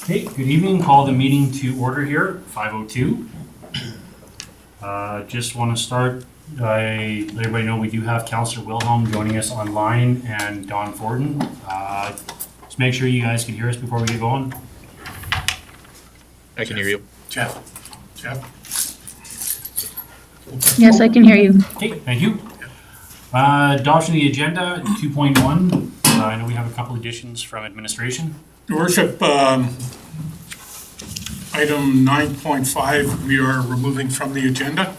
Okay, good evening. Call the meeting to order here, 5:02. Just want to start by let everybody know we do have Councillor Wilhelm joining us online and Don Forden. Just make sure you guys can hear us before we get going. I can hear you. Jeff. Yes, I can hear you. Okay, thank you. Adoption of the agenda, 2.1. I know we have a couple additions from administration. Your Worship, item 9.5 we are removing from the agenda.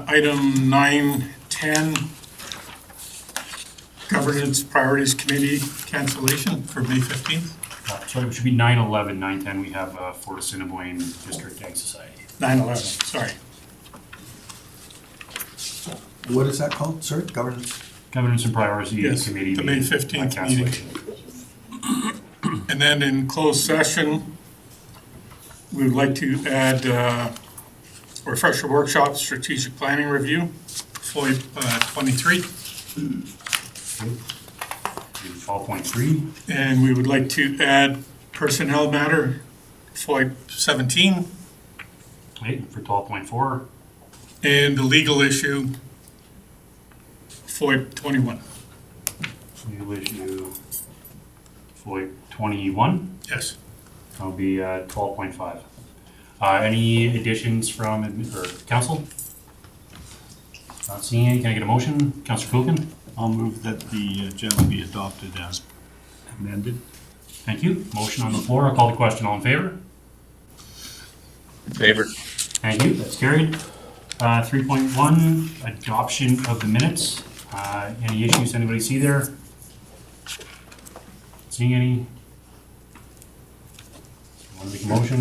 Item 9.10, Governance Priorities Committee cancellation for May 15th. Sorry, it should be 9/11, 9/10. We have for Assiniboine District Ag Society. 9/11, sorry. What is that called, sir? Governance? Governance and Priorities Yes, Committee. the May 15th meeting. cancellation. And then in closed session, we would like to add refresher workshop, strategic planning review, FOIP 23. 12.3. And we would like to add personnel matter, FOIP 17, Okay, for 12.4. and the legal issue, FOIP 21. Legal issue FOIP 21. Yes. That'll be 12.5. Any additions from council? Not seeing any. Can I get a motion? Councillor Kuchen? I'll move that the agenda be adopted as amended. Thank you. Motion on the floor. I'll call the question. All in favor? In favor. Thank you. That's carried. 3.1, adoption of the minutes. Any issues anybody see there? Seeing any? Want to make a motion?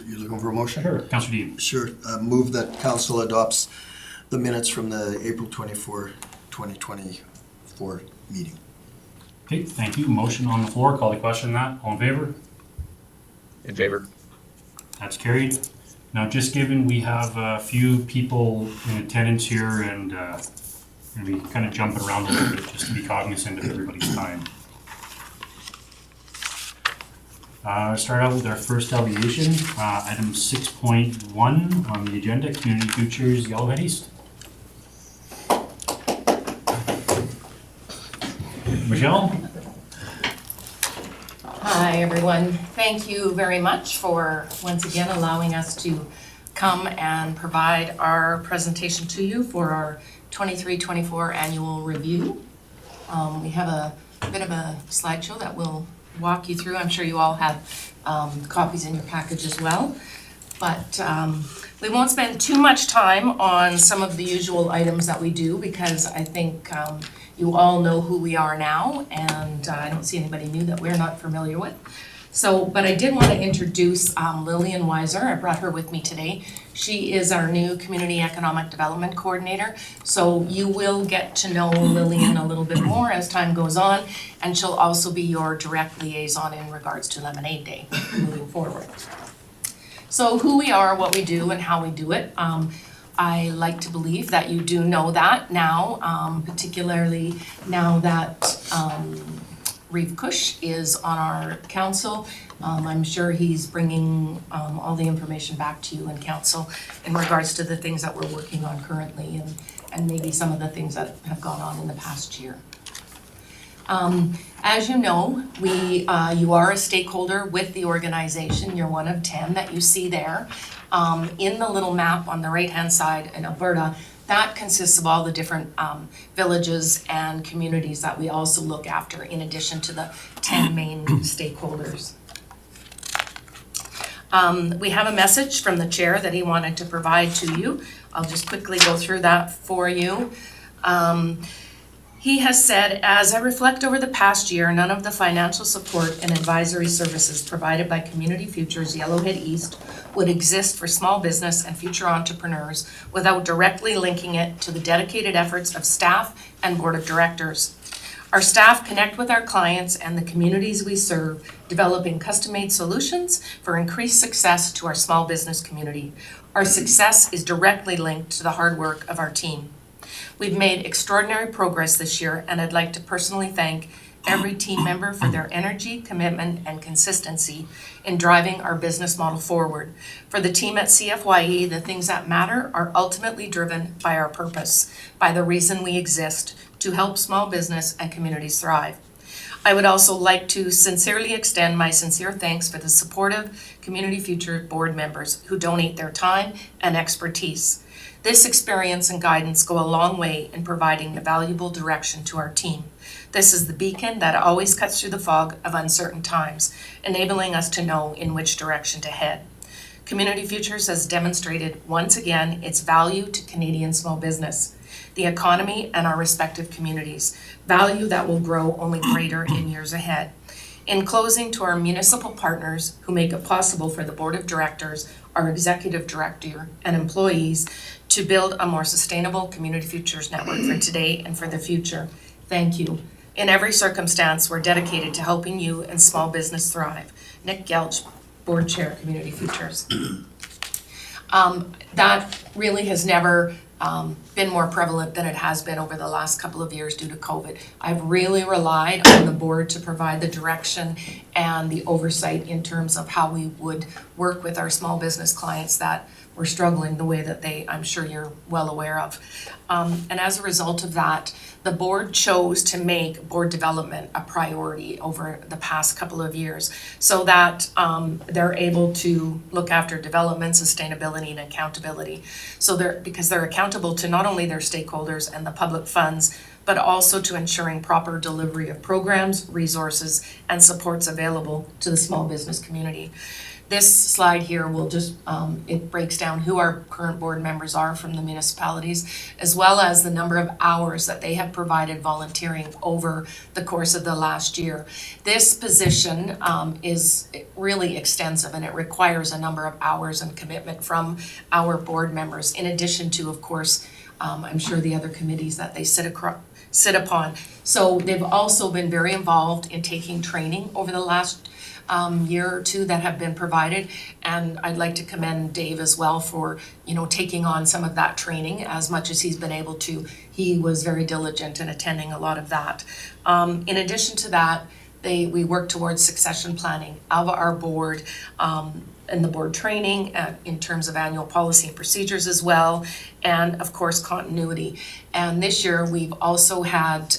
You're looking for a motion? Sure. Councillor Deeb. Sure. Move that council adopts the minutes from the April 24, 2024 meeting. Okay, thank you. Motion on the floor. Call the question on that. All in favor? In favor. That's carried. Now, just given we have a few people in attendance here and going to be kind of jumping around a little bit just to be cognizant of everybody's time. Start out with our first delegation, item 6.1 on the agenda, Community Futures Yellowhead East. Michelle? Hi, everyone. Thank you very much for once again allowing us to come and provide our presentation to you for our 23-24 annual review. We have a bit of a slideshow that we'll walk you through. I'm sure you all have copies in your package as well. But we won't spend too much time on some of the usual items that we do because I think you all know who we are now, and I don't see anybody new that we're not familiar with. So, but I did want to introduce Lillian Weiser. I brought her with me today. She is our new Community Economic Development Coordinator. So you will get to know Lillian a little bit more as time goes on, and she'll also be your direct liaison in regards to Lemonade Day moving forward. So who we are, what we do, and how we do it. I like to believe that you do know that now, particularly now that Reeve Cush is on our council. I'm sure he's bringing all the information back to you in council in regards to the things that we're working on currently and maybe some of the things that have gone on in the past year. As you know, you are a stakeholder with the organization. You're one of 10 that you see there. In the little map on the right-hand side in Alberta, that consists of all the different villages and communities that we also look after in addition to the 10 main stakeholders. We have a message from the chair that he wanted to provide to you. I'll just quickly go through that for you. He has said, as I reflect over the past year, none of the financial support and advisory services provided by Community Futures Yellowhead East would exist for small business and future entrepreneurs without directly linking it to the dedicated efforts of staff and board of directors. Our staff connect with our clients and the communities we serve, developing custom-made solutions for increased success to our small business community. Our success is directly linked to the hard work of our team. We've made extraordinary progress this year, and I'd like to personally thank every team member for their energy, commitment, and consistency in driving our business model forward. For the team at CFYE, the things that matter are ultimately driven by our purpose, by the reason we exist, to help small business and communities thrive. I would also like to sincerely extend my sincere thanks for the supportive Community Future board members who donate their time and expertise. This experience and guidance go a long way in providing a valuable direction to our team. This is the beacon that always cuts through the fog of uncertain times, enabling us to know in which direction to head. Community Futures has demonstrated once again its value to Canadian small business, the economy, and our respective communities, value that will grow only greater in years ahead. In closing, to our municipal partners who make it possible for the Board of Directors, our Executive Director, and employees to build a more sustainable Community Futures network for today and for the future, thank you. In every circumstance, we're dedicated to helping you and small business thrive. Nick Gelch, Board Chair, Community Futures. That really has never been more prevalent than it has been over the last couple of years due to COVID. I've really relied on the board to provide the direction and the oversight in terms of how we would work with our small business clients that were struggling the way that I'm sure you're well aware of. And as a result of that, the board chose to make board development a priority over the past couple of years so that they're able to look after development, sustainability, and accountability. So because they're accountable to not only their stakeholders and the public funds, but also to ensuring proper delivery of programs, resources, and supports available to the small business community. This slide here will just, it breaks down who our current board members are from the municipalities, as well as the number of hours that they have provided volunteering over the course of the last year. This position is really extensive, and it requires a number of hours and commitment from our board members, in addition to, of course, I'm sure the other committees that they sit upon. So they've also been very involved in taking training over the last year or two that have been provided, and I'd like to commend Dave as well for taking on some of that training as much as he's been able to. He was very diligent in attending a lot of that. In addition to that, we work towards succession planning of our board and the board training in terms of annual policy and procedures as well, and of course continuity. And this year we've also had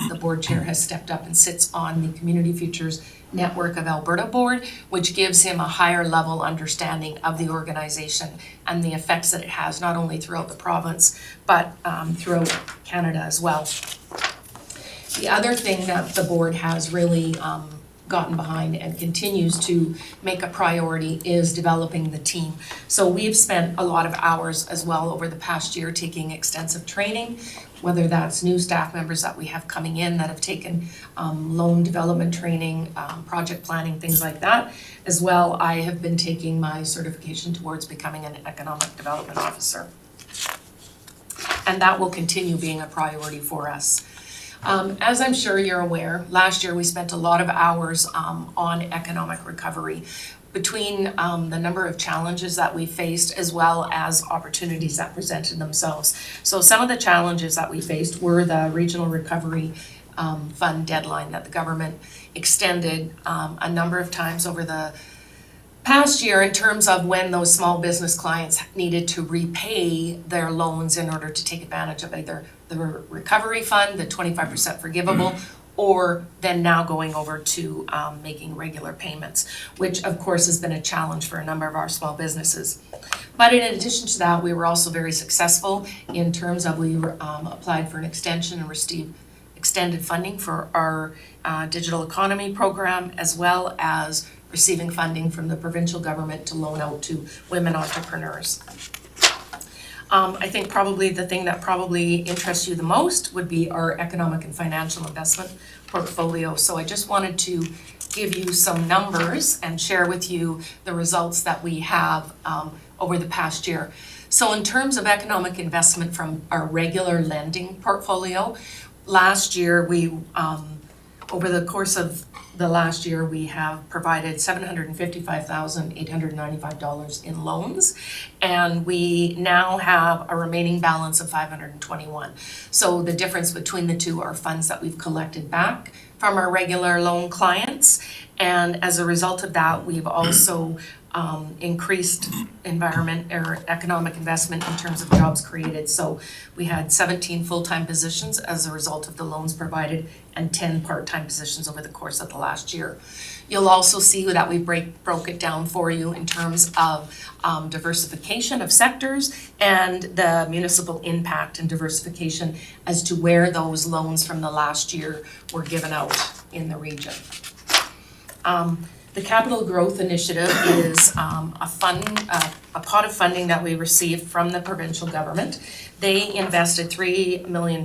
the board chair has stepped up and sits on the Community Futures Network of Alberta board, which gives him a higher level understanding of the organization and the effects that it has not only throughout the province but throughout Canada as well. The other thing that the board has really gotten behind and continues to make a priority is developing the team. So we've spent a lot of hours as well over the past year taking extensive training, whether that's new staff members that we have coming in that have taken loan development training, project planning, things like that. As well, I have been taking my certification towards becoming an economic development officer. And that will continue being a priority for us. As I'm sure you're aware, last year we spent a lot of hours on economic recovery between the number of challenges that we faced as well as opportunities that presented themselves. So some of the challenges that we faced were the Regional Recovery Fund deadline that the government extended a number of times over the past year in terms of when those small business clients needed to repay their loans in order to take advantage of either the recovery fund, the 25% forgivable, or then now going over to making regular payments, which of course has been a challenge for a number of our small businesses. But in addition to that, we were also very successful in terms of we applied for an extension and received extended funding for our digital economy program, as well as receiving funding from the provincial government to loan out to women entrepreneurs. I think probably the thing that probably interests you the most would be our economic and financial investment portfolio. So I just wanted to give you some numbers and share with you the results that we have over the past year. So in terms of economic investment from our regular lending portfolio, last year, over the course of the last year, we have provided $755,895 in loans, and we now have a remaining balance of $521. So the difference between the two are funds that we've collected back from our regular loan clients, and as a result of that, we've also increased environment or economic investment in terms of jobs created. So we had 17 full-time positions as a result of the loans provided and 10 part-time positions over the course of the last year. You'll also see that we broke it down for you in terms of diversification of sectors and the municipal impact and diversification as to where those loans from the last year were given out in the region. The Capital Growth Initiative is a pot of funding that we received from the provincial government. They invested $3 million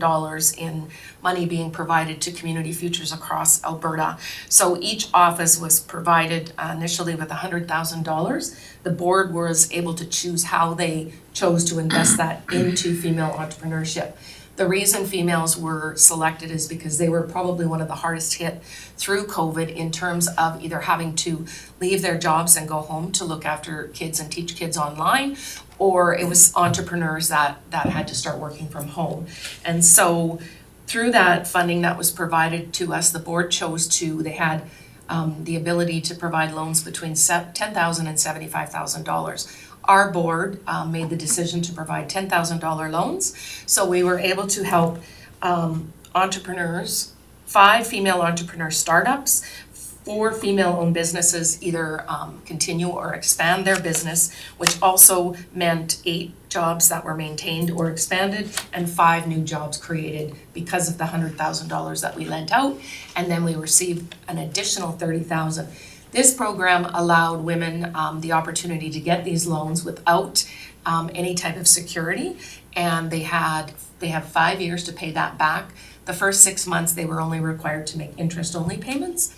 in money being provided to community futures across Alberta. So each office was provided initially with $100,000. The board was able to choose how they chose to invest that into female entrepreneurship. The reason females were selected is because they were probably one of the hardest hit through COVID in terms of either having to leave their jobs and go home to look after kids and teach kids online, or it was entrepreneurs that had to start working from home. And so through that funding that was provided to us, the board chose they had the ability to provide loans between $10,000 and $75,000. Our board made the decision to provide $10,000 loans. So we were able to help entrepreneurs, 5 female entrepreneur startups, 4 female-owned businesses either continue or expand their business, which also meant 8 jobs that were maintained or expanded and 5 new jobs created because of the $100,000 that we lent out. And then we received an additional $30,000. This program allowed women the opportunity to get these loans without any type of security, and they have 5 years to pay that back. The first 6 months, they were only required to make interest-only payments,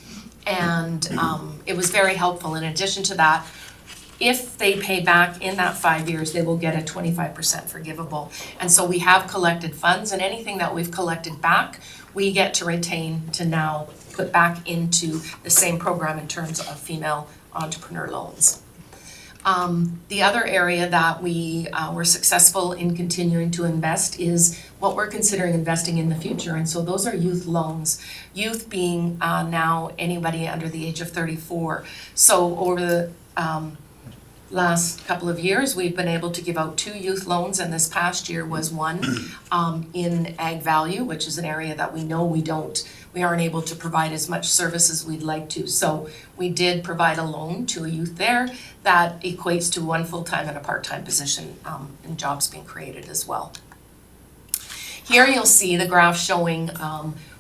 and it was very helpful. In addition to that, if they pay back in that 5 years, they will get a 25% forgivable. And so we have collected funds, and anything that we've collected back, we get to retain to now put back into the same program in terms of female entrepreneur loans. The other area that we were successful in continuing to invest is what we're considering investing in the future, and so those are youth loans. Youth being now anybody under the age of 34. So over the last couple of years, we've been able to give out 2 youth loans, and this past year was one in ag value, which is an area that we know we aren't able to provide as much service as we'd like to. So we did provide a loan to a youth there that equates to 1 full-time and a part-time position and jobs being created as well. Here you'll see the graph showing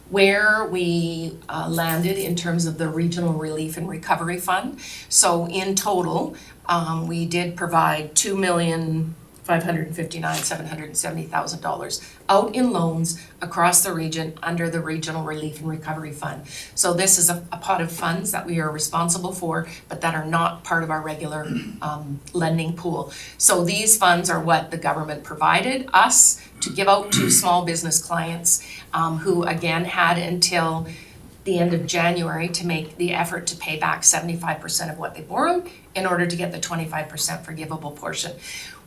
where we landed in terms of the Regional Relief and Recovery Fund. So in total, we did provide $2,559,770,000 out in loans across the region under the Regional Relief and Recovery Fund. So this is a pot of funds that we are responsible for, but that are not part of our regular lending pool. So these funds are what the government provided us to give out to small business clients who again had until the end of January to make the effort to pay back 75% of what they borrowed in order to get the 25% forgivable portion.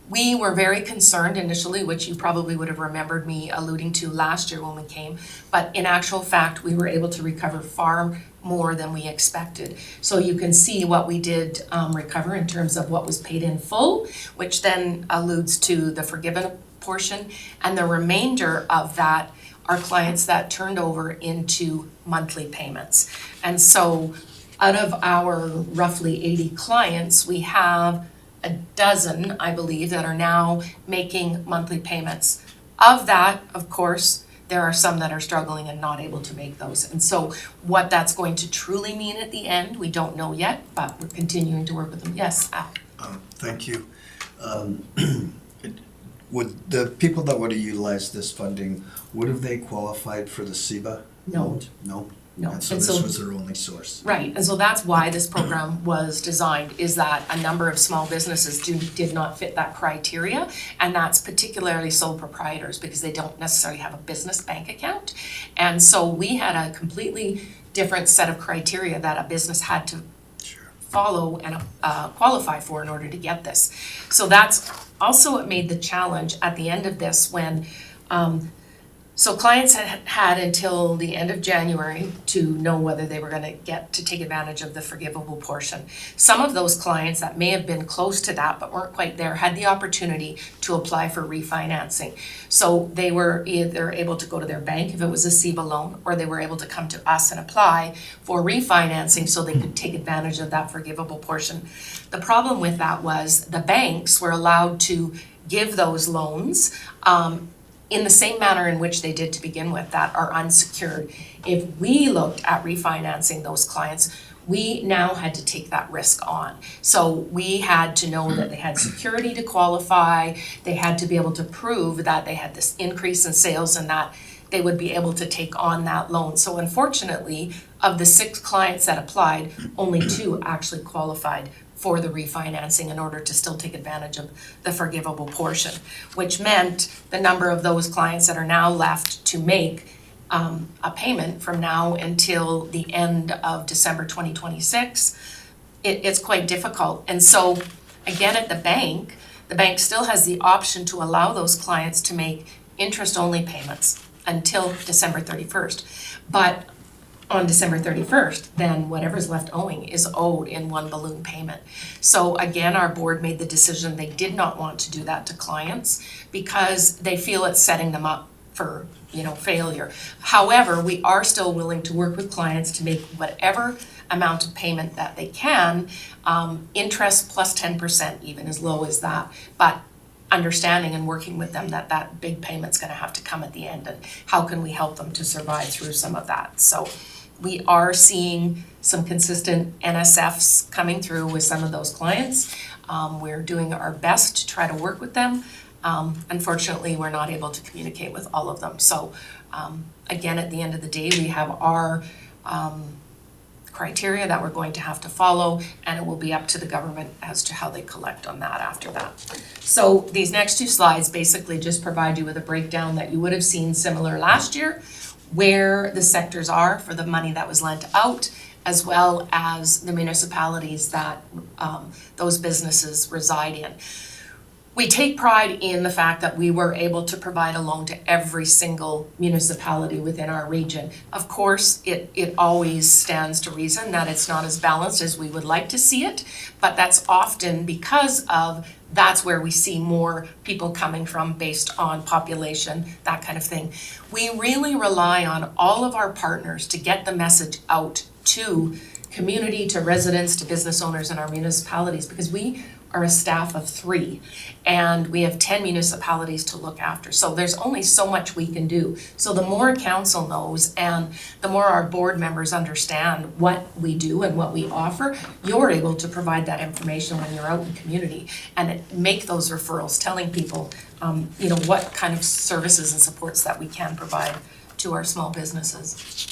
We were very concerned initially, which you probably would have remembered me alluding to last year when we came, but in actual fact, we were able to recover far more than we expected. So you can see what we did recover in terms of what was paid in full, which then alludes to the forgiven portion, and the remainder of that are clients that turned over into monthly payments. And so out of our roughly 80 clients, we have a dozen, I believe, that are now making monthly payments. Of that, of course, there are some that are struggling and not able to make those. And so what that's going to truly mean at the end, we don't know yet, but we're continuing to work with them. Yes, Al? Thank you. Would the people that would have utilized this funding, would have they qualified for the CEBA? No. loans? No? No. And so And this was their only source. Right, and so that's why this program was designed, is that a number of small businesses did not fit that criteria, and that's particularly sole proprietors, because they don't necessarily have a business bank account. And so we had a completely different set of criteria that a business had to follow and qualify for in order to get this. So that's also what made the challenge at the end of this, when so clients had until the end of January to know whether they were gonna get to take advantage of the forgivable portion. Some of those clients that may have been close to that but weren't quite there had the opportunity to apply for refinancing. So they were either able to go to their bank if it was a CEBA loan, or they were able to come to us and apply for refinancing so they could take advantage of that forgivable portion. The problem with that was the banks were allowed to give those loans in the same manner in which they did to begin with, that are unsecured. If we looked at refinancing those clients, we now had to take that risk on. So we had to know that they had security to qualify, they had to be able to prove that they had this increase in sales and that they would be able to take on that loan. So unfortunately, of the 6 clients that applied, only 2 actually qualified for the refinancing in order to still take advantage of the forgivable portion, which meant the number of those clients that are now left to make a payment from now until the end of December 2026, it's quite difficult. And so again, at the bank still has the option to allow those clients to make interest-only payments until December 31st. But on December 31st, then whatever's left owing is owed in one balloon payment. So again, our board made the decision they did not want to do that to clients because they feel it's setting them up for, failure. However, we are still willing to work with clients to make whatever amount of payment that they can, interest plus 10%, even as low as that. But understanding and working with them that big payment's gonna have to come at the end, and how can we help them to survive through some of that. So we are seeing some consistent NSFs coming through with some of those clients. We're doing our best to try to work with them. Unfortunately, we're not able to communicate with all of them. So again, at the end of the day, we have our criteria that we're going to have to follow, and it will be up to the government as to how they collect on that after that. So these next 2 slides basically just provide you with a breakdown that you would have seen similar last year, where the sectors are for the money that was lent out, as well as the municipalities that those businesses reside in. We take pride in the fact that we were able to provide a loan to every single municipality within our region. Of course, it always stands to reason that it's not as balanced as we would like to see it, but that's often because of that's where we see more people coming from based on population, that kind of thing. We really rely on all of our partners to get the message out to community, to residents, to business owners in our municipalities, because we are a staff of 3 and we have 10 municipalities to look after. So there's only so much we can do. So the more council knows and the more our board members understand what we do and what we offer, you're able to provide that information when you're out in community and make those referrals, telling people what kind of services and supports that we can provide to our small businesses.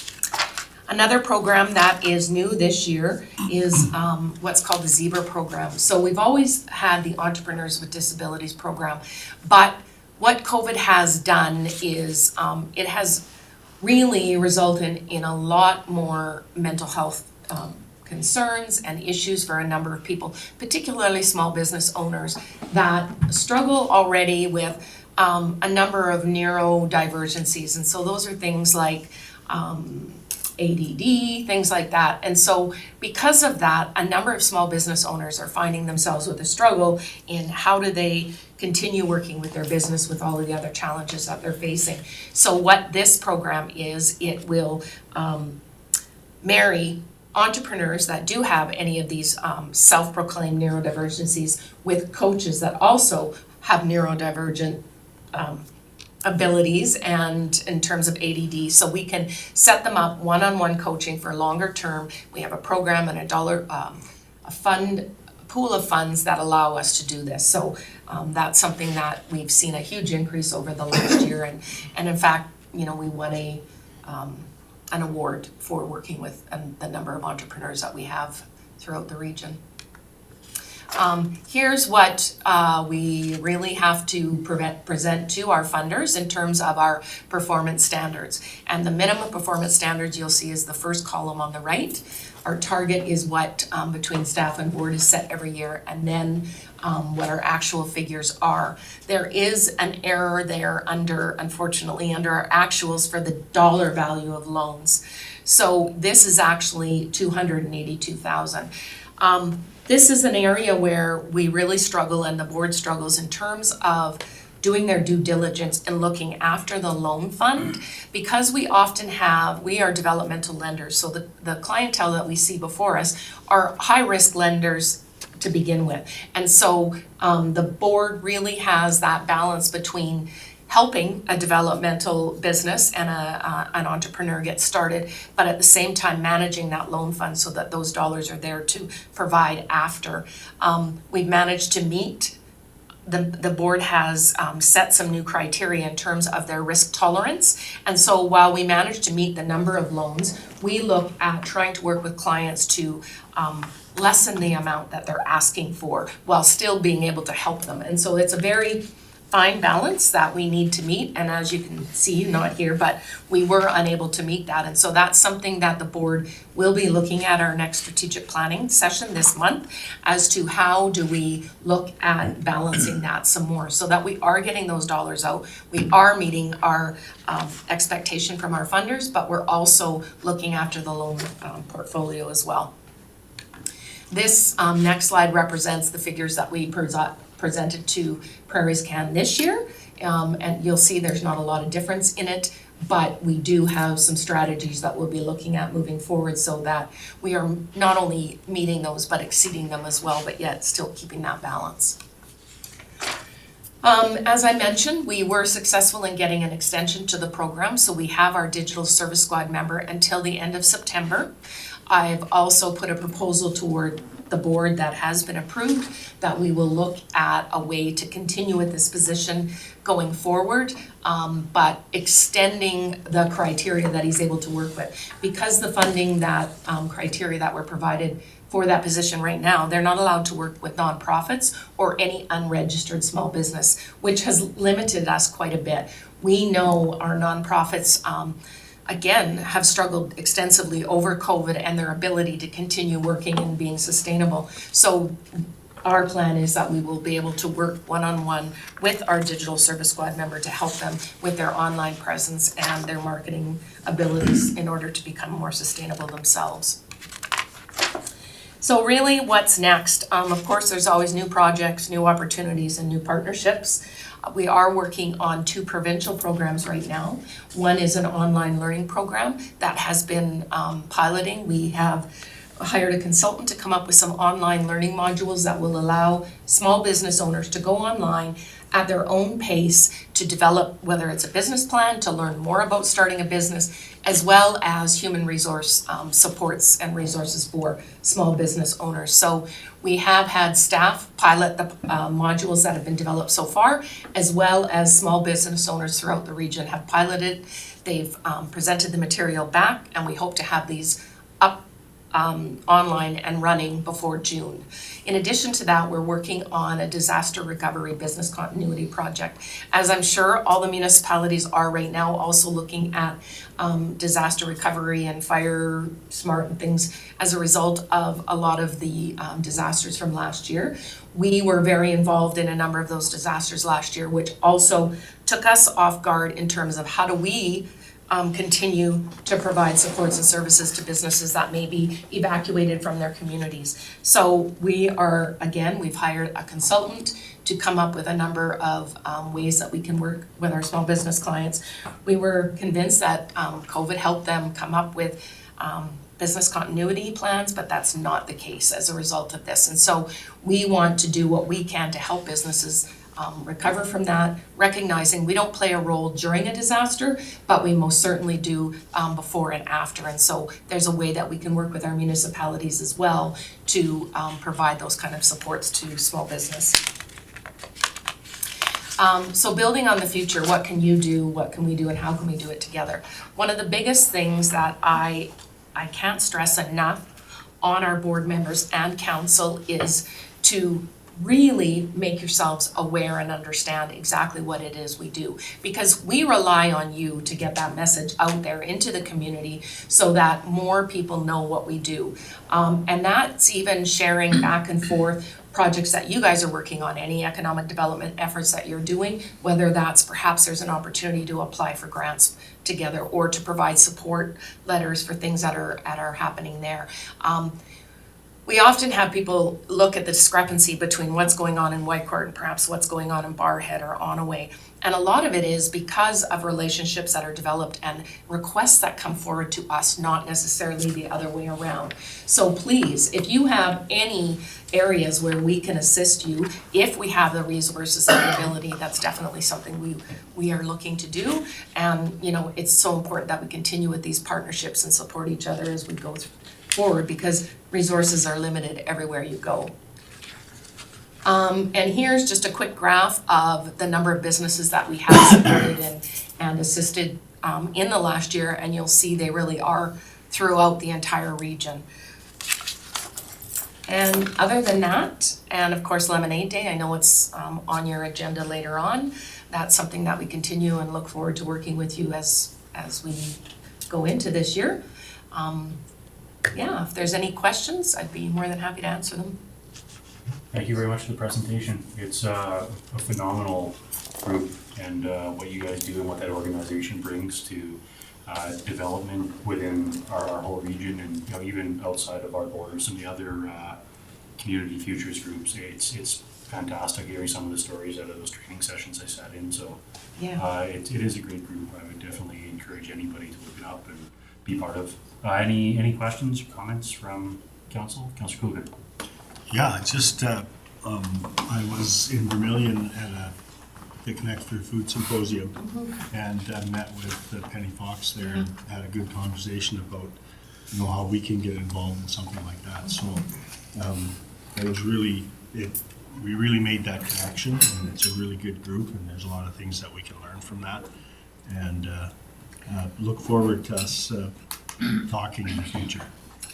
Another program that is new this year is what's called the Zebra program. So we've always had the Entrepreneurs with Disabilities program, but what COVID has done is it has really resulted in a lot more mental health concerns and issues for a number of people, particularly small business owners that struggle already with a number of neurodivergencies. And so those are things like ADD, things like that. And so because of that, a number of small business owners are finding themselves with a struggle in how do they continue working with their business with all of the other challenges that they're facing. So what this program is, it will marry entrepreneurs that do have any of these self-proclaimed neurodivergencies with coaches that also have neurodivergent abilities and in terms of ADD, so we can set them up one-on-one coaching for longer term. We have a program and a pool of funds that allow us to do this. So that's something that we've seen a huge increase over the last year, and in fact, we won an award for working with the number of entrepreneurs that we have throughout the region. Here's what we really have to present to our funders in terms of our performance standards. And the minimum performance standards you'll see is the first column on the right. Our target is what between staff and board is set every year, and then what our actual figures are. There is an error there unfortunately, under our actuals for the dollar value of loans. So this is actually $282,000. This is an area where we really struggle and the board struggles in terms of doing their due diligence and looking after the loan fund, because we often we are developmental lenders, so the clientele that we see before us are high-risk lenders to begin with. And so the board really has that balance between helping a developmental business and an entrepreneur get started, but at the same time managing that loan fund so that those dollars are there to provide after. We've managed to meet, the board has set some new criteria in terms of their risk tolerance. And so while we manage to meet the number of loans, we look at trying to work with clients to lessen the amount that they're asking for while still being able to help them. And so it's a very fine balance that we need to meet, and as you can see, not here, but we were unable to meet that. And so that's something that the board will be looking at our next strategic planning session this month as to how do we look at balancing that some more so that we are getting those dollars out. We are meeting our expectation from our funders, but we're also looking after the loan portfolio as well. This next slide represents the figures that we presented to Prairies Can this year, and you'll see there's not a lot of difference in it, but we do have some strategies that we'll be looking at moving forward so that we are not only meeting those but exceeding them as well, but yet still keeping that balance. As I mentioned, we were successful in getting an extension to the program, so we have our digital service squad member until the end of September. I've also put a proposal toward the board that has been approved that we will look at a way to continue with this position going forward, but extending the criteria that he's able to work with. Because the funding that criteria that were provided for that position right now, they're not allowed to work with nonprofits or any unregistered small business, which has limited us quite a bit. We know our nonprofits again, have struggled extensively over COVID and their ability to continue working and being sustainable. So our plan is that we will be able to work one-on-one with our digital service squad member to help them with their online presence and their marketing abilities in order to become more sustainable themselves. So really, what's next? Of course, there's always new projects, new opportunities, and new partnerships. We are working on 2 provincial programs right now. One is an online learning program that has been piloting. We have hired a consultant to come up with some online learning modules that will allow small business owners to go online at their own pace to develop, whether it's a business plan, to learn more about starting a business, as well as human resource supports and resources for small business owners. So we have had staff pilot the modules that have been developed so far, as well as small business owners throughout the region have piloted. They've presented the material back, and we hope to have these up online and running before June. In addition to that, we're working on a disaster recovery business continuity project. As I'm sure all the municipalities are right now, also looking at disaster recovery and fire smart and things as a result of a lot of the disasters from last year. We were very involved in a number of those disasters last year, which also took us off guard in terms of how do we continue to provide supports and services to businesses that may be evacuated from their communities. So we are, again, we've hired a consultant to come up with a number of ways that we can work with our small business clients. We were convinced that COVID helped them come up with business continuity plans, but that's not the case as a result of this. And so we want to do what we can to help businesses recover from that, recognizing we don't play a role during a disaster, but we most certainly do before and after. And so there's a way that we can work with our municipalities as well to provide those kind of supports to small business. So building on the future, what can you do, what can we do, and how can we do it together? One of the biggest things that I can't stress enough on our board members and council is to really make yourselves aware and understand exactly what it is we do. Because we rely on you to get that message out there into the community so that more people know what we do. And that's even sharing back and forth projects that you guys are working on, any economic development efforts that you're doing, whether that's perhaps there's an opportunity to apply for grants together or to provide support letters for things that are happening there. We often have people look at the discrepancy between what's going on in Whitecourt and perhaps what's going on in Barrhead or Onaway. And a lot of it is because of relationships that are developed and requests that come forward to us, not necessarily the other way around. So please, if you have any areas where we can assist you, if we have the resources and the ability, that's definitely something we are looking to do. And, you know, it's so important that we continue with these partnerships and support each other as we go forward, because resources are limited everywhere you go. And here's just a quick graph of the number of businesses that we have supported and assisted in the last year, and you'll see they really are throughout the entire region. And other than that, and of course Lemonade Day, I know it's on your agenda later on. That's something that we continue and look forward to working with you as we go into this year. Yeah, if there's any questions, I'd be more than happy to answer them. Thank you very much for the presentation. It's a phenomenal group, and what you guys do and what that organization brings to development within our whole region, and you know, even outside of our borders and the other community futures groups. It's fantastic hearing some of the stories out of those training sessions I sat in. So Yeah. it is a great group. I would definitely encourage anybody to look it up and be part of. Any questions or comments from council? Councillor Coogan. Yeah, just, I was in Vermilion at a Connect Through Food Symposium and met with Penny Fox there and had a good conversation about, you know, how we can get involved in something like that. So it was really, we really made that connection, and it's a really good group, and there's a lot of things that we can learn from that. And look forward to us talking in the future.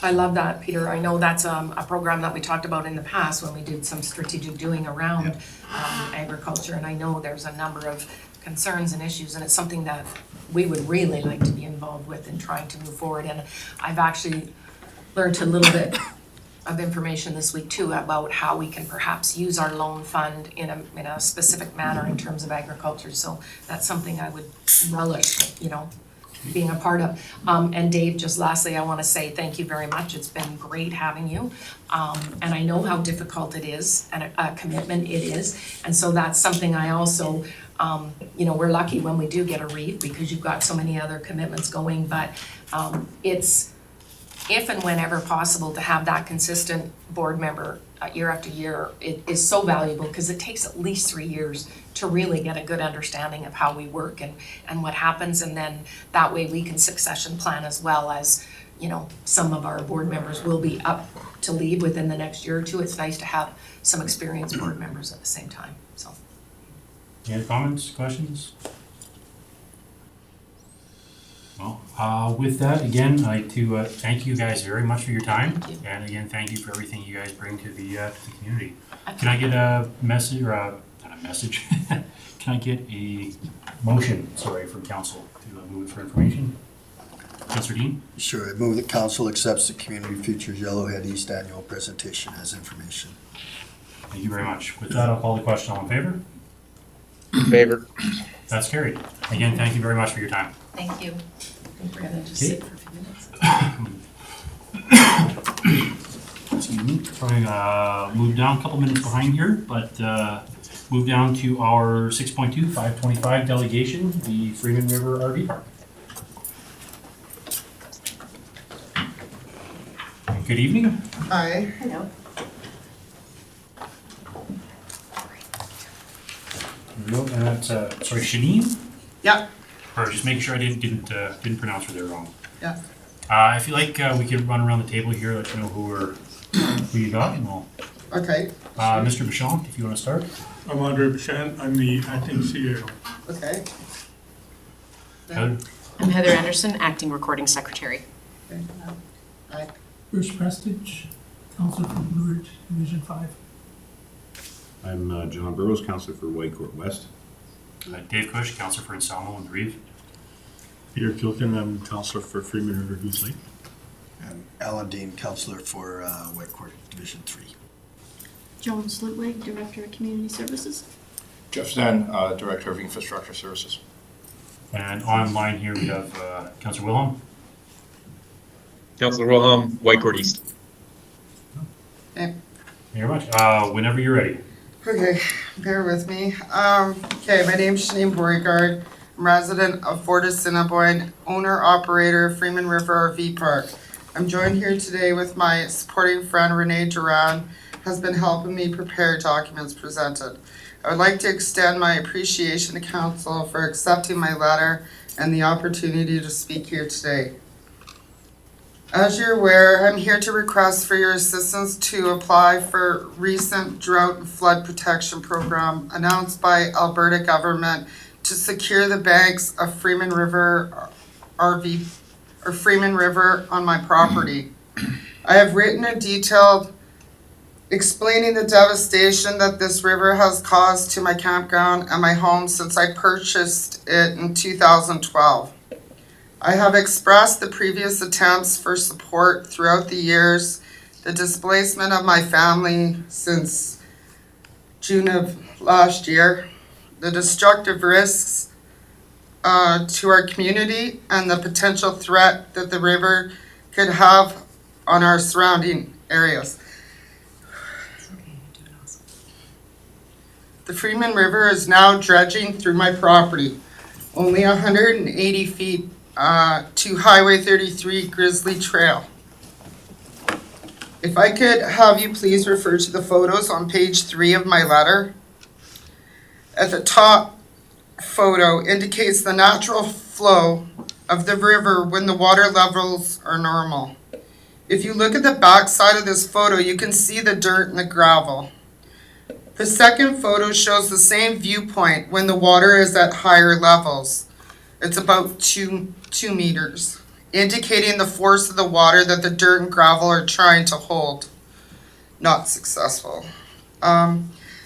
I love that, Peter. I know that's a program that we talked about in the past when we did some strategic doing around agriculture, and I know there's a number of concerns and issues, and it's something that we would really like to be involved with in trying to move forward. And I've actually learned a little bit of information this week too about how we can perhaps use our loan fund in a specific manner in terms of agriculture. So that's something I would relish, you know, being a part of. And Dave, just lastly, I want to say thank you very much. It's been great having you. And I know how difficult it is and a commitment it is. And so that's something I also, you know, we're lucky when we do get a reef because you've got so many other commitments going, but it's if and whenever possible to have that consistent board member year after year. It is so valuable because it takes at least 3 years to really get a good understanding of how we work and what happens, and then that way we can succession plan as well. As you know, some of our board members will be up to leave within the next year or two. It's nice to have some experienced board members at the same time. So, Any comments, questions? Well, with that, again, I'd like to thank you guys very much for your time, and again, thank you for everything you guys bring to the community. Can I get a message, or not a message? Can I get a motion? Sorry, from council to move it for information. Councillor Dean. Sure, I move that council accepts the Community Futures Yellowhead East Annual Presentation as information. Thank you very much. With that, I'll call the question. All in favor? In favor. That's carried. Again, thank you very much for your time. thank you. I think we're gonna just sit for a few minutes. Excuse me. Probably move down a couple minutes behind here, but move down to our 6.2, 525 delegation, the Freeman River RV Park. Good evening. Hi. Hello. No, that's sorry, Shanine. Yeah. Or just making sure I didn't pronounce her there wrong. Yeah. I feel like we could run around the table here, let you know who you got, and we'll. Okay, Mr. Bichon, if you want to start. I'm Andre Bichon, I'm the acting CEO. okay. Heather? I'm Heather Anderson, Acting Recording Secretary. Aye. Bruce Prestige, Councillor from Blue Ridge, Division 5. I'm John Burrows, Councillor for Whitecourt West. Dave Cush, Councillor for Anselmo and Reeve. Peter Kilkin, I'm Councillor for Freeman River Goose Lake. And Alan Dean, Councillor for Whitecourt Division 3. Joan Slutwig, Director of Community Services. Jeff Zen, Director of Infrastructure Services. And online here we have Councillor Wilhelm. Councillor Wilhelm, Whitecourt East. Thank you very much. Whenever you're ready. Okay, bear with me. Okay, my name's Janine Beauregard. I'm resident of Fort Assiniboine, owner-operator Freeman River RV Park. I'm joined here today with my supporting friend Renee Duran, has been helping me prepare documents presented. I would like to extend my appreciation to council for accepting my letter and the opportunity to speak here today. As you're aware, I'm here to request for your assistance to apply for recent drought and flood protection program announced by Alberta government to secure the banks of Freeman River Freeman River on my property. I have written a detailed explaining the devastation that this river has caused to my campground and my home since I purchased it in 2012. I have expressed the previous attempts for support throughout the years, the displacement of my family since June of last year, the destructive risks to our community, and the potential threat that the river could have on our surrounding areas. The Freeman River is now dredging through my property, only 180 feet to Highway 33 Grizzly Trail. If I could have you please refer to the photos on page 3 of my letter. At the top photo indicates the natural flow of the river when the water levels are normal. If you look at the back side of this photo, you can see the dirt and the gravel. The second photo shows the same viewpoint when the water is at higher levels. It's about 2 meters, indicating the force of the water that the dirt and gravel are trying to hold. Not successful.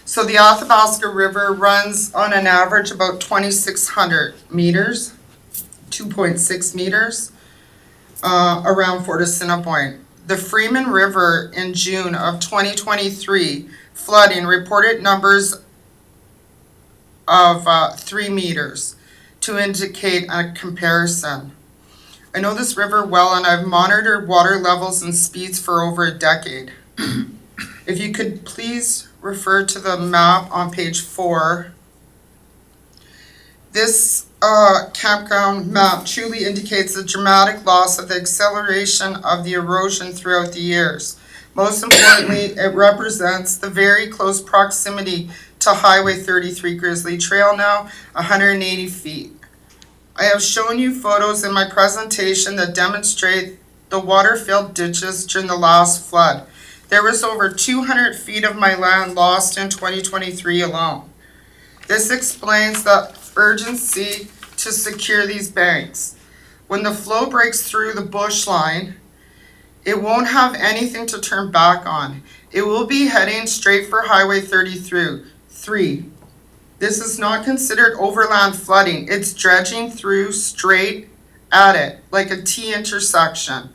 So the Athabasca River runs on an average about 2,600 meters, 2.6 meters, around Fort Assiniboine. The Freeman River in June of 2023 flooding reported numbers of 3 meters to indicate a comparison. I know this river well and I've monitored water levels and speeds for over a decade. If you could please refer to the map on page 4. This campground map truly indicates the dramatic loss of the acceleration of the erosion throughout the years. Most importantly, it represents the very close proximity to Highway 33 Grizzly Trail now, 180 feet. I have shown you photos in my presentation that demonstrate the water-filled ditches during the last flood. There was over 200 feet of my land lost in 2023 alone. This explains the urgency to secure these banks. When the flow breaks through the bush line, it won't have anything to turn back on. It will be heading straight for Highway 33. This is not considered overland flooding. It's dredging through straight at it, like a T intersection.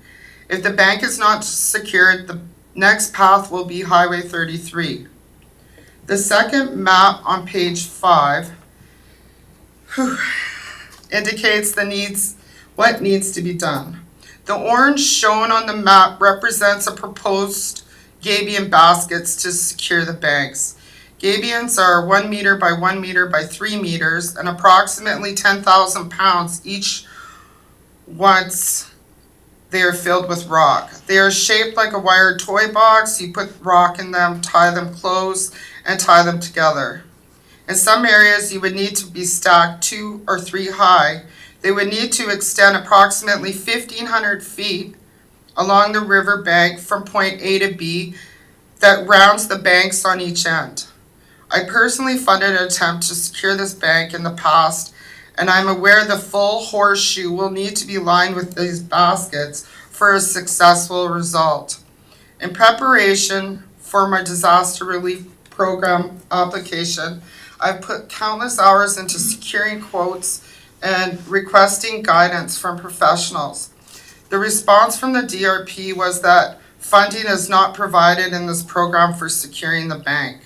If the bank is not secured, the next path will be Highway 33. The second map on page 5 indicates what needs to be done. The orange shown on the map represents a proposed gabion baskets to secure the banks. Gabions are 1 meter by 1 meter by 3 meters and approximately 10,000 pounds each once they are filled with rock. They are shaped like a wired toy box. You put rock in them, tie them close, and tie them together. In some areas, you would need to be stacked 2 or 3 high. They would need to extend approximately 1,500 feet along the river bank from point A to B. that rounds the banks on each end. I personally funded an attempt to secure this bank in the past, and I'm aware the full horseshoe will need to be lined with these baskets for a successful result. In preparation for my disaster relief program application, I've put countless hours into securing quotes and requesting guidance from professionals. The response from the DRP was that funding is not provided in this program for securing the bank.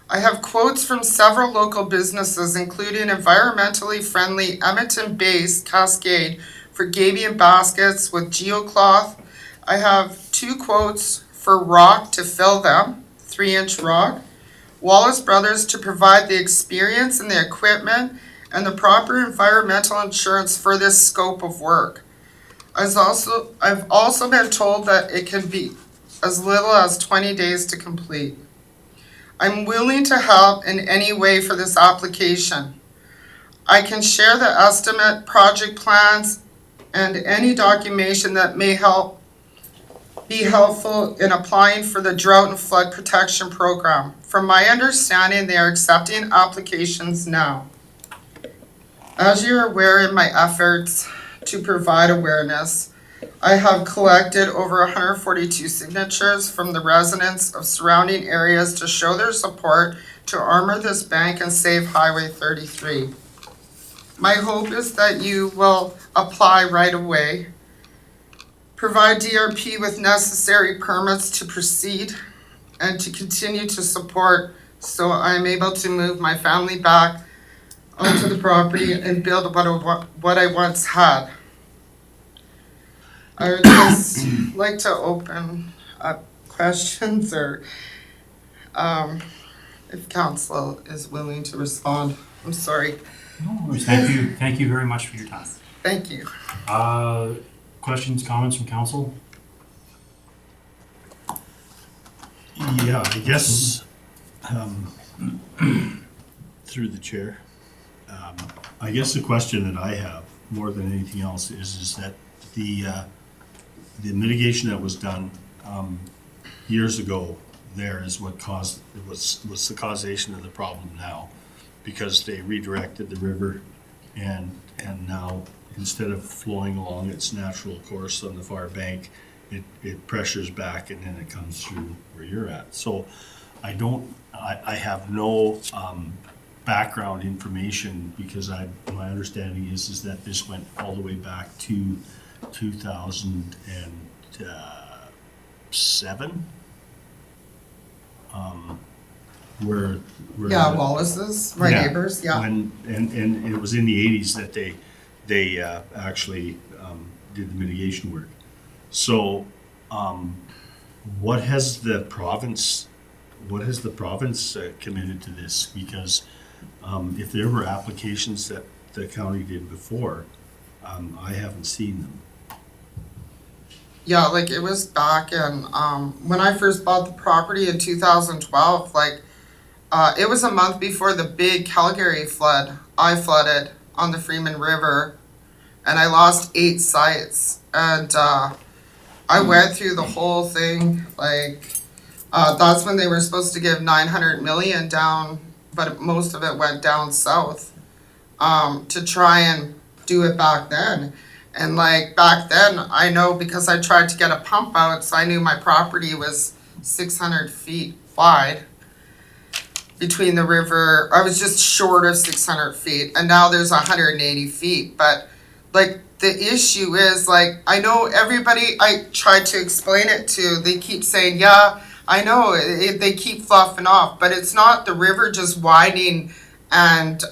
I have quotes from several local businesses, including environmentally friendly Edmonton-based Cascade for gabion baskets with geocloth. I have 2 quotes for rock to fill them, 3-inch rock. Wallace Brothers to provide the experience and the equipment and the proper environmental insurance for this scope of work. I've also been told that it can be as little as 20 days to complete. I'm willing to help in any way for this application. I can share the estimate, project plans, and any documentation that may be helpful in applying for the drought and flood protection program. From my understanding, they are accepting applications now. As you're aware, in my efforts to provide awareness, I have collected over 142 signatures from the residents of surrounding areas to show their support to armor this bank and save Highway 33. My hope is that you will apply right away, provide DRP with necessary permits to proceed, and to continue to support so I'm able to move my family back onto the property and build what I once had. I would just like to open up questions or if council is willing to respond. I'm sorry. No worries. Thank you very much for your time. Thank you. Questions, comments from council? Yeah, I guess, through the chair, I guess the question that I have, more than anything else, is that the mitigation that was done years ago there is what caused, was the causation of the problem now, because they redirected the river and now, instead of flowing along its natural course on the far bank, it pressures back and then it comes through where you're at. So I have no background information, because my understanding is that this went all the way back to 2007. Where Yeah, Wallace's, my neighbors, yeah. and it was in the 80s that they actually did the mitigation work. So, what has the province committed to this? Because if there were applications that the county did before, I haven't seen them. Yeah, like it was back in, when I first bought the property in 2012, it was a month before the big Calgary flood. I flooded on the Freeman River and I lost 8 sites. And I went through the whole thing, that's when they were supposed to give 900 million down, but most of it went down south to try and do it back then. And back then, I know because I tried to get a pump out, so I knew my property was 600 feet wide between the river. I was just short of 600 feet, and now there's 180 feet. But the issue is, I know everybody I tried to explain it to, they keep saying, yeah, I know, they keep fluffing off, but it's not the river just widening and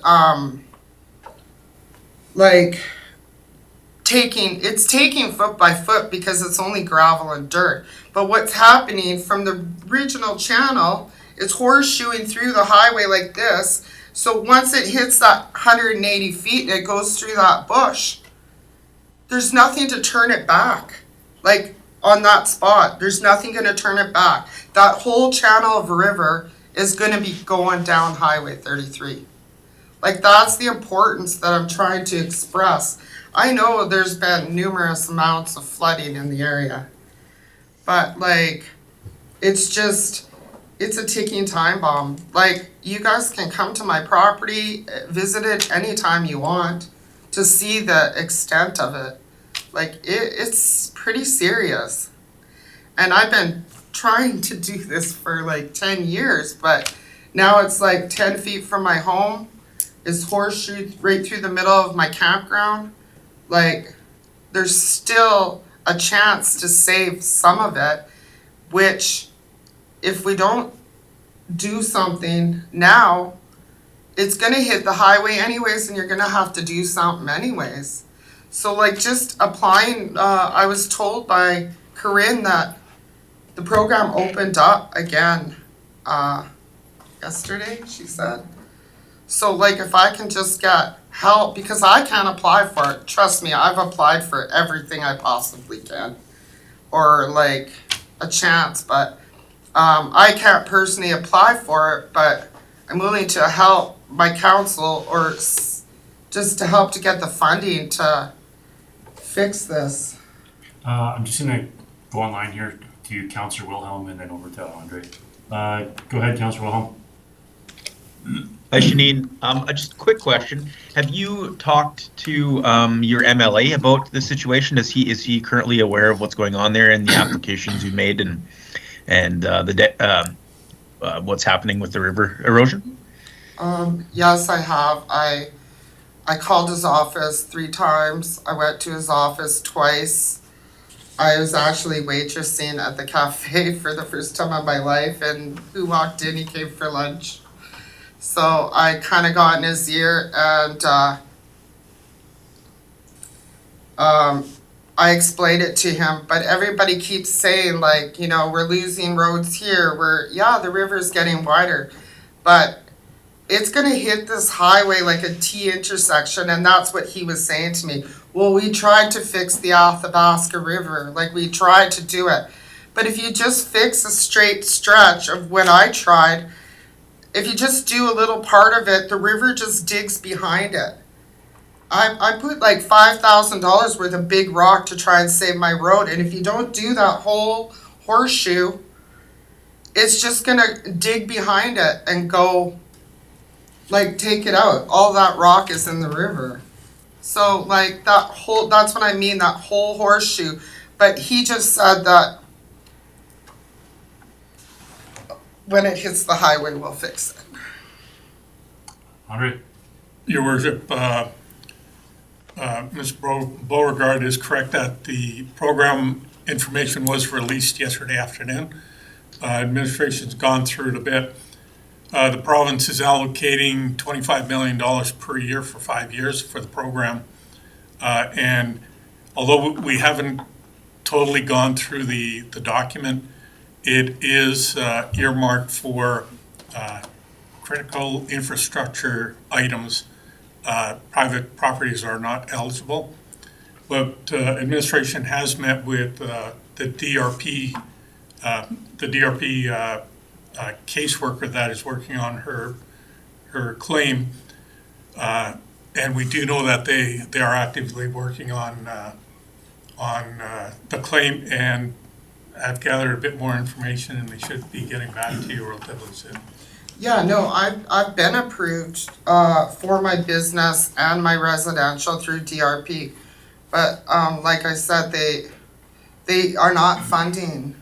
taking foot by foot because it's only gravel and dirt. But what's happening from the regional channel is horseshoeing through the highway like this. So once it hits that 180 feet and it goes through that bush, there's nothing to turn it back. On that spot, there's nothing going to turn it back. That whole channel of river is going to be going down Highway 33. That's the importance that I'm trying to express. I know there's been numerous amounts of flooding in the area, but it's a ticking time bomb. Like, you guys can come to my property, visit it anytime you want to see the extent of it. Like, it's pretty serious. And I've been trying to do this for like 10 years, but now it's like 10 feet from my home is horseshoe right through the middle of my campground. Like, there's still a chance to save some of it, which if we don't do something now, it's gonna hit the highway anyways, and you're gonna have to do something anyways. So like, just applying, I was told by Corinne that the program opened up again, yesterday, she said. So like, if I can just get help, because I can't apply for it, trust me, I've applied for everything I possibly can, or like a chance, but I can't personally apply for it, but I'm willing to help my council or just to help to get the funding to fix this. I'm just gonna go online here to Councillor Wilhelm and then over to Andre. Go ahead, Councillor Wilhelm. Hi, Shanine. Just a quick question. Have you talked to your MLA about the situation? Is he currently aware of what's going on there and the applications you made and what's happening with the river erosion? Yes, I have. I called his office 3 times. I went to his office twice. I was actually waitressing at the cafe for the first time in my life, and who walked in? He came for lunch. So I kind of got in his ear, and I explained it to him, but everybody keeps saying, like, you know, we're losing roads here. The river's getting wider, but it's going to hit this highway like a T intersection, and that's what he was saying to me. Well, we tried to fix the Athabasca River, like we tried to do it. But if you just fix a straight stretch of what I tried, if you just do a little part of it, the river just digs behind it. I put like $5,000 worth of big rock to try and save my road, and if you don't do that whole horseshoe, it's just gonna dig behind it and go, like, take it out. All that rock is in the river. So like that's what I mean, that whole horseshoe. But he just said that when it hits the highway, we'll fix it. Andre? Your Worship, Ms. Beauregard is correct that the program information was released yesterday afternoon. Administration's gone through it a bit. The province is allocating $25 million per year for 5 years for the program. And although we haven't totally gone through the document, it is earmarked for critical infrastructure items. Private properties are not eligible. But administration has met with the DRP caseworker that is working on her claim, and we do know that they are actively working on the claim, and I've gathered a bit more information, and they should be getting back to you relatively soon. Yeah, no, I've been approved for my business and my residential through DRP, but like I said, they are not funding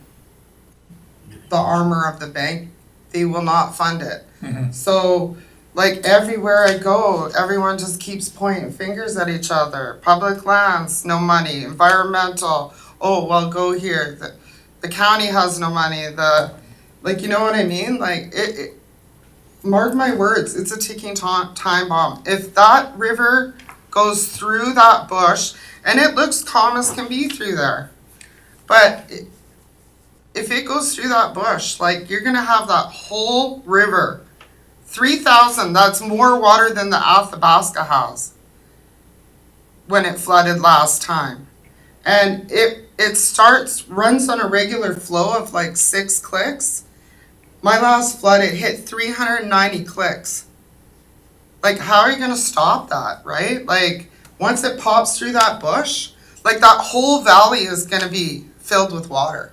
the armor of the bank. They will not fund it. Mm-hmm. So like, everywhere I go, everyone just keeps pointing fingers at each other. Public lands, no money. Environmental, oh, well, go here. The county has no money. Like, you know what I mean? Like, it mark my words, it's a ticking time bomb. If that river goes through that bush, and it looks calm as can be through there, but if it goes through that bush, like, you're gonna have that whole river, 3,000, that's more water than the Athabasca has when it flooded last time. And it runs on a regular flow of like 6 clicks. My last flood, it hit 390 clicks. Like, how are you gonna stop that, right? Like, once it pops through that bush, like, that whole valley is gonna be filled with water.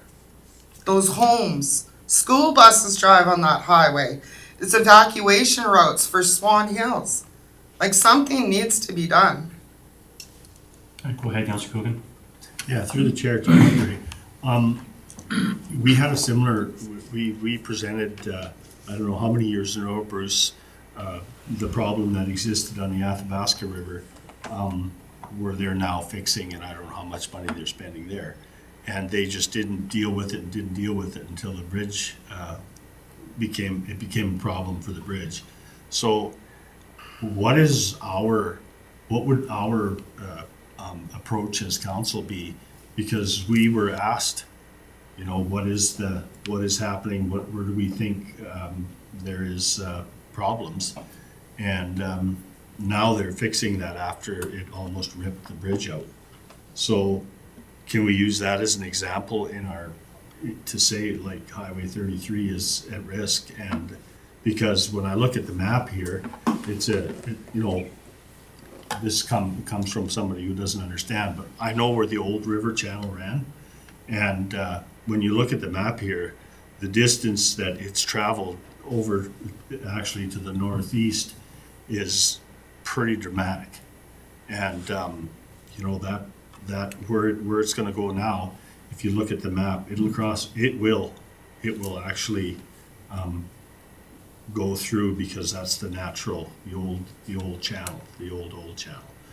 Those homes, School buses drive on that highway. It's evacuation routes for Swan Hills. Like, something needs to be done. Go ahead, Councillor Coogan. Yeah, through the chair, to Andre. We had a similar, we presented, I don't know how many years in a row, Bruce, the problem that existed on the Athabasca River, where they're now fixing, and I don't know how much money they're spending there. And they just didn't deal with it until the bridge became a problem for the bridge. So what would our approach as council be? Because we were asked, you know, what is happening, where do we think there is problems? And now they're fixing that after it almost ripped the bridge out. So can we use that as an example to say like Highway 33 is at risk? And because when I look at the map here, this comes from somebody who doesn't understand, but I know where the old river channel ran. And when you look at the map here, the distance that it's traveled over actually to the northeast is pretty dramatic. And that where it's gonna go now, if you look at the map, it will actually go through, because that's the natural, the old channel.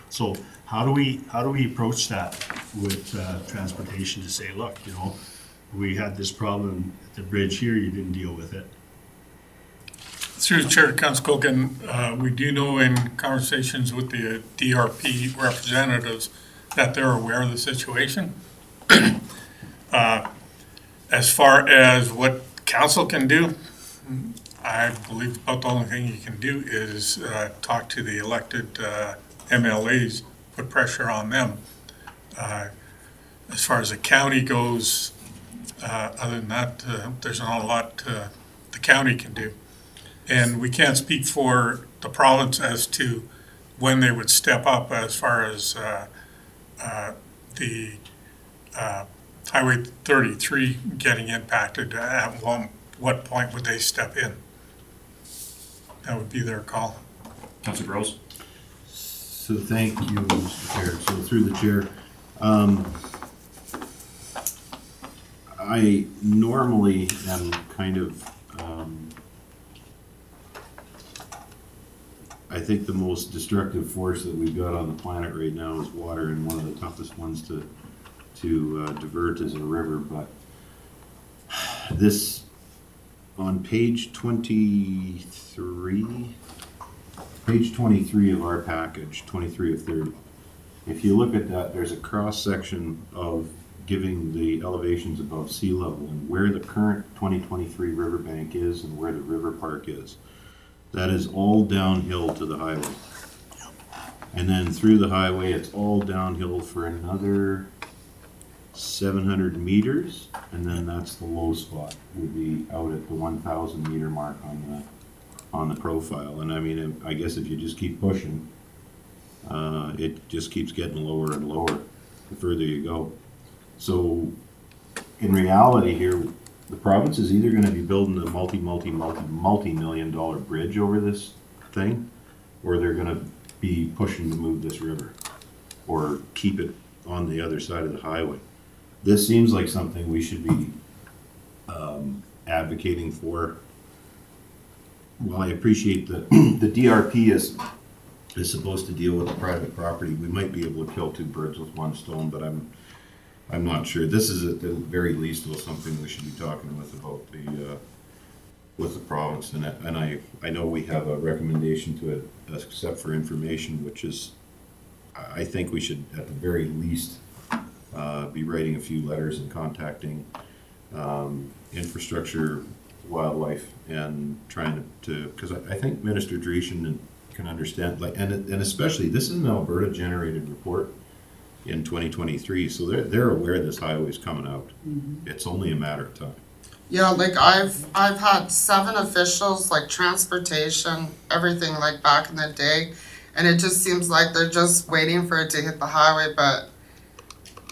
So how do we approach that with transportation to say, look, you know, we had this problem at the bridge here, you didn't deal with it. Through the chair, Councilor Cogan, we do know in conversations with the DRP representatives that they're aware of the situation. As far as what council can do, I believe about the only thing you can do is talk to the elected MLAs, put pressure on them. As far as the county goes, other than that, there's not a lot the county can do. And we can't speak for the province as to when they would step up as far as the Highway 33 getting impacted. At what point would they step in? That would be their call. Councillor Burrows. So thank you, Mr. Chair. So through the chair, I normally am kind of, I think the most destructive force that we've got on the planet right now is water, and one of the toughest ones to divert is a river. But this, on page 23 of our package, 23 of 30, if you look at that, there's a cross section of giving the elevations above sea level and where the current 2023 riverbank is and where the river park is. That is all downhill to the highway. And then through the highway, it's all downhill for another 700 meters, and then that's the low spot, would be out at the 1,000 meter mark on the profile. And I mean, I guess if you just keep pushing, it just keeps getting lower and lower the further you go. So in reality here, the province is either going to be building a multi-million dollar bridge over this thing, or they're going to be pushing to move this river or keep it on the other side of the highway. This seems like something we should be advocating for. While I appreciate that the DRP is supposed to deal with the private property, we might be able to kill two birds with one stone, but I'm not sure. This is at the very least something we should be talking with the province, and I know we have a recommendation to accept for information, which is, I think we should at the very least be writing a few letters and contacting infrastructure, wildlife, and trying to, because I think Minister Dreeshen can understand, like, and especially this is an Alberta generated report in 2023, so they're aware this highway is coming out. Mm-hmm. It's only a matter of time. Yeah, like I've had 7 officials, like transportation, everything, like back in the day, and it just seems like they're just waiting for it to hit the highway. But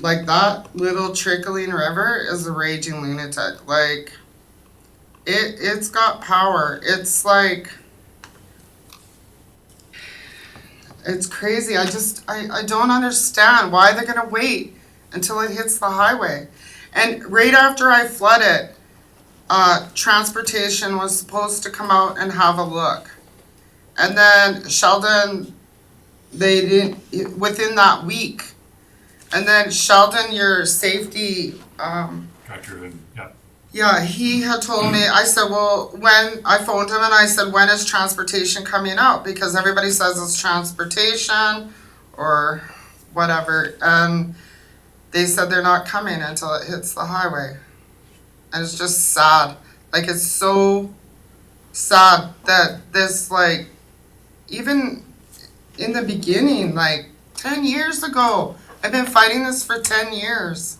like that little trickling river is a raging lunatic. Like It's got power. It's like, it's crazy. I don't understand why they're gonna wait until it hits the highway. And right after I flooded, transportation was supposed to come out and have a look. And then Sheldon, they didn't, within that week. And then Sheldon, your safety, Director, yeah. yeah, he had told me, I said, well, when, I phoned him and I said, when is transportation coming out? Because everybody says it's transportation or whatever. And they said they're not coming until it hits the highway. And it's just sad. Like, it's so sad that this, like, even in the beginning, like 10 years ago, I've been fighting this for 10 years.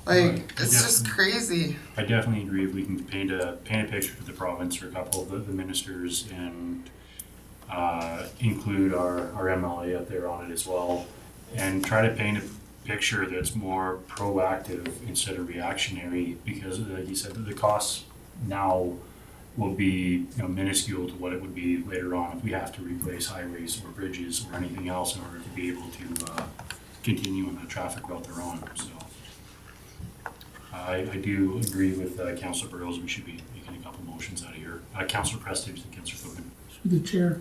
Like, it's just crazy. I definitely agree. If we can paint a picture for the province for a couple of the ministers and include our MLA up there on it as well, and try to paint a picture that's more proactive instead of reactionary, because like you said, the costs now will be minuscule to what it would be later on if we have to replace highways or bridges or anything else in order to be able to continue on the traffic route they're on. So I do agree with Councillor Burrows. We should be making a couple motions out of here. Councillor Prestige and Councillor Foden. Through the chair.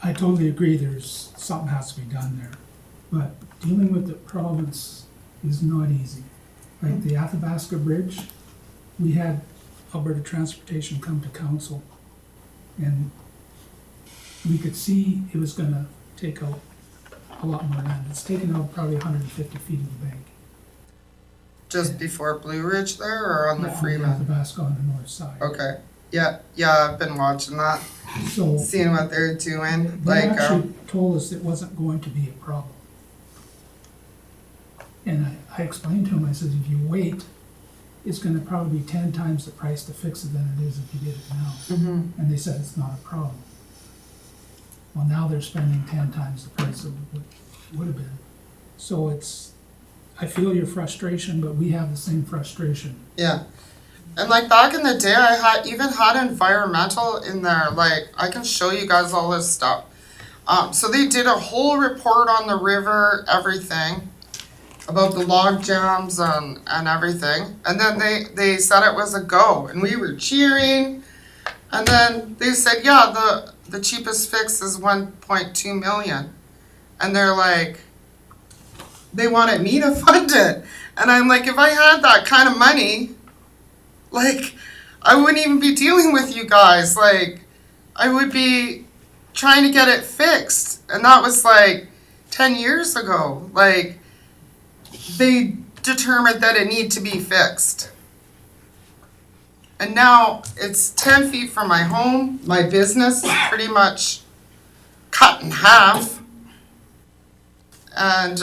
I totally agree there's, something has to be done there. But dealing with the province is not easy. Like the Athabasca Bridge, we had Alberta Transportation come to council and we could see it was gonna take out a lot more land. It's taken out probably 150 feet of the bank. Just before Blue Ridge there or on the Freeman? Athabasca on the north side. Okay. Yeah, I've been watching that, So seeing what they're doing. they Like, actually told us it wasn't going to be a problem. And I explained to him, I said, if you wait, it's gonna probably be 10 times the price to fix it than it is if you did it now. And they said it's not a problem. Well, now they're spending 10 times the price of what it would have been. So it's, I feel your frustration, but we have the same frustration. yeah. And like back in the day, I even had environmental in there. Like, I can show you guys all this stuff. So they did a whole report on the river, everything, about the log jams and everything. And then they said it was a go, and we were cheering. And then they said, yeah, the cheapest fix is 1.2 million. And they're like, they wanted me to fund it. And I'm like, if I had that kind of money, like, I wouldn't even be dealing with you guys. Like, I would be trying to get it fixed. And that was like 10 years ago. Like, they determined that it needed to be fixed. And now it's 10 feet from my home. My business is pretty much cut in half. And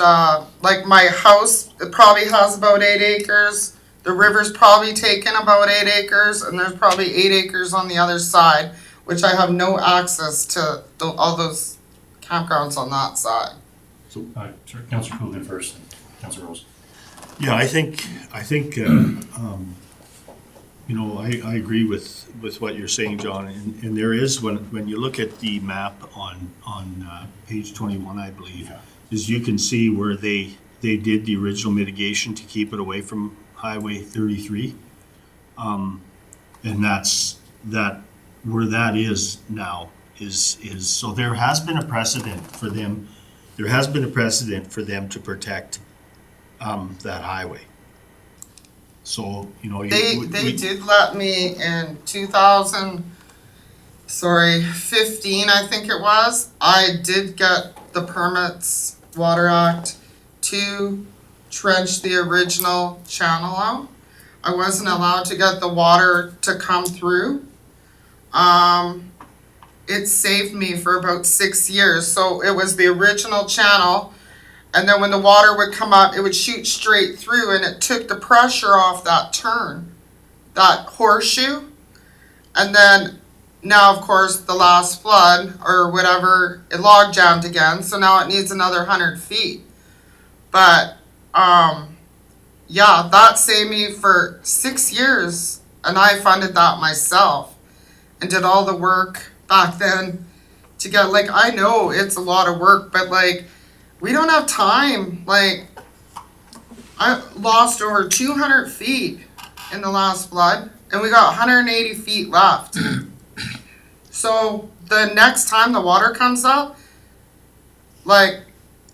like my house, it probably has about 8 acres. The river's probably taken about 8 acres, and there's probably 8 acres on the other side, which I have no access to all those campgrounds on that side. So, sorry, Councillor Coolin first, and Councillor Rose. Yeah, I think, I agree with what you're saying, John, and there is, when you look at the map on page 21, I believe, is you can see where they did the original mitigation to keep it away from Highway 33. And that's where that is now is, so there has been a precedent for them to protect that highway. So, They did let me in 15, I think it was. I did get the permits, Water Act, to trench the original channel out. I wasn't allowed to get the water to come through. It saved me for about 6 years. So it was the original channel, and then when the water would come up, it would shoot straight through, and it took the pressure off that turn, that horseshoe. And then now, of course, the last flood or whatever, it log jammed again, so now it needs another 100 feet. But yeah, that saved me for 6 years, and I funded that myself and did all the work back then to get, like, I know it's a lot of work, but like, we don't have time. Like, I lost over 200 feet in the last flood, and we got 180 feet left. So the next time the water comes up, like,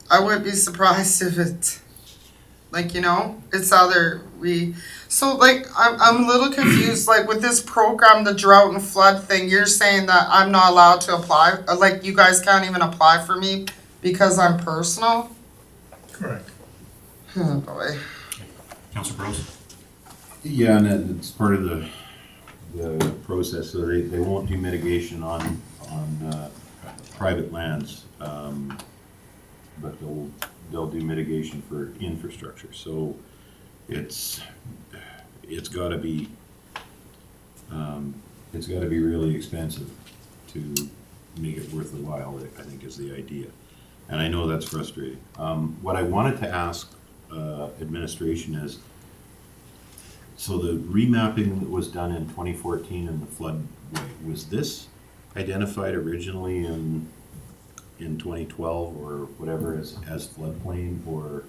I wouldn't be surprised if it, like, you know, it's either we, so like, I'm a little confused, like, with this program, the drought and flood thing, you're saying that I'm not allowed to apply, like, you guys can't even apply for me because I'm personal? Correct. Oh, boy. Councilor Burrows? Yeah, and it's part of the process, so they won't do mitigation on private lands, but they'll do mitigation for infrastructure, so it's gotta be really expensive to make it worth the while, I think is the idea. And I know that's frustrating. What I wanted to ask administration is, so the remapping that was done in 2014 in the floodway, was this identified originally in 2012 or whatever as floodplain, or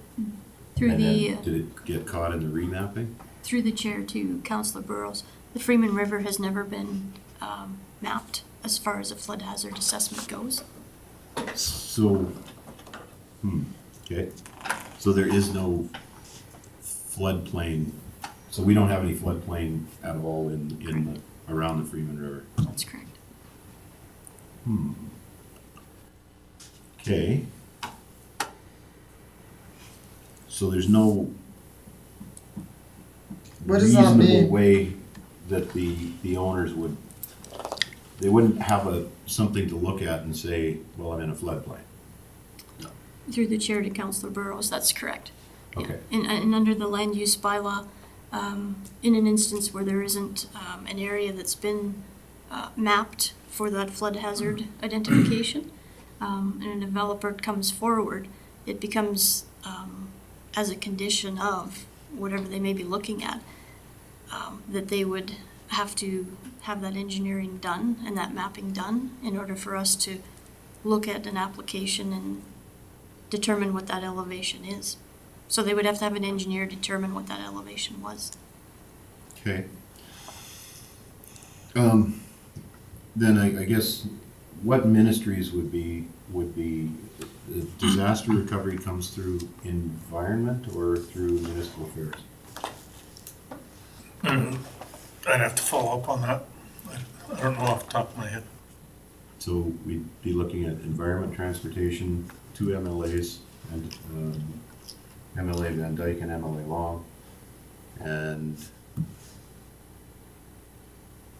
Through and the, then did it get caught in the remapping? through the chair to Councillor Burrows, the Freeman River has never been mapped as far as a flood hazard assessment goes. So, okay, so there is no floodplain, so we don't have any floodplain at all around the Freeman River. That's correct. Okay. So there's no What does that reasonable mean? way that the owners they wouldn't have something to look at and say, well, I'm in a floodplain. Through the chair to Councillor Burrows, that's correct. Okay. And under the land use bylaw, in an instance where there isn't an area that's been mapped for that flood hazard identification, and a developer comes forward, it becomes as a condition of whatever they may be looking at, that they would have to have that engineering done and that mapping done in order for us to look at an application and determine what that elevation is. So they would have to have an engineer determine what that elevation was. Okay. Then I guess what ministries would be disaster recovery comes through environment or through municipal affairs? I'd have to follow up on that. I don't know off the top of my head. So we'd be looking at environment, transportation, 2 MLAs, and MLA Van Dyke and MLA Long, and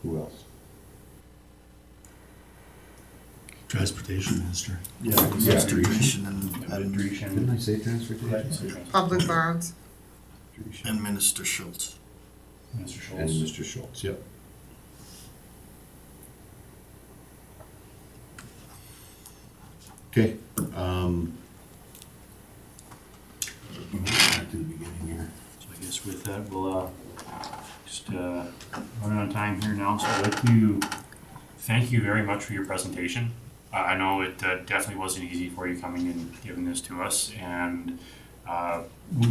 who else? Transportation minister. Yeah, administration and Didn't I say transportation? Public lands. and Minister Schultz. Mr. Schultz? And Mr. Schultz, yep. Okay, back to the beginning here. So I guess with that, we'll just run out of time here now. So I'd like to thank you very much for your presentation. I know it definitely wasn't easy for you coming and giving this to us, and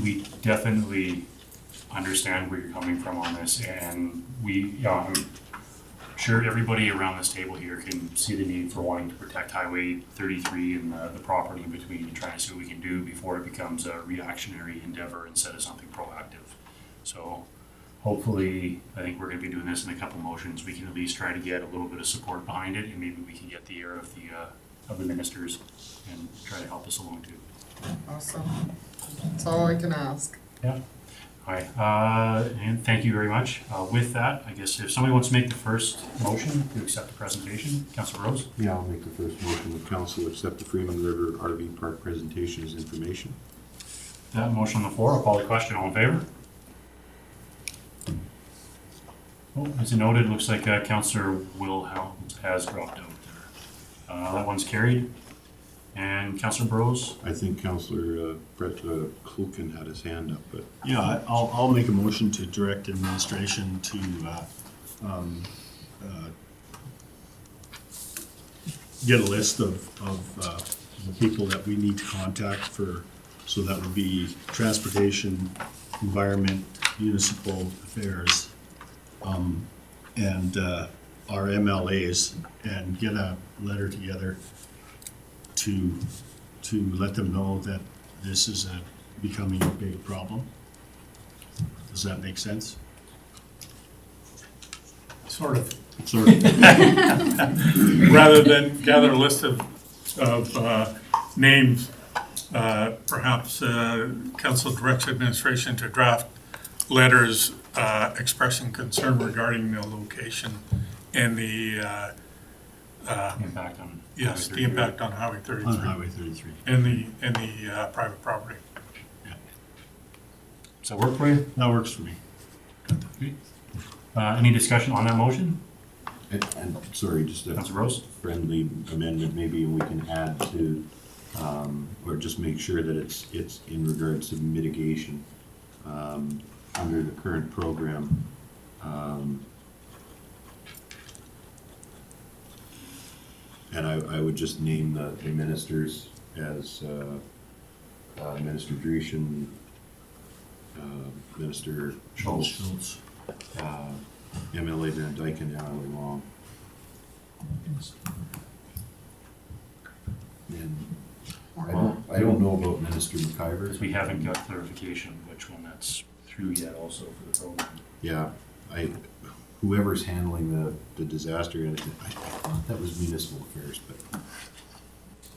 we definitely understand where you're coming from on this, and I'm sure everybody around this table here can see the need for wanting to protect Highway 33 and the property in between, and trying to see what we can do before it becomes a reactionary endeavor instead of something proactive. So hopefully, I think we're going to be doing this in a couple motions. We can at least try to get a little bit of support behind it, and maybe we can get the ear of the ministers and try to help us along too. Awesome. That's all I can ask. Yeah. All right. And thank you very much. With that, I guess if somebody wants to make the first motion to accept the presentation, Councilor Rose. Yeah, I'll make the first motion that council accept the Freeman River RV Park presentation as information. That motion on the floor. I'll call the question. All in favor? Oh, as it noted, looks like Councilor Wilhelm has dropped out there. That one's carried. And Councillor Burrows? I think Councillor Brett Kulkin had his hand up, but Yeah, I'll make a motion to direct administration to get a list of the people that we need to contact for, so that would be transportation, environment, municipal affairs, and our MLAs, and get a letter together to let them know that this is becoming a big problem. Does that make sense? Sort of. Sort of. Rather than gather a list of names, perhaps council directs administration to draft letters expressing concern regarding the location and the Impact on. yes, the impact on Highway 33 On Highway 33. and the private property. Does that work for you? That works for me. Any discussion on that motion? and sorry, just a Councillor Rose? friendly amendment, maybe we can add to, or just make sure that it's in regards to mitigation, under the current program. And I would just name the ministers as, Minister Dreeshen, Minister Schultz, MLA Van Dyke, and MLA Long. And I don't know about Minister McIver. Because we haven't got clarification which one that's through yet also for the program. Yeah, whoever's handling the disaster, and I thought that was municipal affairs, but.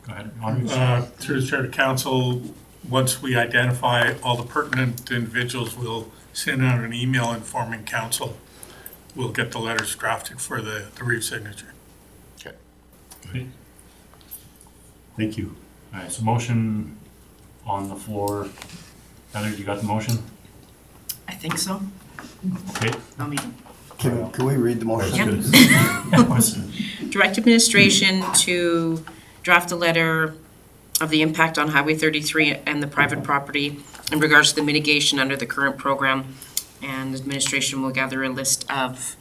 Go ahead, Andre. Through the chair to council, once we identify all the pertinent individuals, we'll send out an email informing council. We'll get the letters drafted for the re-signature. Okay. Thank you. All right, so motion on the floor. Heather, you got the motion? I think so. Okay. I'll meet. Can we read the motion? Direct administration to draft a letter of the impact on Highway 33 and the private property in regards to the mitigation under the current program. And administration will gather a list of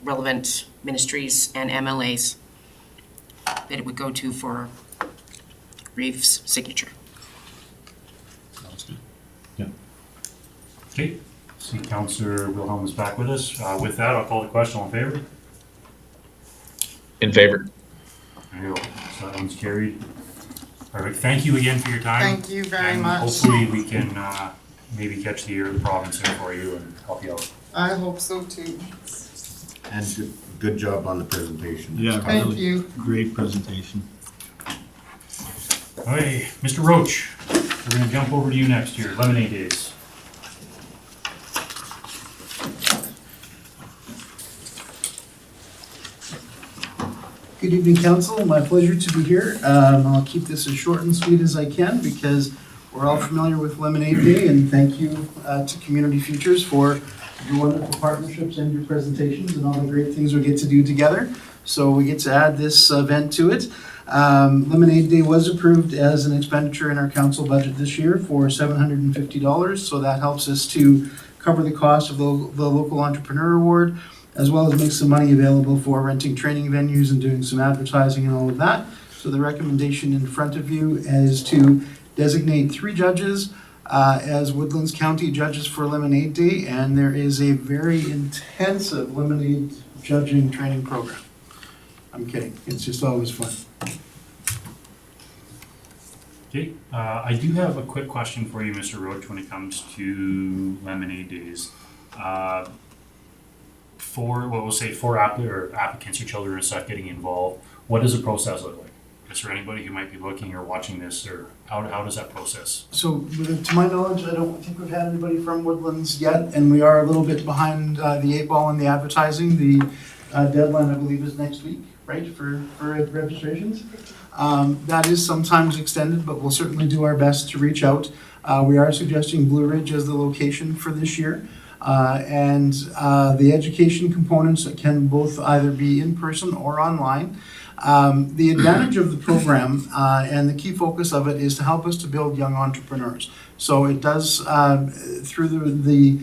relevant ministries and MLAs that it would go to for Reeves' signature. Sounds good. Yeah. Okay, see Councillor Wilhelm is back with us. With that, I'll call the question. All in favor? In favor. There you go. So that one's carried. Perfect. Thank you again for your time. Thank you very And much. hopefully we can maybe catch the ear of the province here for you and help you out. I hope so too. And good job on the presentation. Yeah, Thank really you. great presentation. All right, Mr. Roach, we're gonna jump over to you next here. Lemonade Days. Good evening, council. My pleasure to be here. I'll keep this as short and sweet as I can because we're all familiar with Lemonade Day, and thank you to Community Futures for your wonderful partnerships and your presentations and all the great things we get to do together. So we get to add this event to it. Lemonade Day was approved as an expenditure in our council budget this year for $750, so that helps us to cover the cost of the Local Entrepreneur Award, as well as make some money available for renting training venues and doing some advertising and all of that. So the recommendation in front of you is to designate 3 judges as Woodlands County judges for Lemonade Day, and there is a very intensive lemonade judging training program. I'm kidding, it's just always fun. Okay, I do have a quick question for you, Mr. Roach, when it comes to Lemonade Days. For applicants or children or such getting involved, what does the process look like? Is there anybody who might be looking or watching this, or how does that process? So to my knowledge, I don't think we've had anybody from Woodlands yet, and we are a little bit behind the 8 ball in the advertising. The deadline, I believe, is next week, right, for registrations? That is sometimes extended, but we'll certainly do our best to reach out. We are suggesting Blue Ridge as the location for this year. And the education components can both either be in person or online. The advantage of the program and the key focus of it is to help us to build young entrepreneurs. So it does, through the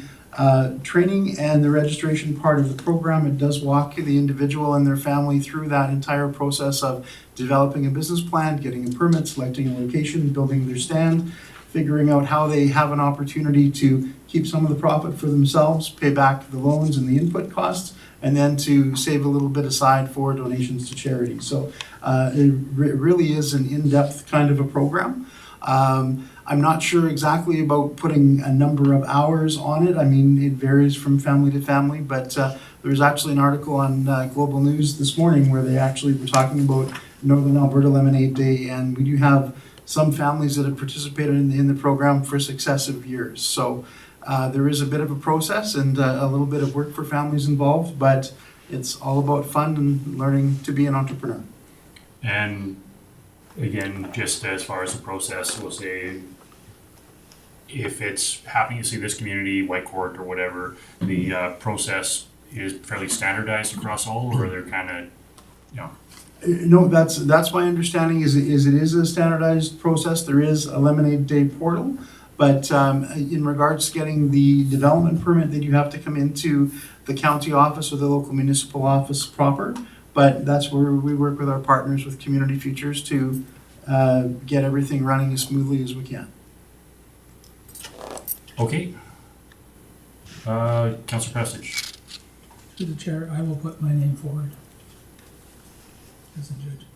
training and the registration part of the program, it does walk the individual and their family through that entire process of developing a business plan, getting a permit, selecting a location, building their stand, figuring out how they have an opportunity to keep some of the profit for themselves, pay back the loans and the input costs, and then to save a little bit aside for donations to charity. So it really is an in-depth kind of a program. I'm not sure exactly about putting a number of hours on it. I mean, it varies from family to family, but there's actually an article on Global News this morning where they actually were talking about Northern Alberta Lemonade Day, and we do have some families that have participated in the program for successive years. So there is a bit of a process and a little bit of work for families involved, but it's all about fun and learning to be an entrepreneur. And again, just as far as the process, we'll say if it's happening to see this community, Whitecourt or whatever, the process is fairly standardized across all, or they're kind of, you know. No, that's my understanding is it is a standardized process. There is a Lemonade Day portal, but in regards to getting the development permit, then you have to come into the county office or the local municipal office proper. But that's where we work with our partners with Community Futures to get everything running as smoothly as we can. Okay. Councillor Prestige. To the chair, I will put my name forward as a judge.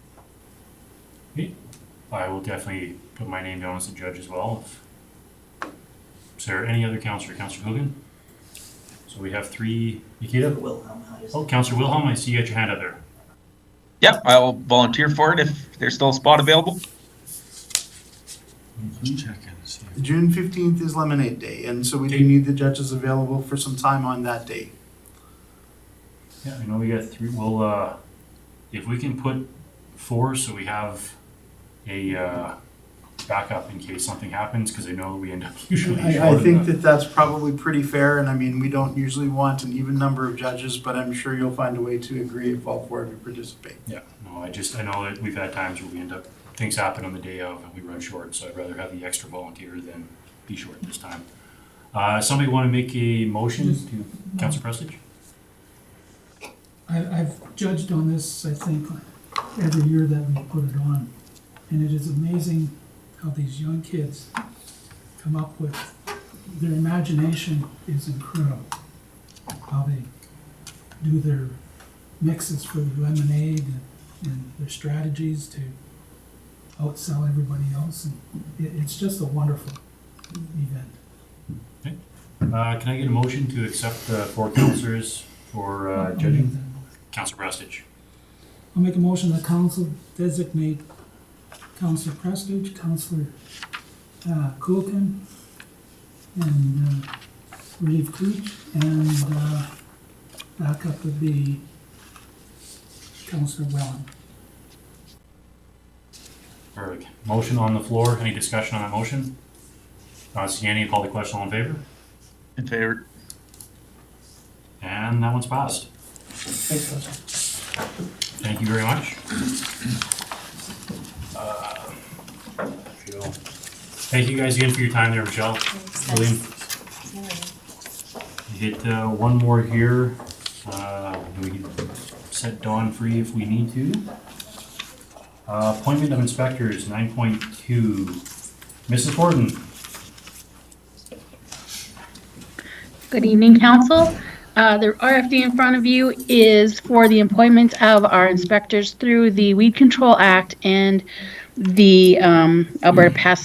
Okay. I will definitely put my name down as a judge as well. Is there any other councillor? Councillor Hogan? So we have three. Nikita? Oh, Councillor Wilhelm, I see you got your hand up there. Yep, I'll volunteer for it if there's still a spot available. June 15th is Lemonade Day, and so we do need the judges available for some time on that day. Yeah, I know we got three. Well, if we can put 4 so we have a backup in case something happens, because I know we end up usually I think that's probably pretty fair, and I mean, we don't usually want an even number of judges, but I'm sure you'll find a way to agree if all 4 of you participate. Yeah, no, I know that we've had times where we end up, things happen on the day of and we run short, so I'd rather have the extra volunteer than be short this time. Somebody want to make a motion to Councillor Prestige? I've judged on this, I think, every year that we put it on. And it is amazing how these young kids come up with, their imagination is incredible. How they do their mixes for the lemonade and their strategies to outsell everybody else. And it's just a wonderful event. Okay. Can I get a motion to accept the 4 councillors for judging? Councillor Prestige. I'll make a motion that council designate Councillor Prestige, Councillor Kuhlken, and Reeve Cooch, and backup would be Councillor Wellen. Perfect. Motion on the floor. Any discussion on that motion? See any, call the question, all in favor? In favor. And that one's passed. Thank you very much. Thank you guys again for your time there, Michelle. William. You get one more here. We can set Dawn free if we need to. Appointment of inspectors, 9.2. Mrs. Gordon. Good evening, Council. The RFD in front of you is for the appointment of our inspectors through the Weed Control Act and the Alberta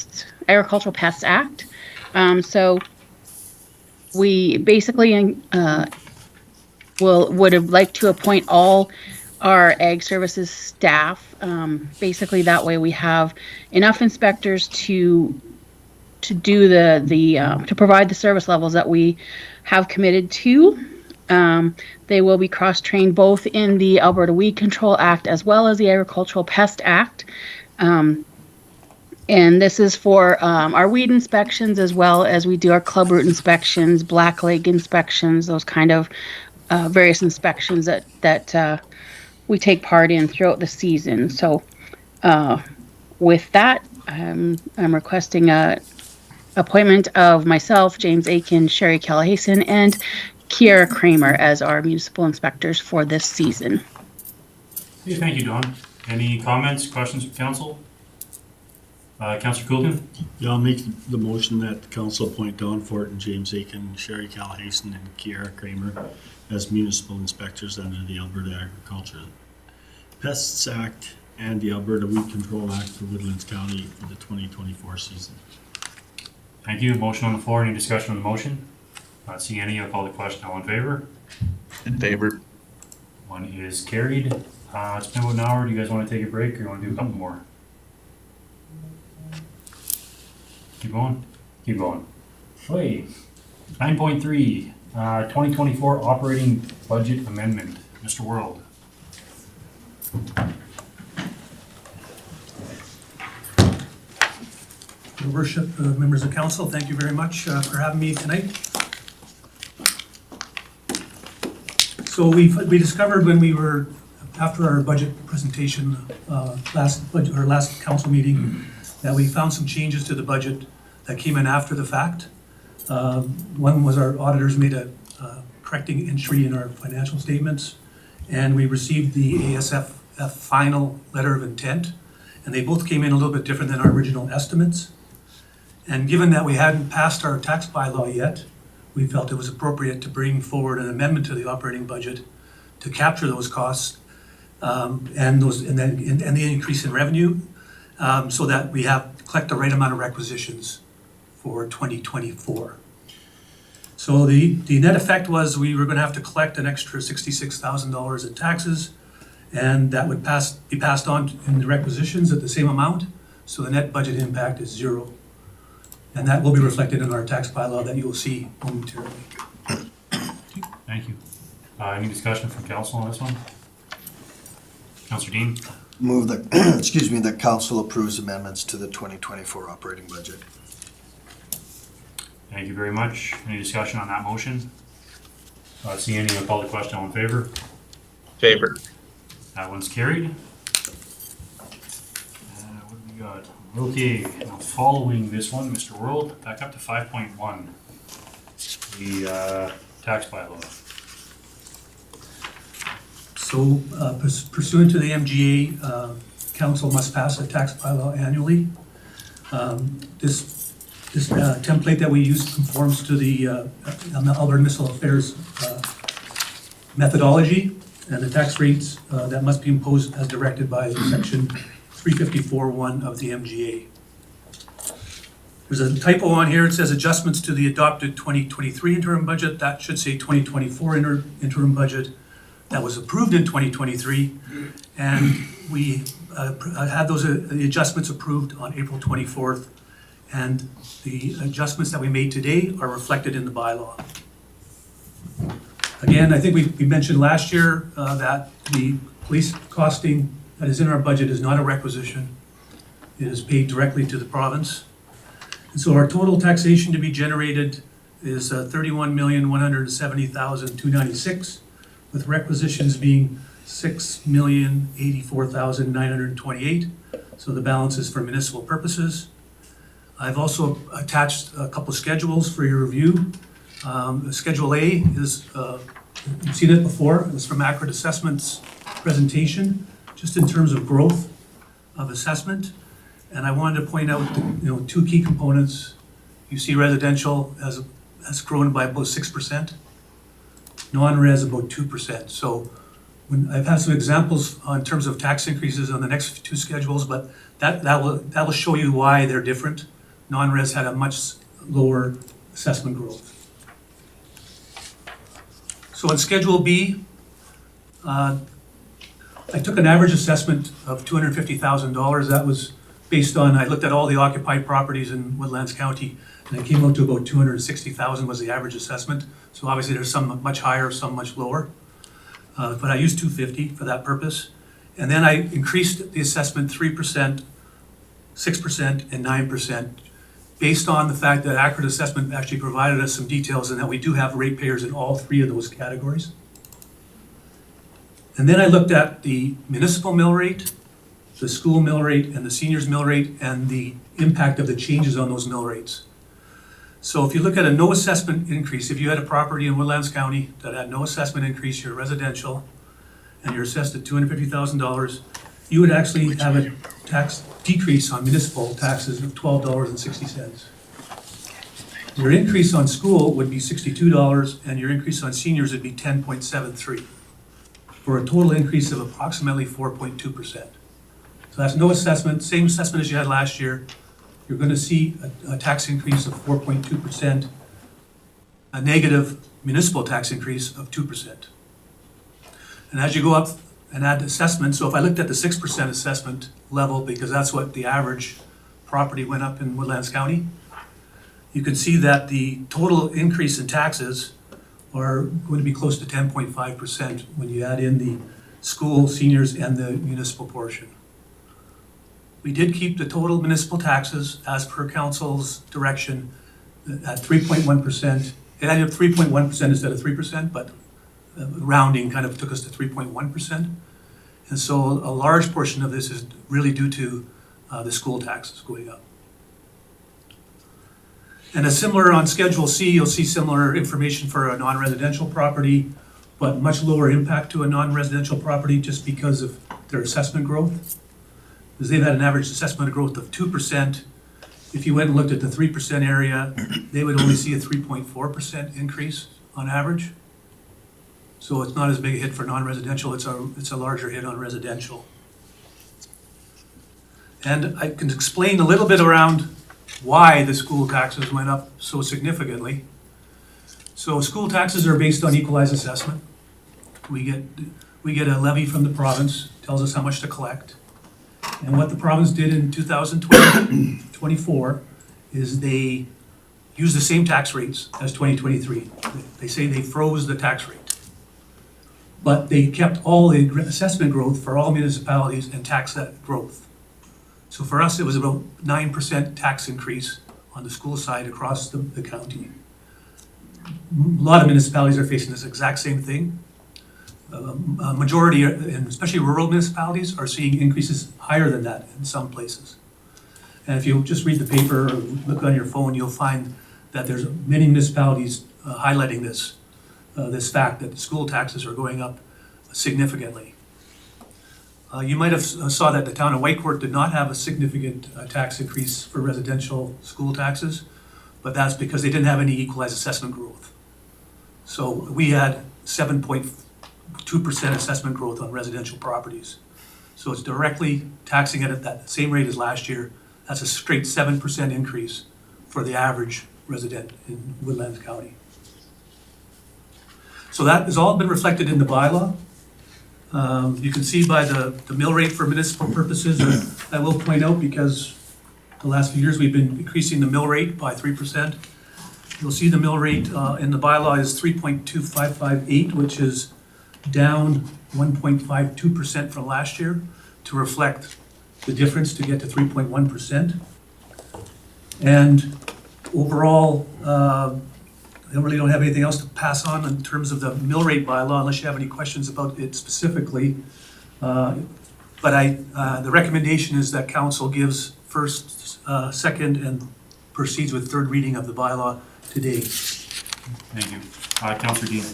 Agricultural Pests Act. So we basically would have liked to appoint all our Ag Services staff. Basically, that way we have enough inspectors to do to provide the service levels that we have committed to. They will be cross-trained both in the Alberta Weed Control Act as well as the Agricultural Pest Act. And this is for our weed inspections as well as we do our clubroot inspections, black leg inspections, those kind of various inspections that we take part in throughout the season. So with that, I'm requesting a appointment of myself, James Aiken, Sherry Callahason, and Kiera Kramer as our municipal inspectors for this season. Okay, thank you, Don. Any comments, questions from council? Councillor Coulton? Yeah, I'll make the motion that the council appoint Don Fortin, James Aiken, Sherry Callahason, and Kiara Kramer as municipal inspectors under the Alberta Agriculture Pests Act and the Alberta Weed Control Act for Woodlands County for the 2024 season. Thank you. Motion on the floor. Any discussion on the motion? Not seeing any. I'll call the question. All in favor? In favor. One is carried. It's been about an hour. Do you guys want to take a break or you want to do a couple more? Keep going? Keep going. Okay. 9.3, 2024 operating budget amendment. Mr. World. Your Worship, members of council, thank you very much for having me tonight. So we discovered when we were, after our budget presentation, last council meeting, that we found some changes to the budget that came in after the fact. One was our auditors made a correcting entry in our financial statements, and we received the ASF final letter of intent, and they both came in a little bit different than our original estimates. And given that we hadn't passed our tax bylaw yet, we felt it was appropriate to bring forward an amendment to the operating budget to capture those costs and the increase in revenue, so that we collect the right amount of requisitions for 2024. So the net effect was we were going to have to collect an extra $66,000 in taxes, and that would be passed on in the requisitions at the same amount. So the net budget impact is zero. And that will be reflected in our tax bylaw that you will see momentarily. Thank you. Any discussion from council on this one? Councillor Dean? Move that, excuse me, that council approves amendments to the 2024 operating budget. Thank you very much. Any discussion on that motion? See any, I'll call the question. All in favor? Favor. That one's carried. What do we got? Okay, now following this one, Mr. World, back up to 5.1, the tax bylaw. So pursuant to the MGA, council must pass a tax bylaw annually. This template that we use conforms to the Alberta Municipal Affairs methodology and the tax rates that must be imposed as directed by section 354.1 of the MGA. There's a typo on here. It says adjustments to the adopted 2023 interim budget. That should say 2024 interim budget that was approved in 2023. And we had those the adjustments approved on April 24th. And the adjustments that we made today are reflected in the bylaw. Again, I think we mentioned last year that the police costing that is in our budget is not a requisition. It is paid directly to the province. And so our total taxation to be generated is $31,170,296, with requisitions being $6,084,928. So the balance is for municipal purposes. I've also attached a couple schedules for your review. Schedule A is, you've seen it before, it's from Accurate Assessment's presentation, just in terms of growth of assessment. And I wanted to point out, two key components. You see residential has grown by about 6%, non-res about 2%. So I've had some examples in terms of tax increases on the next two schedules, but that will show you why they're different. Non-res had a much lower assessment growth. So in Schedule B, I took an average assessment of $250,000. That was based on, I looked at all the occupied properties in Woodlands County, and it came out to about $260,000 was the average assessment. So obviously there's some much higher, some much lower. But I used $250 for that purpose. And then I increased the assessment 3%, 6%, and 9%, based on the fact that Accurate Assessment actually provided us some details and that we do have ratepayers in all three of those categories. And then I looked at the municipal mill rate, the school mill rate, and the seniors mill rate, and the impact of the changes on those mill rates. So if you look at a no assessment increase, if you had a property in Woodlands County that had no assessment increase, you're residential, and you're assessed at $250,000, you would actually have a tax decrease on municipal taxes of $12.60. Your increase on school would be $62, and your increase on seniors would be 10.73, for a total increase of approximately 4.2%. So that's no assessment, same assessment as you had last year. You're gonna see a tax increase of 4.2%, a negative municipal tax increase of 2%. And as you go up and add assessment, so if I looked at the 6% assessment level, because that's what the average property went up in Woodlands County, you can see that the total increase in taxes are going to be close to 10.5% when you add in the school, seniors, and the municipal portion. We did keep the total municipal taxes as per council's direction at 3.1%. It ended up 3.1% instead of 3%, but rounding kind of took us to 3.1%. And so a large portion of this is really due to the school taxes going up. And a similar on Schedule C, you'll see similar information for a non-residential property, but much lower impact to a non-residential property just because of their assessment growth. Because they've had an average assessment growth of 2%. If you went and looked at the 3% area, they would only see a 3.4% increase on average. So it's not as big a hit for non-residential, it's a larger hit on residential. And I can explain a little bit around why the school taxes went up so significantly. So school taxes are based on equalized assessment. We get a levy from the province, tells us how much to collect. And what the province did in 2024 is they used the same tax rates as 2023. They say they froze the tax rate. But they kept all the assessment growth for all municipalities and taxed that growth. So for us, it was about 9% tax increase on the school side across the county. A lot of municipalities are facing this exact same thing. A majority, and especially rural municipalities, are seeing increases higher than that in some places. And if you just read the paper or look on your phone, you'll find that there's many municipalities highlighting this fact that the school taxes are going up significantly. You might have saw that the town of Whitecourt did not have a significant tax increase for residential school taxes, but that's because they didn't have any equalized assessment growth. So we had 7.2% assessment growth on residential properties. So it's directly taxing it at that same rate as last year. That's a straight 7% increase for the average resident in Woodlands County. So that has all been reflected in the bylaw. You can see by the mill rate for municipal purposes, I will point out because the last few years we've been increasing the mill rate by 3%. You'll see the mill rate in the bylaw is 3.2558, which is down 1.52% from last year to reflect the difference to get to 3.1%. And overall, I really don't have anything else to pass on in terms of the mill rate bylaw unless you have any questions about it specifically. But the recommendation is that council gives first, second, and proceeds with third reading of the bylaw today. Thank you. Councillor Dean.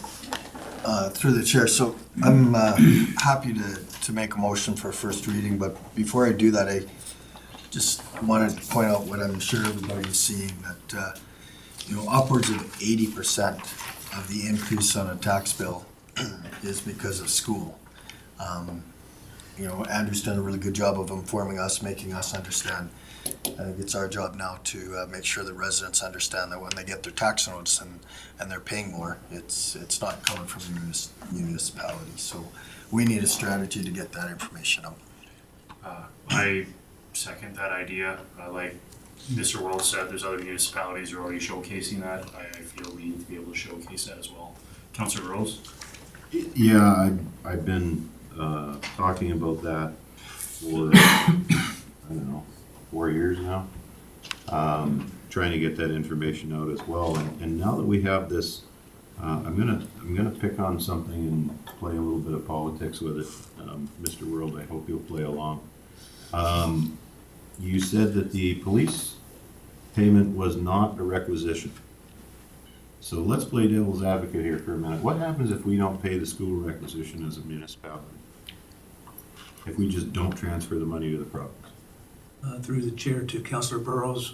Through the chair, so I'm happy to make a motion for first reading, but before I do that, I just wanted to point out what I'm sure everybody's seeing, that upwards of 80% of the increase on a tax bill is because of school. Andrew's done a really good job of informing us, making us understand. I think it's our job now to make sure the residents understand that when they get their tax notice and they're paying more, it's not coming from the municipality. So we need a strategy to get that information out. I second that idea. Like Mr. World said, there's other municipalities who are already showcasing that. I feel we need to be able to showcase that as well. Councillor Rose? Yeah, I've been talking about that for, I don't know, 4 years now. Trying to get that information out as well. And now that we have this I'm gonna pick on something and play a little bit of politics with it. Mr. World, I hope you'll play along. You said that the police payment was not a requisition. So let's play devil's advocate here for a minute. What happens if we don't pay the school requisition as a municipality? If we just don't transfer the money to the province? Through the chair to Councillor Burrows,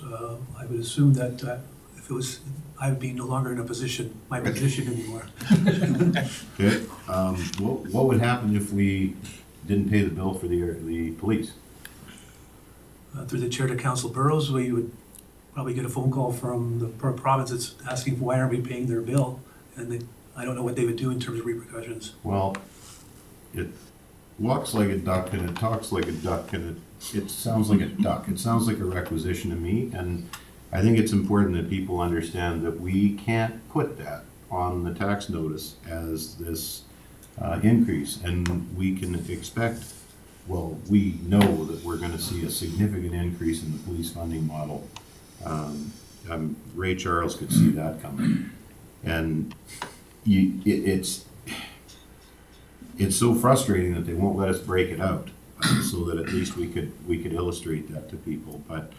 I would assume that if it was, I would be no longer in my position anymore. Okay, what would happen if we didn't pay the bill for the police? Through the chair to Councillor Burrows, we would probably get a phone call from the province that's asking why aren't we paying their bill? And I don't know what they would do in terms of repercussions. Well, it walks like a duck and it talks like a duck and it sounds like a duck. It sounds like a requisition to me, and I think it's important that people understand that we can't put that on the tax notice as this increase, and we can expect, well, we know that we're going to see a significant increase in the police funding model. Ray Charles could see that coming, and it's so frustrating that they won't let us break it out, so that at least we could illustrate that to people. But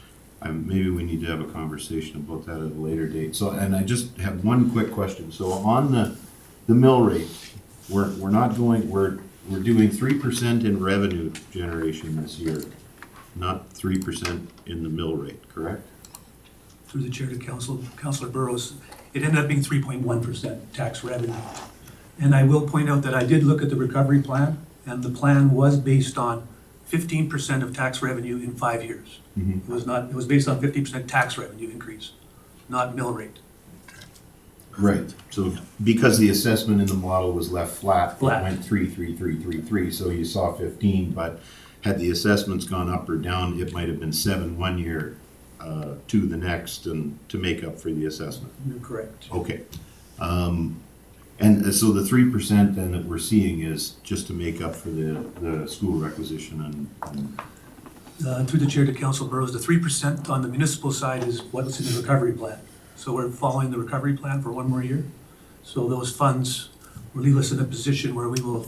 maybe we need to have a conversation about that at a later date. So, and I just have one quick question. So on the mill rate, we're doing 3% in revenue generation this year, not 3% in the mill rate, correct? Through the chair to Councillor Burrows, it ended up being 3.1% tax revenue. And I will point out that I did look at the recovery plan, and the plan was based on 15% of tax revenue in 5 years. Mm-hmm. It was based on 50% tax revenue increase, not mill rate. Right. So because the assessment in the model was left flat, it Flat. went 3, so you saw 15, but had the assessments gone up or down, it might have been 7 1 year to the next, and to make up for the assessment. You're correct. Okay. And so the 3% then that we're seeing is just to make up for the school requisition and Through the chair to Councillor Burrows, the 3% on the municipal side is what's in the recovery plan. So we're following the recovery plan for 1 more year. So those funds will leave us in a position where we will,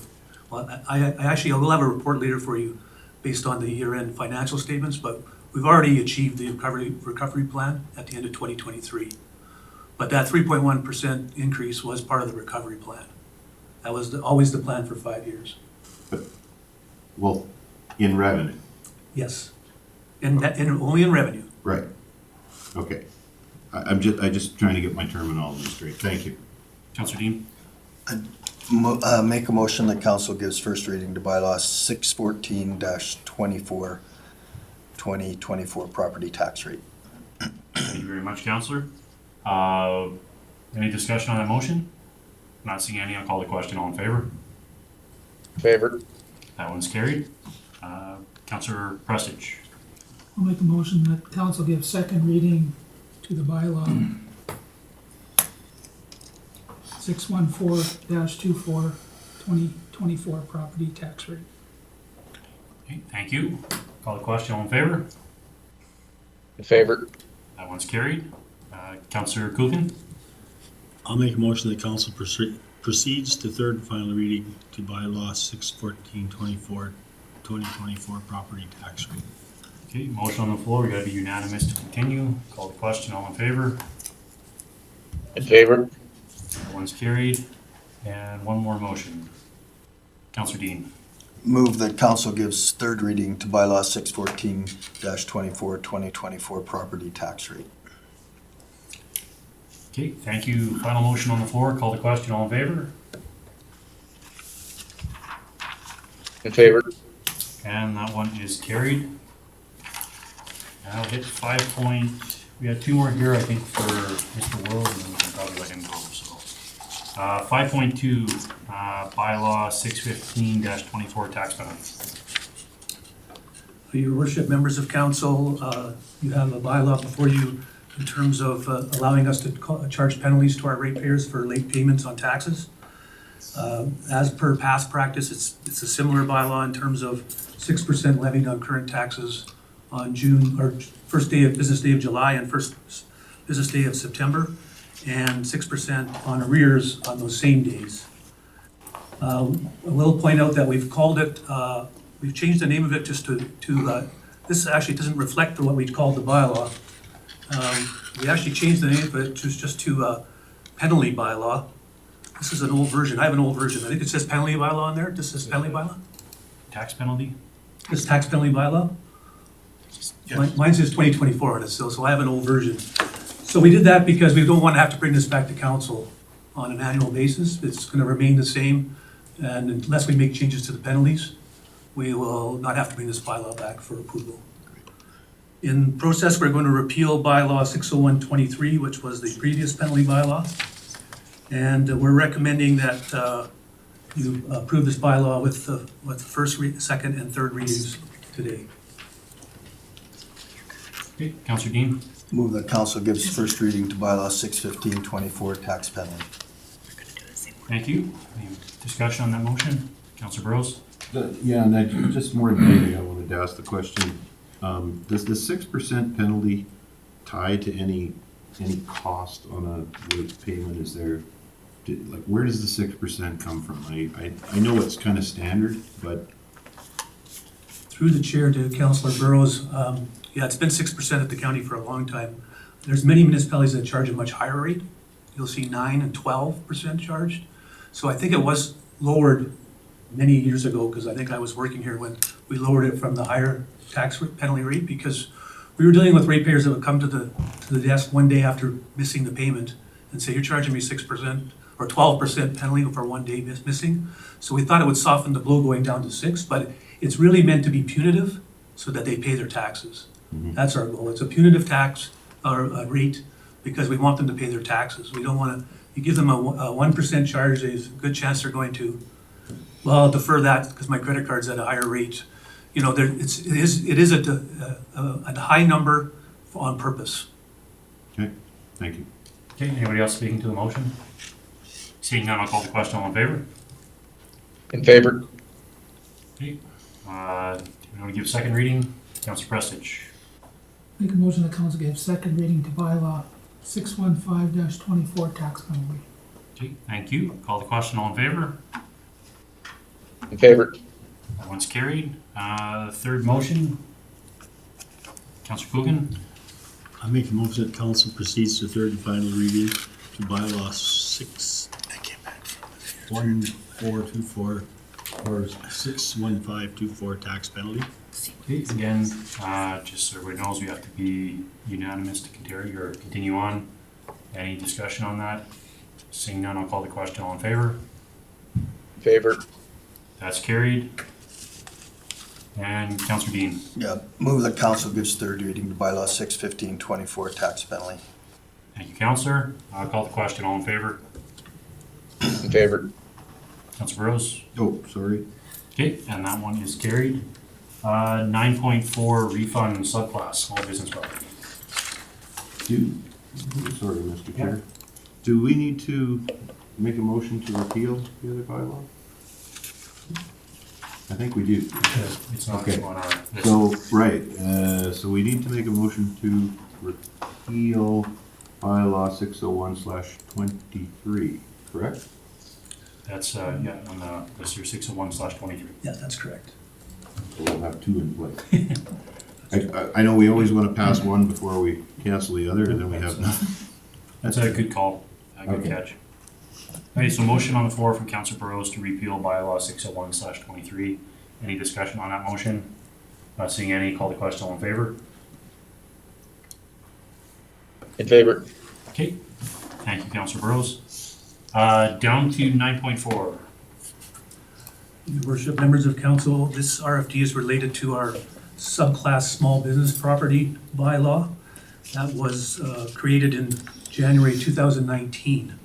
I will have a report later for you based on the year-end financial statements, but we've already achieved the recovery plan at the end of 2023. But that 3.1% increase was part of the recovery plan. That was always the plan for 5 years. well, in revenue. Yes, and only in revenue. Right. Okay. I'm just trying to get my terminology straight. Thank you. Councillor Dean? Make a motion that council gives first reading to bylaw 614-24, 2024 property tax rate. Thank you very much, Councillor. Any discussion on that motion? Not seeing any, I'll call the question. All in favor? Favor. That one's carried. Councillor Prestidge. I'll make a motion that council give second reading to the bylaw 614-24, 2024 property tax rate. Okay, thank you. Call the question. All in favor? In favor. That one's carried. Councillor Kuchen. I'll make a motion that council proceeds to third and final reading to bylaw 614-24, 2024 property tax rate. Okay, motion on the floor. We gotta be unanimous to continue. Call the question. All in favor? In favor. That one's carried. And one more motion. Councillor Dean. Move that council gives third reading to bylaw 614-24, 2024 property tax rate. Okay, thank you. Final motion on the floor. Call the question. All in favor? In favor. And that one is carried. Now hit 5 point, we got 2 more here, I think, for Mr. World, and then we can probably let him go, so. 5.2, bylaw 615-24 tax penalties. Your worship, members of council, you have a bylaw before you in terms of allowing us to charge penalties to our ratepayers for late payments on taxes. As per past practice, it's a similar bylaw in terms of 6% levied on current taxes on June, or business day of July and first business day of September. and 6% on arrears on those same days. I will point out that we've called it, we've changed the name of it just to this actually doesn't reflect what we called the bylaw. We actually changed the name of it just to penalty bylaw. This is an old version. I have an old version. I think it says penalty bylaw on there. This says penalty bylaw. Tax penalty? This tax penalty bylaw. Yes. Mine says 2024 on it, so I have an old version. So we did that because we don't want to have to bring this back to council on an annual basis. It's going to remain the same, and unless we make changes to the penalties, we will not have to bring this bylaw back for approval. In process, we're going to repeal bylaw 60123, which was the previous penalty bylaw. And we're recommending that you approve this bylaw with the first, second, and third readings today. Okay, Councillor Dean? Move that council gives first reading to bylaw 61524 tax penalty. Thank you. Any discussion on that motion? Councillor Burrows? Yeah, and I, just more than anything, I wanted to ask the question, does the 6% penalty tie to any cost on a late payment? Is there, like, where does the 6% come from? I know it's kind of standard, but. Through the chair to Councillor Burrows, yeah, it's been 6% at the county for a long time. There's many municipalities that charge a much higher rate. You'll see 9 and 12% charged. So I think it was lowered many years ago, because I think I was working here when we lowered it from the higher tax penalty rate, because we were dealing with ratepayers that would come to the desk one day after missing the payment and say, you're charging me 6% or 12% penalty for one day missing. So we thought it would soften the blow going down to 6, but it's really meant to be punitive so that they pay their taxes. Mm-hmm. That's our goal. It's a punitive tax or a rate because we want them to pay their taxes. We don't want to, you give them a 1% charge, there's a good chance they're going to, well, I'll defer that because my credit card's at a higher rate. You know, it is a high number on purpose. Okay, thank you. Okay, anybody else speaking to the motion? Seeing none, I'll call the question. All in favor? In favor? Okay. Do you want to give second reading? Councillor Prestige. Make a motion that council give second reading to bylaw 615-24 tax penalty. Okay, thank you. Call the question. All in favor? In favor? That one's carried. Third motion. Councillor Coogan. I make a motion that council proceeds to third and final reading to bylaw 61424 or 61524 tax penalty. Okay, again, just so everybody knows, we have to be unanimous to continue on. Any discussion on that? Seeing none, I'll call the question. All in favor? In favor? That's carried. And Councillor Dean. Yeah, move that council gives third reading to bylaw 61524 tax penalty. Thank you, Councillor. I'll call the question. All in favor? In favor? Councillor Burrows. Oh, sorry. Okay, and that one is carried. 9.4 refund subclass, small business property. Sorry, Mr. Chair. Do we need to make a motion to repeal the other bylaw? I think we do. It's not Okay. on our list. So, right, so we need to make a motion to repeal bylaw 601/23, correct? That's, yeah, on the list here, 601/23. Yeah, that's correct. So we'll have two in place. I know we always want to pass one before we cancel the other, and then we have nothing. That's a good call, a good Okay. catch. Okay, so motion on the floor from Councillor Burrows to repeal bylaw 601/23. Any discussion on that motion? Not seeing any, call the question. All in favor? In favor? Okay, thank you, Councillor Burrows. Down to 9.4. Your worship, members of council, this RFD is related to our subclass small business property bylaw that was created in January 2019.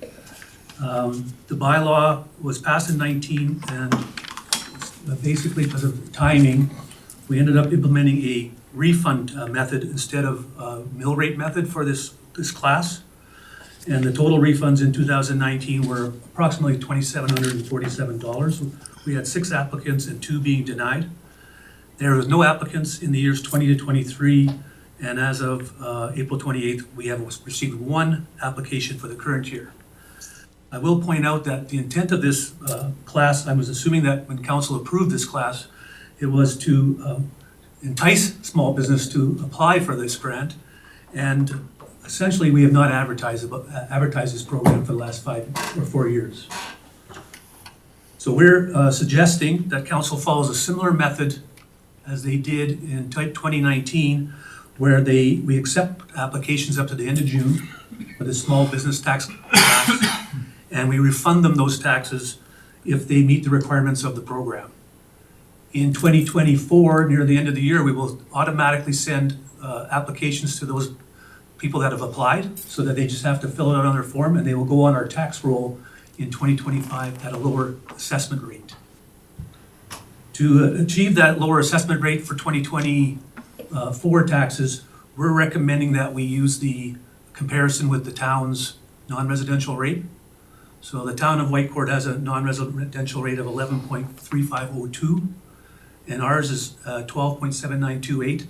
The bylaw was passed in 19, and basically because of timing, we ended up implementing a refund method instead of a mill rate method for this class. And the total refunds in 2019 were approximately $2,747. We had 6 applicants and 2 being denied. There was no applicants in the years 20 to 23 And as of April 28th, we have received one application for the current year. I will point out that the intent of this class, I was assuming that when council approved this class, it was to entice small business to apply for this grant. And essentially, we have not advertised this program for the last 5 or 4 years. So we're suggesting that council follows a similar method as they did in 2019, where we accept applications up to the end of June for the small business tax class, and we refund them those taxes if they meet the requirements of the program. In 2024, near the end of the year, we will automatically send applications to those people that have applied, so that they just have to fill it out on their form, and they will go on our tax roll in 2025 at a lower assessment rate. To achieve that lower assessment rate for 2024 taxes, we're recommending that we use the comparison with the town's non-residential rate. So the town of Whitecourt has a non-residential rate of 11.3502, and ours is 12.7928.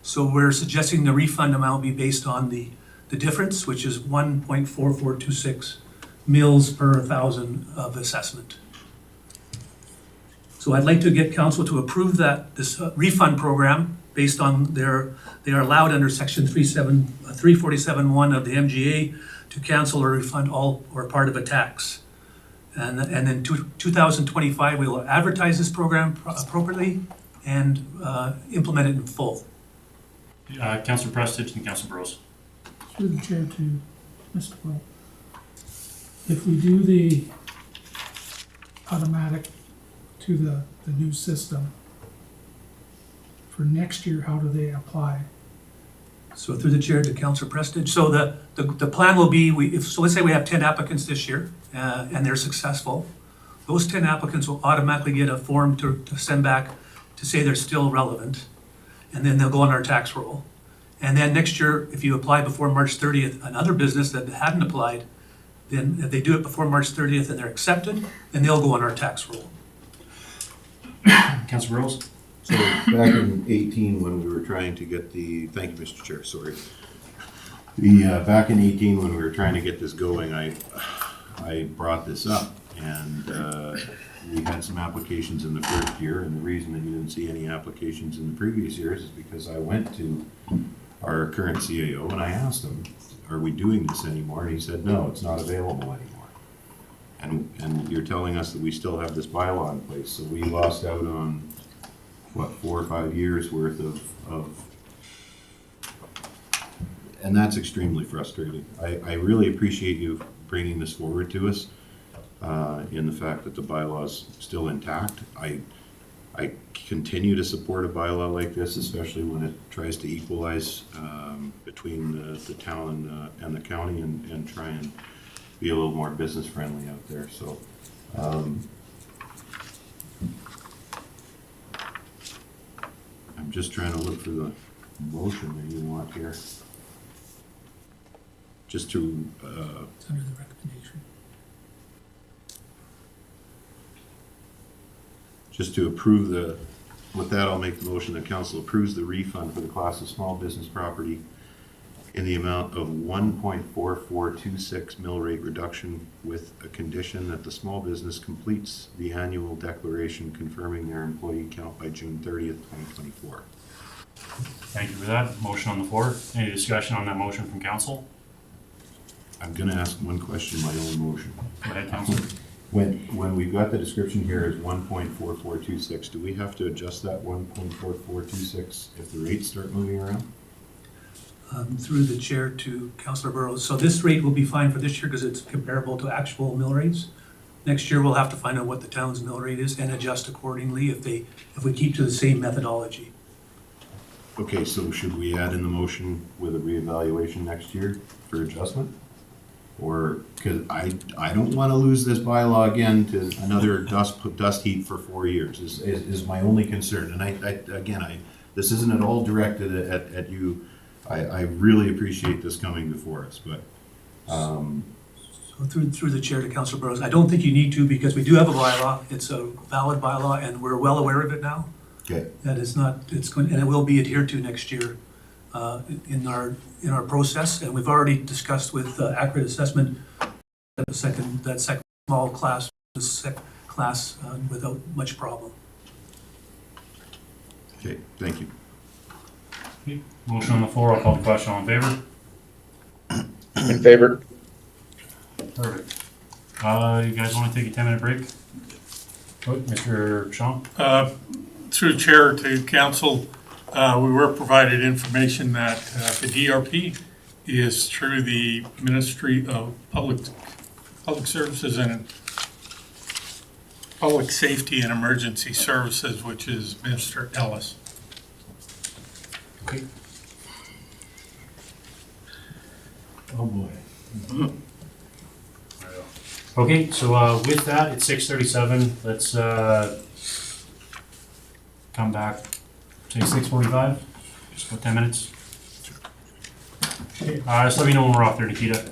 So we're suggesting the refund amount be based on the difference, which is 1.4426 mills per 1,000 of assessment. So I'd like to get council to approve this refund program based on they are allowed under section 347.1 of the MGA to cancel or refund all or part of a tax. And then 2025, we will advertise this program appropriately and implement it in full. Councillor Prestige and Councillor Burrows. Through the chair to Mr. Will. If we do the automatic to the new system, for next year, how do they apply? So through the chair to Councillor Prestige. So the plan will be, so let's say we have 10 applicants this year and they're successful. Those 10 applicants will automatically get a form to send back to say they're still relevant. And then they'll go on our tax roll. And then next year, if you apply before March 30th, another business that hadn't applied, then if they do it before March 30th and they're accepted, then they'll go on our tax roll. Councillor Burrows. So back in 18, when we were trying to get thank you, Mr. Chair, sorry. Back in 18, when we were trying to get this going, I brought this up, and we had some applications in the first year, and the reason that you didn't see any applications in the previous years is because I went to our current CAO and I asked him, are we doing this anymore? And he said, no, it's not available anymore. And you're telling us that we still have this bylaw in place, so we lost out on, what, 4 or 5 years worth of and that's extremely frustrating. I really appreciate you bringing this forward to us. In the fact that the bylaw is still intact. I continue to support a bylaw like this, especially when it tries to equalize between the town and the county and try and be a little more business friendly out there. So I'm just trying to look for the motion that you want here. Just to It's under the recommendation. Just to approve with that, I'll make the motion that council approves the refund for the class of small business property in the amount of 1.4426 mill rate reduction with a condition that the small business completes the annual declaration confirming their employee count by June 30th, 2024. Thank you for that. Motion on the floor. Any discussion on that motion from council? I'm gonna ask one question, my own motion. Go ahead, councilor. When we've got the description here as 1.4426, do we have to adjust that 1.4426 if the rates start moving around? Through the chair to Councillor Burrows. So this rate will be fine for this year because it's comparable to actual mill rates. Next year, we'll have to find out what the town's mill rate is and adjust accordingly if we keep to the same methodology. Okay, so should we add in the motion with a reevaluation next year for adjustment? Or, because I don't want to lose this bylaw again to another dust heap for 4 years is my only concern. And this isn't at all directed at you. I really appreciate this coming before us, but. So through the chair to Councillor Burrows, I don't think you need to because we do have a bylaw. It's a valid bylaw and we're well aware of it now. Okay. That it's not, and it will be adhered to next year. in our process, and we've already discussed with Accurate Assessment that second small class, without much problem. Okay, thank you. Okay, motion on the floor, I'll call the question, all in favor? In favor? Perfect. You guys wanna take a 10-minute break? Oh, Mr. Shaw? Through the chair to council, we were provided information that the DRP is through the Ministry of Public Services and Public Safety and Emergency Services, which is Minister Ellis. Okay. Oh, boy. Okay, so with that, it's 6:37. Let's come back, say 6:45, just about 10 minutes. Just let me know when we're off there, Nikita.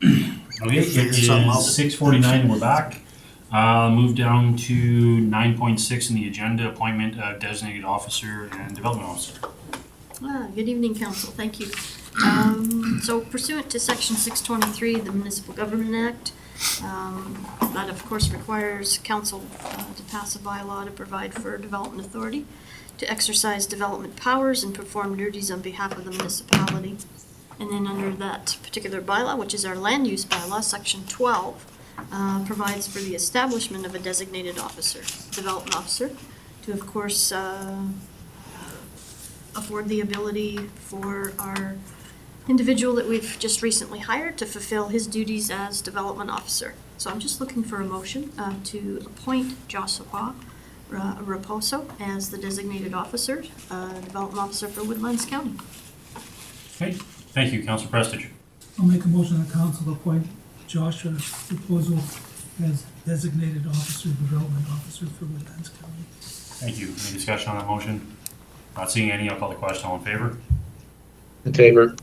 Okay, it is 6:49 and we're back. Move down to 9.6 in the agenda, appointment of designated officer and development officer. Good evening, council. Thank you. So pursuant to section 623 of the Municipal Government Act, that of course requires council to pass a bylaw to provide for development authority to exercise development powers and perform duties on behalf of the municipality. And then under that particular bylaw, which is our land use bylaw, section 12, provides for the establishment of a designated officer, development officer, to of course afford the ability for our individual that we've just recently hired to fulfill his duties as development officer. So I'm just looking for a motion to appoint Joshua Raposo as the designated officer, development officer for Woodlands County. Okay, thank you, Councilor Prestige. I'll make a motion that council appoint Joshua Raposo as designated officer, development officer for Woodlands County. Thank you. Any discussion on that motion? Not seeing any, I'll call the question. All in favor? In favor.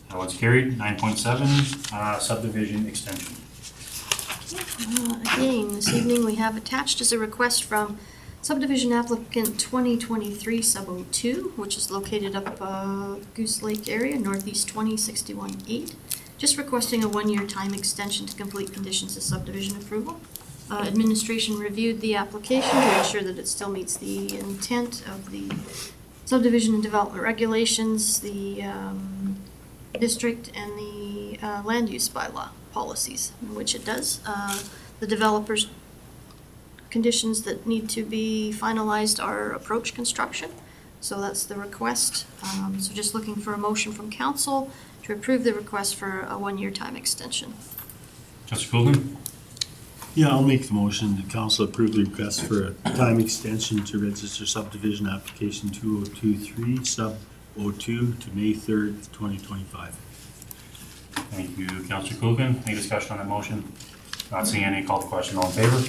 That one's carried. 9.7, subdivision extension. Again, this evening we have attached as a request from subdivision applicant 2023 sub 02, which is located up Goose Lake area, northeast 2061-8. Just requesting a 1-year time extension to complete conditions of subdivision approval. Administration reviewed the application to ensure that it still meets the intent of the subdivision and development regulations, the district, and the land use bylaw policies, which it does. The developer's conditions that need to be finalized are approach construction. So that's the request. So just looking for a motion from council to approve the request for a 1-year time extension. Councilor Coolman? Yeah, I'll make the motion. The council approve the request for a time extension to register subdivision application 2023 sub 02 to May 3rd, 2025. Thank you, Councilor Coolman. Any discussion on that motion? Not seeing any, call the question. All in favor?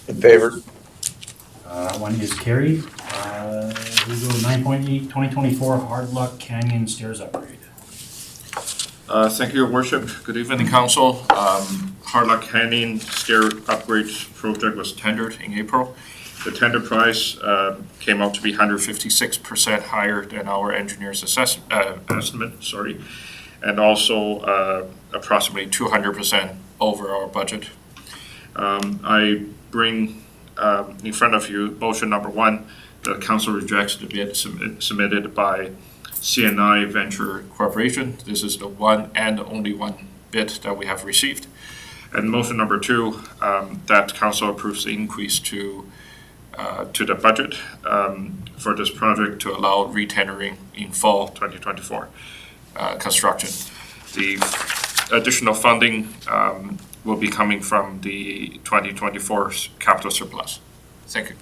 In favor. That one is carried. We go 9.8, 2024 Hard Luck Canyon Stairs upgrade. Thank you, Your Worship. Good evening, Council. Hard Luck Canyon Stair Upgrade Project was tendered in April. The tender price came out to be 156% higher than our engineer's estimate, and also approximately 200% over our budget. I bring in front of you motion number 1. The Council rejects the bid submitted by CNI Venture Corporation. This is the one and only one bid that we have received. And motion number 2, that Council approves the increase to the budget for this project to allow re-tendering in fall 2024 construction. The additional funding will be coming from the 2024 capital surplus. Thank you.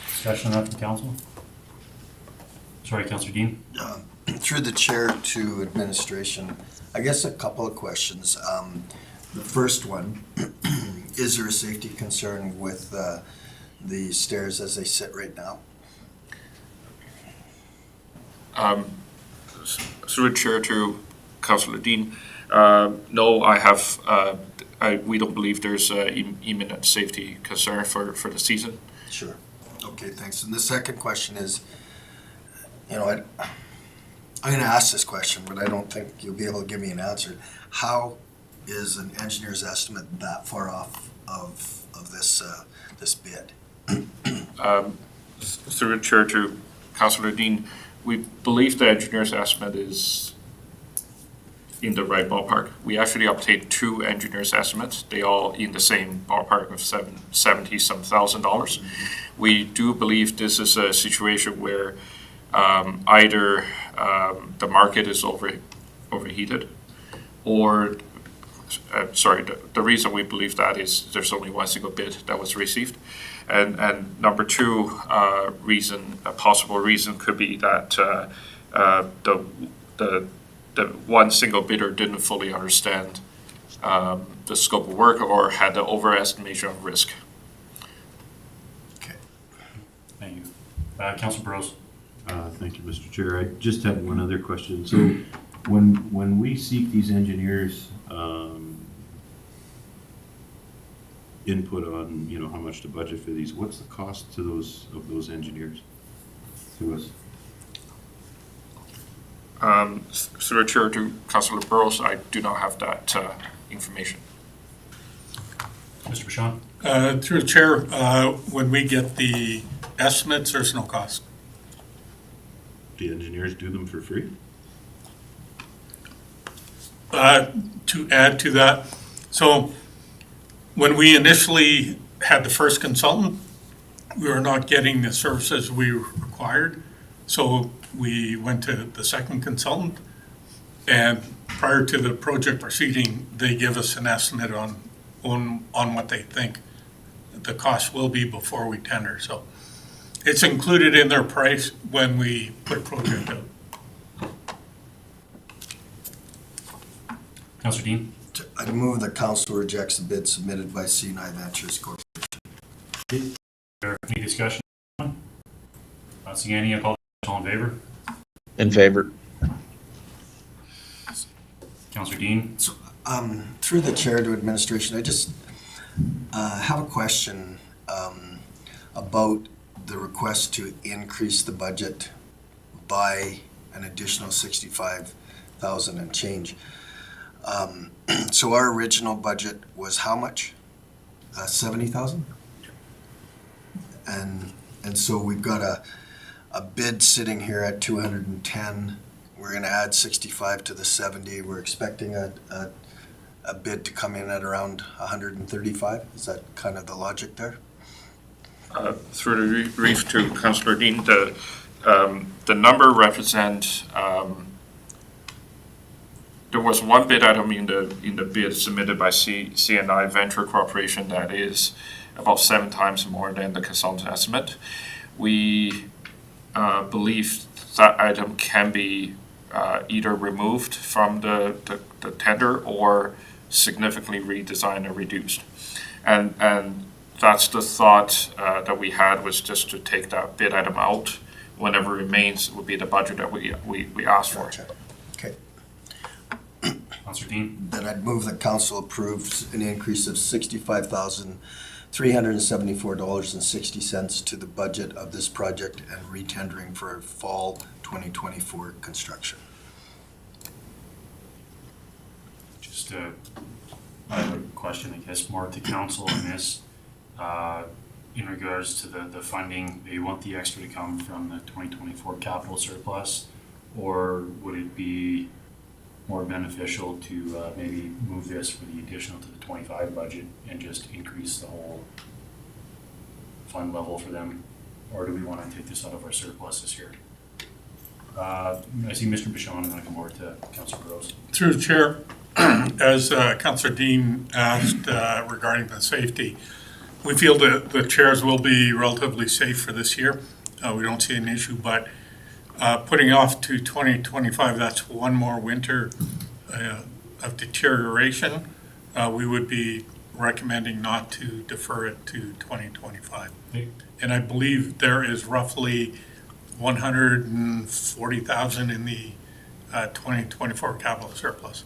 Discussion on that from council? Sorry, Councilor Dean. Through the chair to administration, I guess a couple of questions. The first one, is there a safety concern with the stairs as they sit right now? Through the chair to Councilor Dean, no, I have. We don't believe there's an imminent safety concern for the season. Sure. Okay, thanks. And the second question is, I'm going to ask this question, but I don't think you'll be able to give me an answer. How is an engineer's estimate that far off of this bid? Through the chair to Councilor Dean, we believe the engineer's estimate is in the right ballpark. We actually obtained 2 engineers' estimates. They all in the same ballpark of $70-some thousand. We do believe this is a situation where either the market is overheated, or the reason we believe that is there's only one single bid that was received, and number 2 possible reason could be that the one single bidder didn't fully understand the scope of work or had the overestimation of risk. Okay. Thank you. Councilor Burrows. Thank you, Mr. Chair. I just had one other question. So when we seek these engineers, input on, you know, how much to budget for these, what's the cost to those engineers to us? Through the chair to Councillor Burrows, I do not have that information. Mr. Bashan? Through the chair, when we get the estimates, there's no cost. The engineers do them for free? To add to that, so when we initially had the first consultant, we were not getting the services we required. So we went to the second consultant, and prior to the project proceeding, they give us an estimate on what they think the cost will be before we tender. So it's included in their price when we put a project out. Councillor Dean? I move the council rejects the bid submitted by C&I Ventures Corp. Any discussion? Not seeing any. All in favor? In favor. Councillor Dean? Through the chair to administration, I just have a question about the request to increase the budget by an additional 65,000 and change. So our original budget was how much? 70,000? And so we've got a bid sitting here at 210. We're gonna add 65 to the 70. We're expecting a bid to come in at around 135. Is that kind of the logic there? Through the brief to Councillor Dean, the number represents, there was one bid item in the bid submitted by C&I Venture Corporation that is about 7 times more than the consultant estimate. We believe that item can be either removed from the tender or significantly redesigned or reduced. And that's the thought that we had, was just to take that bid item out. Whatever remains would be the budget that we asked for. Gotcha. Okay. Councillor Dean? Then I'd move that council approves an increase of $65,374.60 to the budget of this project and retendering for fall 2024 construction. Just I have a question, I guess, more to council on this. In regards to the funding, do you want the extra to come from the 2024 capital surplus? Or would it be more beneficial to maybe move this for the additional to the 25 budget and just increase the whole fund level for them? Or do we want to take this out of our surplus this year? I see Mr. Bashan, and then I come over to Councillor Burrows. Through the chair, as Councillor Dean asked regarding the safety, we feel that the chairs will be relatively safe for this year. We don't see an issue, but putting off to 2025, that's one more winter of deterioration. We would be recommending not to defer it to 2025. Okay. And I believe there is roughly 140,000 in the 2024 capital surplus.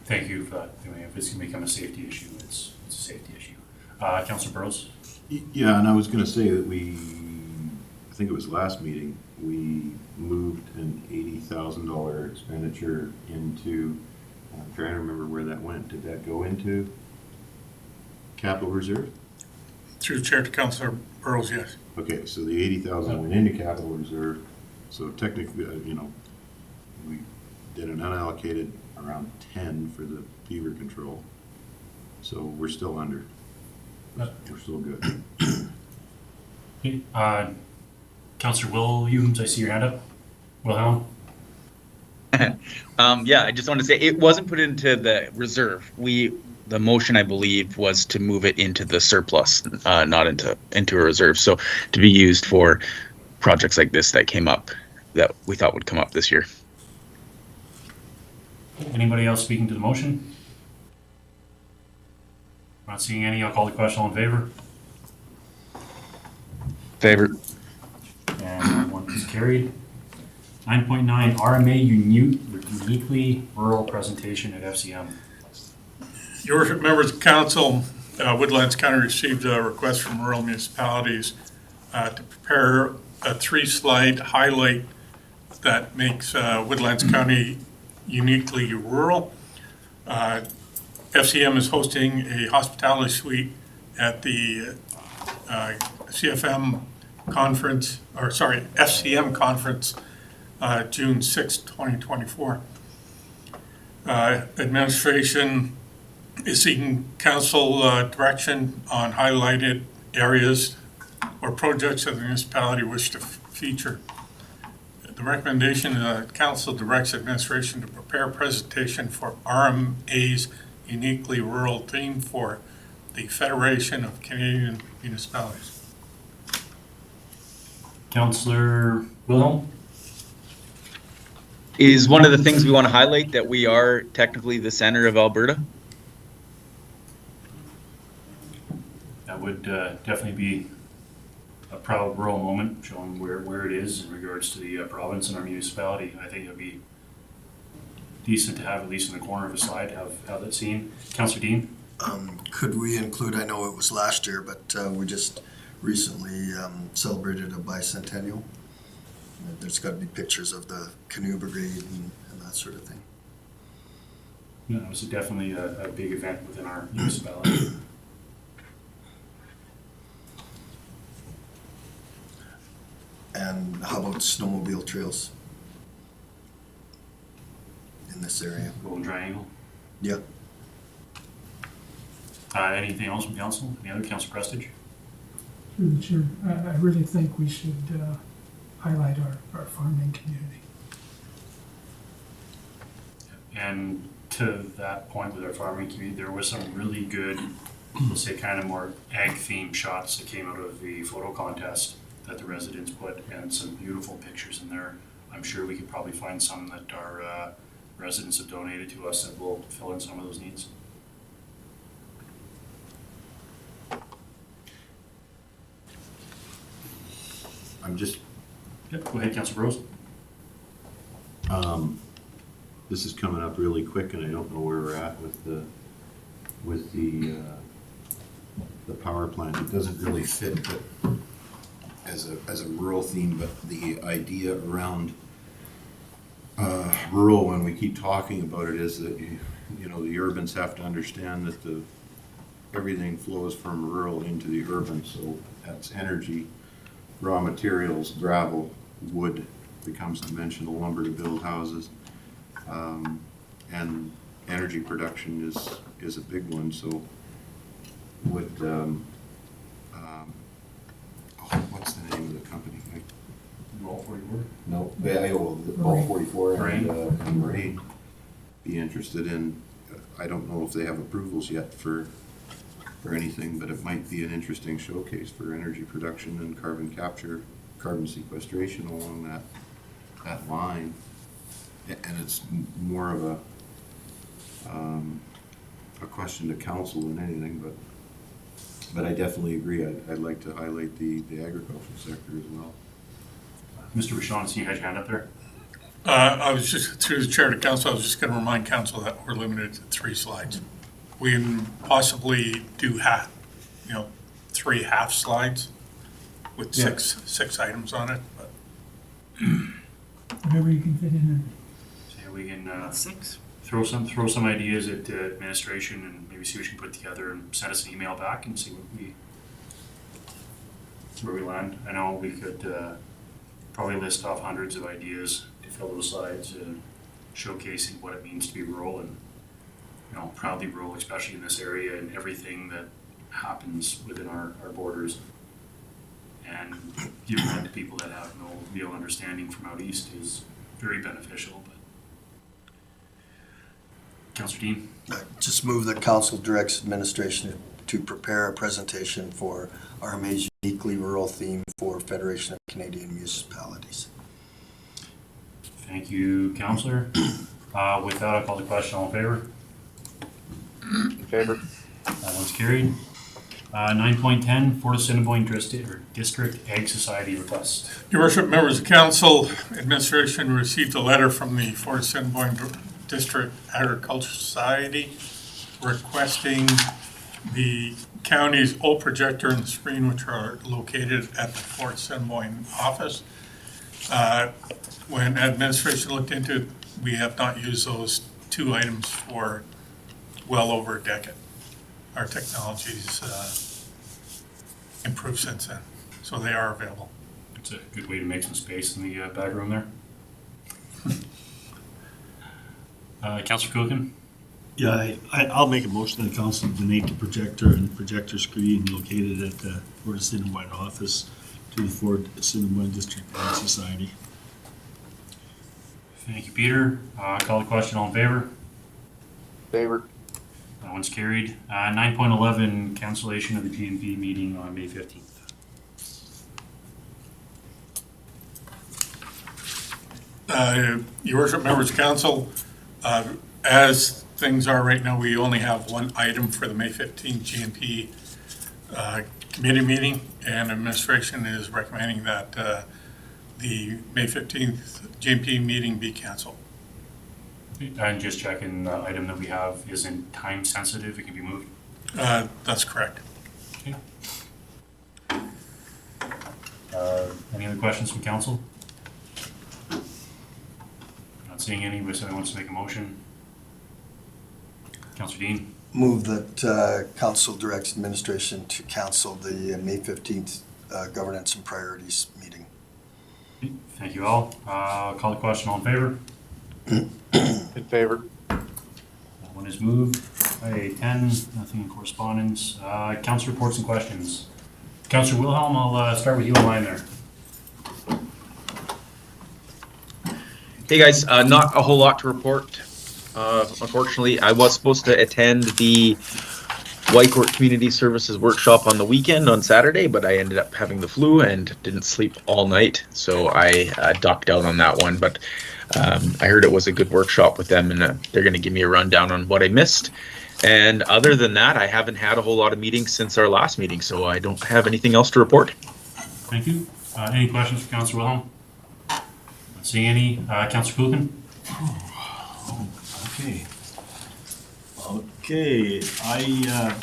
Thank you for that. I mean, if it's going to become a safety issue, it's a safety issue. Councillor Burrows? Yeah, and I was gonna say that I think it was last meeting, we moved an $80,000 expenditure into, I'm trying to remember where that went. Did that go into capital reserve? Through the chair to Councillor Burrows, yes. Okay, so the 80,000 went into capital reserve, so technically, we did an unallocated around 10 for the fever control. So we're still under. We're still good. Okay. Councillor Williams, I see your hand up. Wilhelm? Yeah, I just want to say it wasn't put into the reserve. The motion, I believe, was to move it into the surplus, not into a reserve. So to be used for projects like this that came up, that we thought would come up this year. Anybody else speaking to the motion? Not seeing any. I'll call the question. All in favor? Favor. And carried. 9.9, RMA uniquely rural presentation at FCM. Your worship, members of council, Woodlands County received a request from rural municipalities to prepare a 3-slide highlight that makes Woodlands County uniquely rural. FCM is hosting a hospitality suite at the FCM conference, June 6, 2024. Administration is seeking council direction on highlighted areas or projects that the municipality wish to feature. The recommendation, council directs administration to prepare a presentation for RMA's uniquely rural theme for the Federation of Canadian Municipalities. Councillor Wilhelm? Is one of the things we want to highlight that we are technically the center of Alberta? That would definitely be a proud rural moment, showing where it is in regards to the province and our municipality. I think it would be decent to have, at least in the corner of a slide, have that seen. Councillor Dean? Could we include, I know it was last year, but we just recently celebrated a bicentennial. There's got to be pictures of the canoe brigade and that sort of thing. No, it was definitely a big event within our municipality. And how about snowmobile trails in this area? Golden Triangle. Yeah. Anything else from council? Any other? Councillor Prestige? Through the chair, I really think we should highlight our farming community. And to that point with our farming community, there was some really good, let's say kind of more ag themed shots that came out of the photo contest that the residents put, and some beautiful pictures in there. I'm sure we could probably find some that our residents have donated to us that will fill in some of those needs. I'm just, Yep, go ahead, Councillor Rose. this is coming up really quick, and I don't know where we're at with the power plant. It doesn't really fit, but as a rural theme, but the idea around rural, when we keep talking about it, is that you know, the urbans have to understand that everything flows from rural into the urban, so that's energy, raw materials, gravel, wood becomes conventional lumber to build houses, and energy production is a big one. So with what's the name of the company? All 44? No, all 44 and Marine be interested in. I don't know if they have approvals yet for anything, but it might be an interesting showcase for energy production and carbon capture, carbon sequestration along that line. And it's more of a question to council than anything, but I definitely agree. I'd like to highlight the agricultural sector as well. Mr. Rashawn, see you had your hand up there. I was just, through the chair to council, I was just going to remind council that we're limited to 3 slides. We can possibly do 3 half slides with six items on it, but. Whatever you can fit in So we can 6. throw some ideas at administration and maybe see what we can put together and send us an email back and see where we land. I know we could probably list off hundreds of ideas to fill those slides, showcasing what it means to be rural and, you know, proudly rural, especially in this area, and everything that happens within our borders, and giving that to people that have no real understanding from out east is very beneficial. But Councillor Dean? Just move that council directs administration to prepare a presentation for RMA's uniquely rural theme for Federation of Canadian Municipalities. Thank you, Councillor. With that, I'll call the question. All in favor? In favor. That one's carried. 9.10, Fort Assiniboine District Ag Society request. Your worship, members of council, administration received a letter from the Fort Assiniboine District Agriculture Society requesting the county's old projector and screen, which are located at the Fort Assiniboine office. When administration looked into it, we have not used those two items for well over a decade. Our technology's improved since then, so they are available. It's a good way to make some space in the back room there. Councillor Coogan? Yeah, I'll make a motion that council donate the projector and projector screen located at the Fort Assiniboine office to the Fort Assiniboine District Ag Society. Thank you, Peter. Call the question, all in favor? Favor. That one's carried. 9.11, cancellation of the GMP meeting on May 15th. Your worship, members of council, as things are right now, we only have one item for the May 15th GMP committee meeting, and administration is recommending that the May 15th GMP meeting be canceled. And just checking, the item that we have isn't time sensitive, it can be moved. That's correct. Okay. Any other questions from council? Not seeing any, but somebody wants to make a motion. Councillor Dean? Move that council directs administration to cancel the May 15th governance and priorities meeting. Thank you all. Call the question, all in favor? In favor. That one is moved. Item 10, nothing in correspondence. Council reports and questions. Councillor Wilhelm, I'll start with you in line there. Hey guys, not a whole lot to report. Unfortunately, I was supposed to attend the Whitecourt Community Services Workshop on the weekend on Saturday, but I ended up having the flu and didn't sleep all night, so I ducked out on that one. But I heard it was a good workshop with them, and they're going to give me a rundown on what I missed. And other than that, I haven't had a whole lot of meetings since our last meeting, so I don't have anything else to report. Thank you. Any questions for Councillor Wilhelm? Not seeing any. Councillor Coogan? Okay, I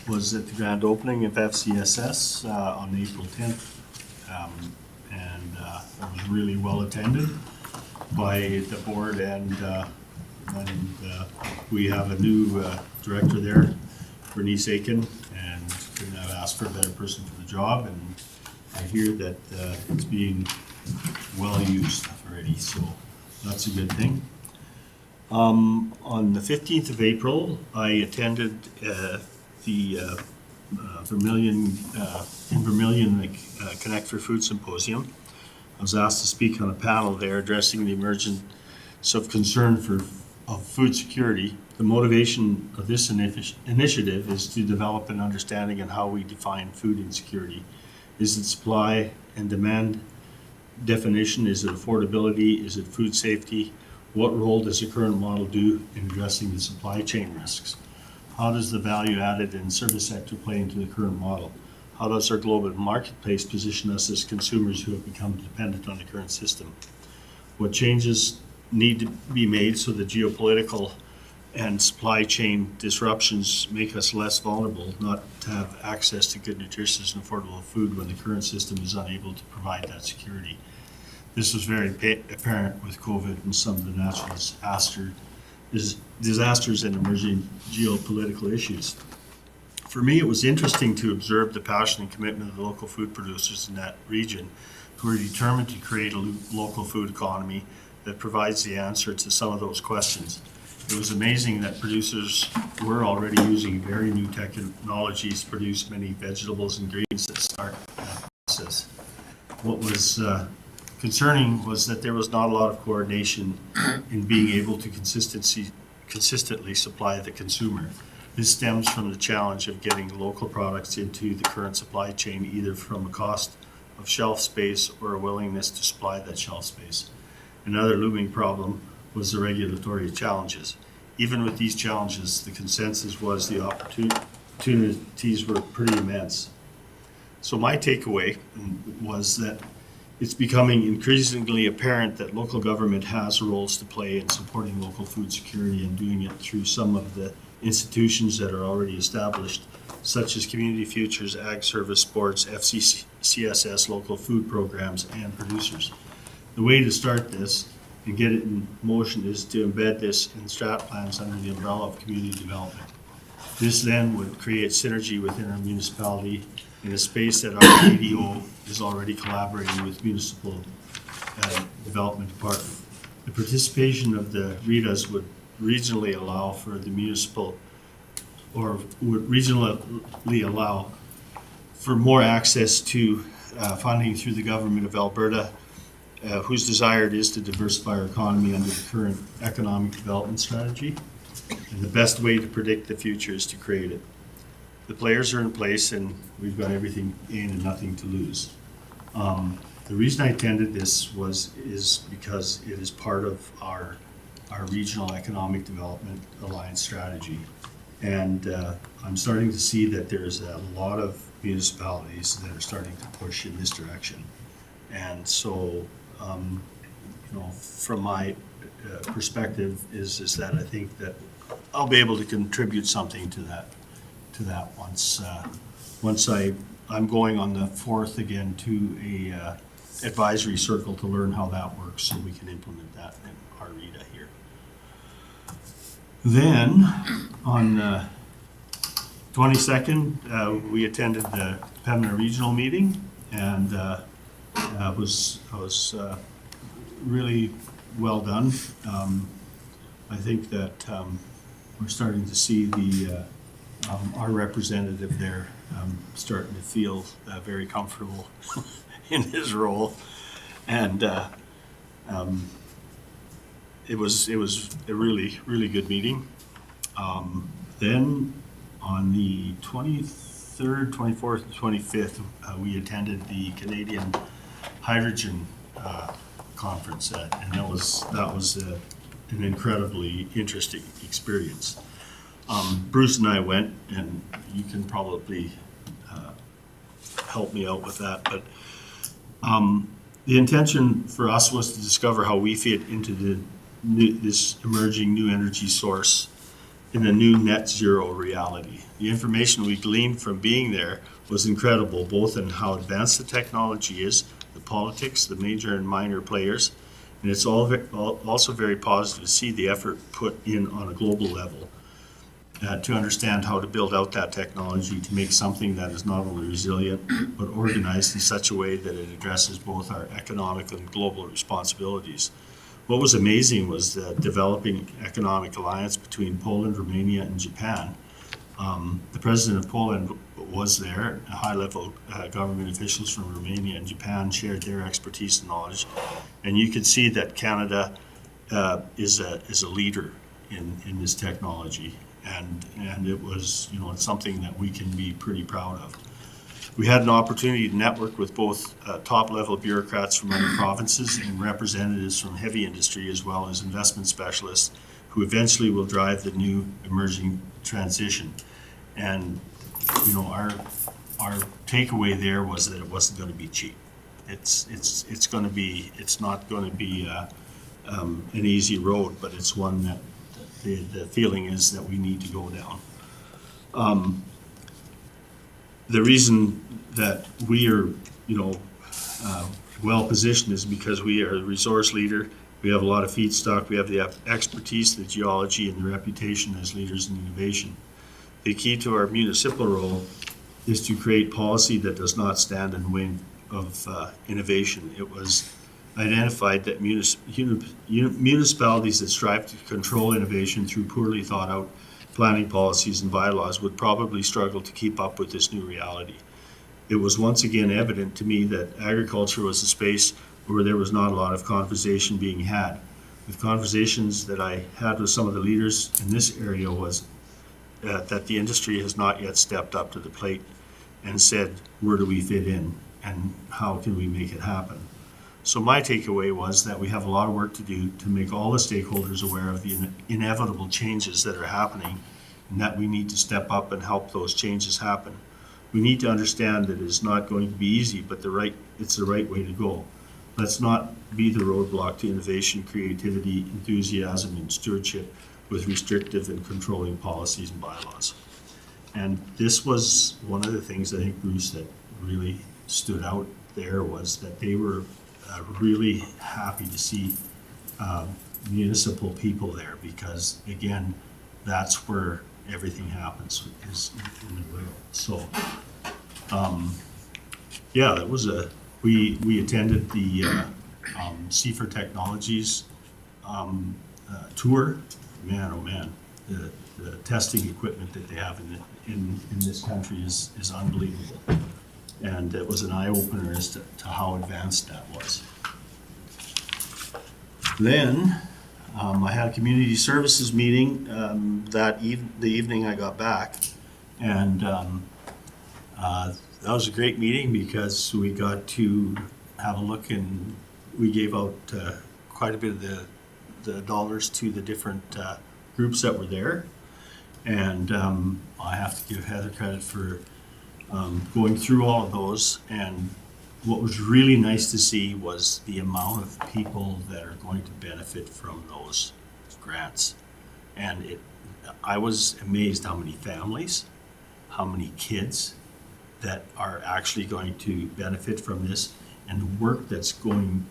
was at the grand opening of FCSS on April 10th, and it was really well attended by the board, and we have a new director there, Bernice Aiken, and couldn't have asked for a better person for the job, and I hear that it's being well used already, so that's a good thing. On the 15th of April, I attended the Vermilion Connect for Food Symposium. I was asked to speak on a panel there addressing the emergence of concern of food security. The motivation of this initiative is to develop an understanding on how we define food insecurity. Is it supply and demand definition? Is it affordability? Is it food safety? What role does the current model do in addressing the supply chain risks? How does the value added in service sector play into the current model? How does our global marketplace position us as consumers who have become dependent on the current system? What changes need to be made so the geopolitical and supply chain disruptions make us less vulnerable not to have access to good, nutritious, and affordable food when the current system is unable to provide that security? This was very apparent with COVID and some of the natural disasters and emerging geopolitical issues. For me, it was interesting to observe the passion and commitment of the local food producers in that region who are determined to create a local food economy that provides the answer to some of those questions. It was amazing that producers were already using very new technologies to produce many vegetables and greens that start that process. What was concerning was that there was not a lot of coordination in being able to consistently supply the consumer. This stems from the challenge of getting local products into the current supply chain, either from a cost of shelf space or a willingness to supply that shelf space. Another looming problem was the regulatory challenges. Even with these challenges, the consensus was the opportunities were pretty immense. So my takeaway was that it's becoming increasingly apparent that local government has roles to play in supporting local food security and doing it through some of the institutions that are already established, such as Community Futures, Ag Service Boards, FCCSS, local food programs, and producers. The way to start this and get it in motion is to embed this in strat plans under the umbrella of community development. This then would create synergy within our municipality in a space that our ADO is already collaborating with municipal development department. The participation of the REDAs would regionally allow for the municipal, or would regionally allow for more access to funding through the government of Alberta, whose desire it is to diversify our economy under the current economic development strategy. And the best way to predict the future is to create it. The players are in place and we've got everything in and nothing to lose. The reason I attended this is because it is part of our regional economic development alliance strategy. And I'm starting to see that there's a lot of municipalities that are starting to push in this direction. And so, from my perspective is that I think that I'll be able to contribute something to that once I'm going on the 4th again to a advisory circle to learn how that works so we can implement that in our REDA here. Then on the 22nd, we attended the Pembina Regional meeting, and was really well done. I think that we're starting to see our representative there starting to feel very comfortable in his role, and it was a really good meeting. Then on the 23rd, 24th, and 25th, we attended the Canadian Hydrogen conference, and that was an incredibly interesting experience. Bruce and I went, and you can probably help me out with that, but the intention for us was to discover how we fit into this emerging new energy source in a new net zero reality. The information we gleaned from being there was incredible, both in how advanced the technology is, the politics, the major and minor players, and it's also very positive to see the effort put in on a global level to understand how to build out that technology to make something that is not only resilient, but organized in such a way that it addresses both our economic and global responsibilities. What was amazing was the developing economic alliance between Poland, Romania, and Japan. The president of Poland was there. High-level government officials from Romania and Japan shared their expertise and knowledge, and you could see that Canada is a leader in this technology, and it was, it's something that we can be pretty proud of. We had an opportunity to network with both top-level bureaucrats from other provinces and representatives from heavy industry, as well as investment specialists who eventually will drive the new emerging transition. And our takeaway there was that it wasn't going to be cheap. It's not going to be an easy road, but it's one that the feeling is that we need to go down. The reason that we are, well positioned is because we are a resource leader. We have a lot of feedstock. We have the expertise, the geology, and the reputation as leaders in innovation. The key to our municipal role is to create policy that does not stand in the way of innovation. It was identified that municipalities that strive to control innovation through poorly thought out planning policies and bylaws would probably struggle to keep up with this new reality. It was once again evident to me that agriculture was a space where there was not a lot of conversation being had. The conversations that I had with some of the leaders in this area was that the industry has not yet stepped up to the plate and said, where do we fit in and how can we make it happen? So my takeaway was that we have a lot of work to do to make all the stakeholders aware of the inevitable changes that are happening and that we need to step up and help those changes happen. We need to understand that it's not going to be easy, but it's the right way to go. Let's not be the roadblock to innovation, creativity, enthusiasm, and stewardship with restrictive and controlling policies and bylaws. And this was one of the things I think, Bruce, that really stood out there was that they were really happy to see municipal people there because, again, that's where everything happens is in the rail. So, yeah, that was we attended the CFR Technologies tour. Man, oh man, the testing equipment that they have in this country is unbelievable. And it was an eye-opener as to how advanced that was. Then I had a community services meeting the evening I got back, and that was a great meeting because we got to have a look and we gave out quite a bit of the dollars to the different groups that were there, and I have to give Heather credit for going through all of those. And what was really nice to see was the amount of people that are going to benefit from those grants. And I was amazed how many families, how many kids that are actually going to benefit from this, and the work that's gone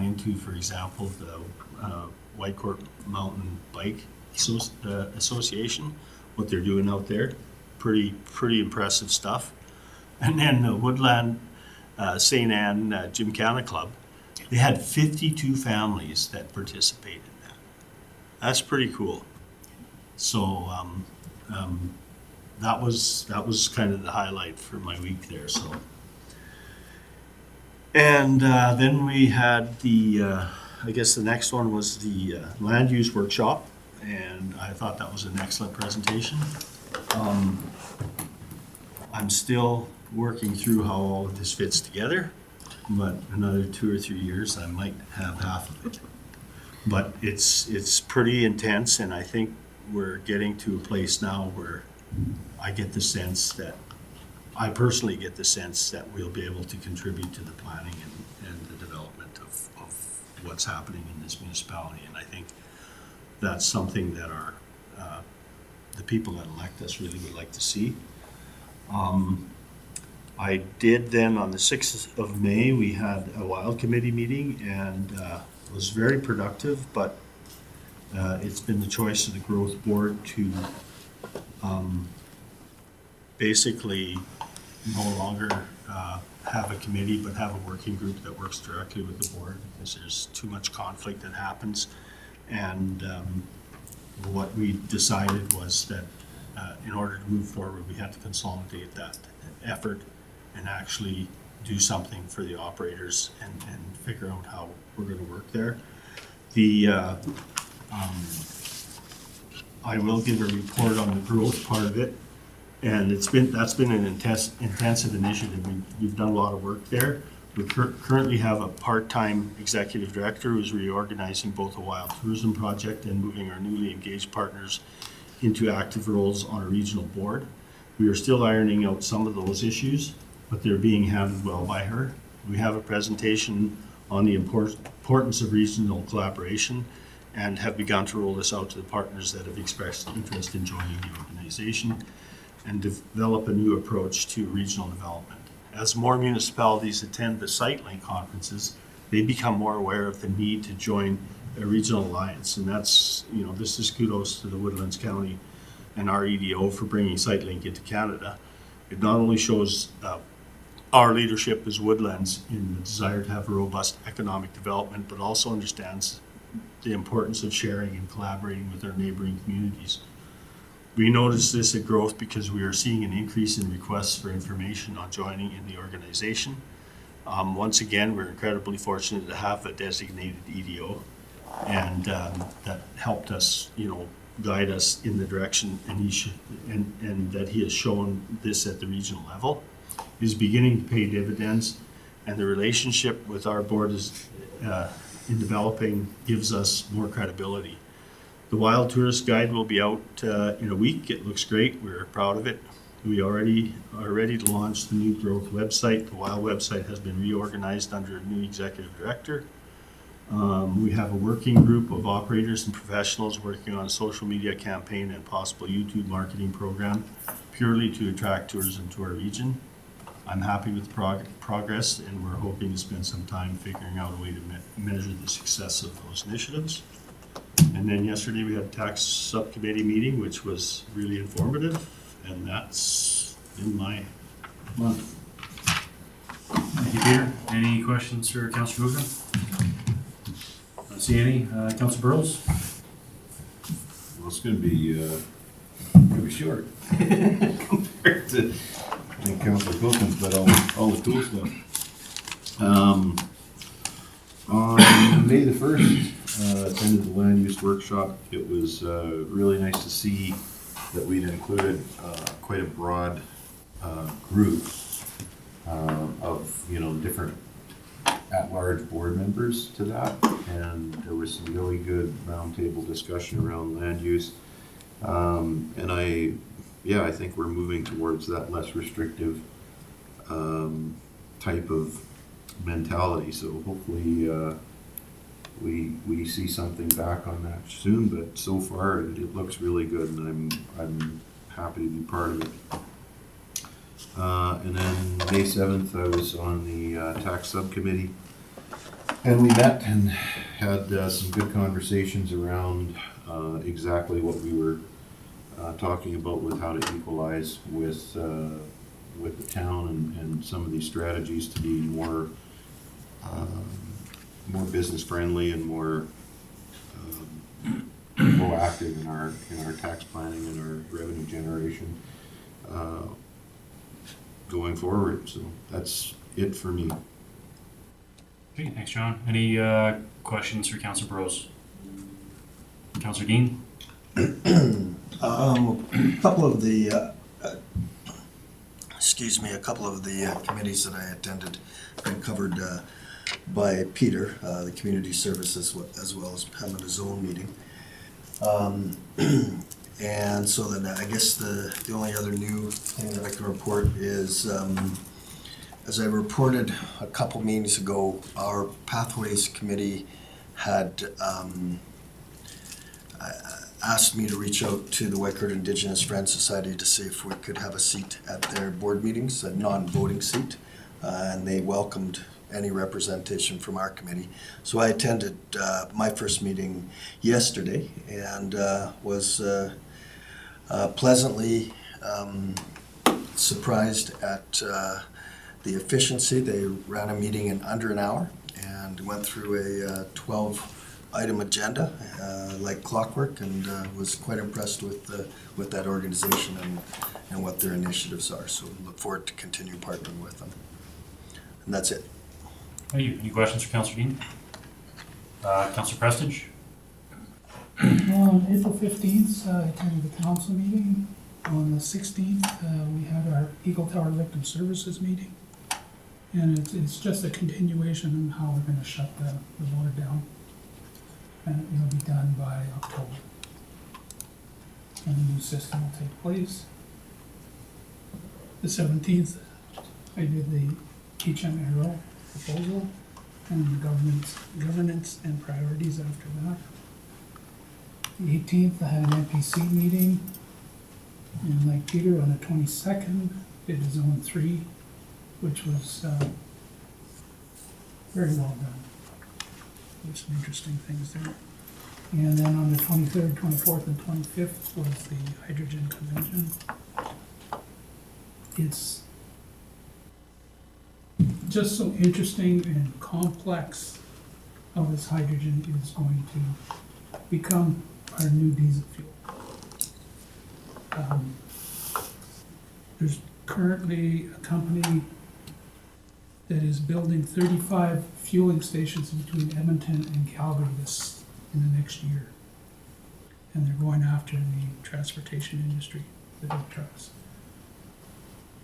into, for example, the Whitecourt Mountain Bike Association, what they're doing out there, pretty impressive stuff. And then the Woodland St. Anne Gymkhana Club, they had 52 families that participated in that. That's pretty cool. So that was kind of the highlight for my week there. So, and then we had I guess the next one was the land use workshop, and I thought that was an excellent presentation. I'm still working through how all of this fits together, but another 2 or 3 years I might have half of it. But it's pretty intense, and I think we're getting to a place now where I personally get the sense that we'll be able to contribute to the planning and the development of what's happening in this municipality. And I think that's something that the people that elect us really would like to see. I did then on the 6th of May, we had a wild committee meeting, and it was very productive, but it's been the choice of the growth board to basically no longer have a committee, but have a working group that works directly with the board because there's too much conflict that happens. And what we decided was that in order to move forward, we had to consolidate that effort and actually do something for the operators and figure out how we're going to work there. I will give a report on the growth part of it, and that's been an intensive initiative. We've done a lot of work there. We currently have a part-time executive director who's reorganizing both a wild tourism project and moving our newly engaged partners into active roles on a regional board. We are still ironing out some of those issues, but they're being handled well by her. We have a presentation on the importance of regional collaboration and have begun to roll this out to the partners that have expressed interest in joining the organization and develop a new approach to regional development. As more municipalities attend the SiteLink conferences, they become more aware of the need to join a regional alliance. And that's, this is kudos to the Woodlands County and our EDO for bringing SiteLink into Canada. It not only shows our leadership as Woodlands in the desire to have a robust economic development, but also understands the importance of sharing and collaborating with our neighboring communities. We notice this at growth because we are seeing an increase in requests for information on joining in the organization. Once again, we're incredibly fortunate to have a designated EDO, and that helped us, guide us in the direction, and that he has shown this at the regional level is beginning to pay dividends, and the relationship with our board is in developing gives us more credibility. The Wild Tourist Guide will be out in a week. It looks great. We're proud of it. We already are ready to launch the new growth website. The Wild website has been reorganized under a new executive director. We have a working group of operators and professionals working on a social media campaign and possible YouTube marketing program purely to attract tourism to our region. I'm happy with progress, and we're hoping to spend some time figuring out a way to measure the success of those initiatives. And then yesterday we had a tax subcommittee meeting, which was really informative, and that's in my month. Thank you, Peter. Any questions for Councillor Goodwin? Don't see any. Councillor Burrows? Well, it's gonna be short compared to, I think Councilor Cookman's got all the cool stuff. On May the 1st, attended the land use workshop. It was really nice to see that we'd included quite a broad group of, different at-large board members to that. And there was some really good roundtable discussion around land use. And I think we're moving towards that less restrictive type of mentality. So hopefully we see something back on that soon. But so far it looks really good, and I'm happy to be part of it. And then May 7th, I was on the tax subcommittee, and we met and had some good conversations around exactly what we were talking about with how to equalize with the town and some of these strategies to be more business friendly and more proactive in our tax planning and our revenue generation going forward. So that's it for me. Okay, thanks, John. Any questions for Councillor Burrows? Councillor Dean? A couple of the committees that I attended been covered by Peter, the community services, as well as Pamela's own meeting. And so then I guess the only other new thing that I can report is, as I reported a couple meetings ago, our Pathways Committee had asked me to reach out to the Whitecourt Indigenous Friends Society to see if we could have a seat at their board meetings, a non-voting seat, and they welcomed any representation from our committee. So I attended my first meeting yesterday and was pleasantly surprised at the efficiency. They ran a meeting in under an hour and went through a 12-item agenda like clockwork, and was quite impressed with that organization and what their initiatives are. So look forward to continue partnering with them. And that's it. Thank you. Any questions for Councillor Dean? Councillor Prestige? On April 15th, I attended the council meeting. On the 16th, we had our Eagle Tower Victim Services meeting. And it's just a continuation on how we're going to shut the water down. And it'll be done by October. And the new system will take place. The 17th, I did the HMRO proposal and the governance and priorities after that. The 18th, I had an NPC meeting, and like Peter, on the 22nd, did the Zone 3, which was very well done. There's some interesting things there. And then on the 23rd, 24th, and 25th was the hydrogen convention. It's just so interesting and complex how this hydrogen is going to become our new diesel fuel. There's currently a company that is building 35 fueling stations between Edmonton and Calgary in the next year. And they're going after the transportation industry, the big trucks.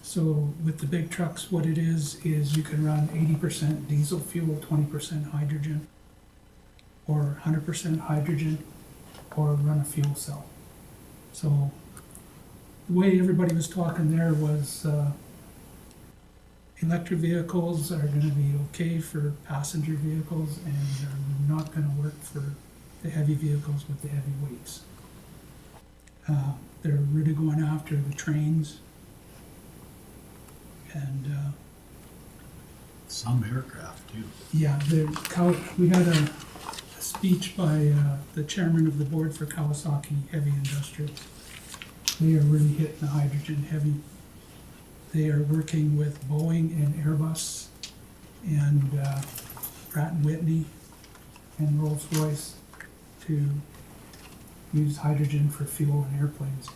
So with the big trucks, what it is you can run 80% diesel fuel, 20% hydrogen, or 100% hydrogen or run a fuel cell. So the way everybody was talking there was electric vehicles are gonna be okay for passenger vehicles and they're not gonna work for the heavy vehicles with the heavy weights. They're really going after the trains and Some aircraft too. yeah, we had a speech by the chairman of the board for Kawasaki Heavy Industries. They are really hitting the hydrogen heavy. They are working with Boeing and Airbus and Pratt and Whitney and Rolls-Royce to use hydrogen for fuel in airplanes.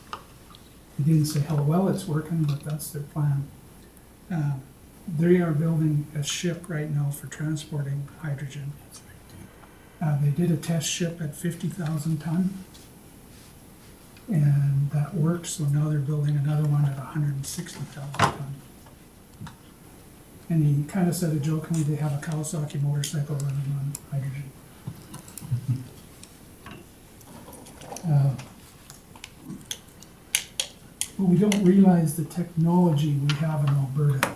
They didn't say how well it's working, but that's their plan. They are building a ship right now for transporting hydrogen. They did a test ship at 50,000 ton, and that worked, so now they're building another one at 160,000 ton. And he kind of said it jokingly, they have a Kawasaki motorcycle running on hydrogen. But we don't realize the technology we have in Alberta.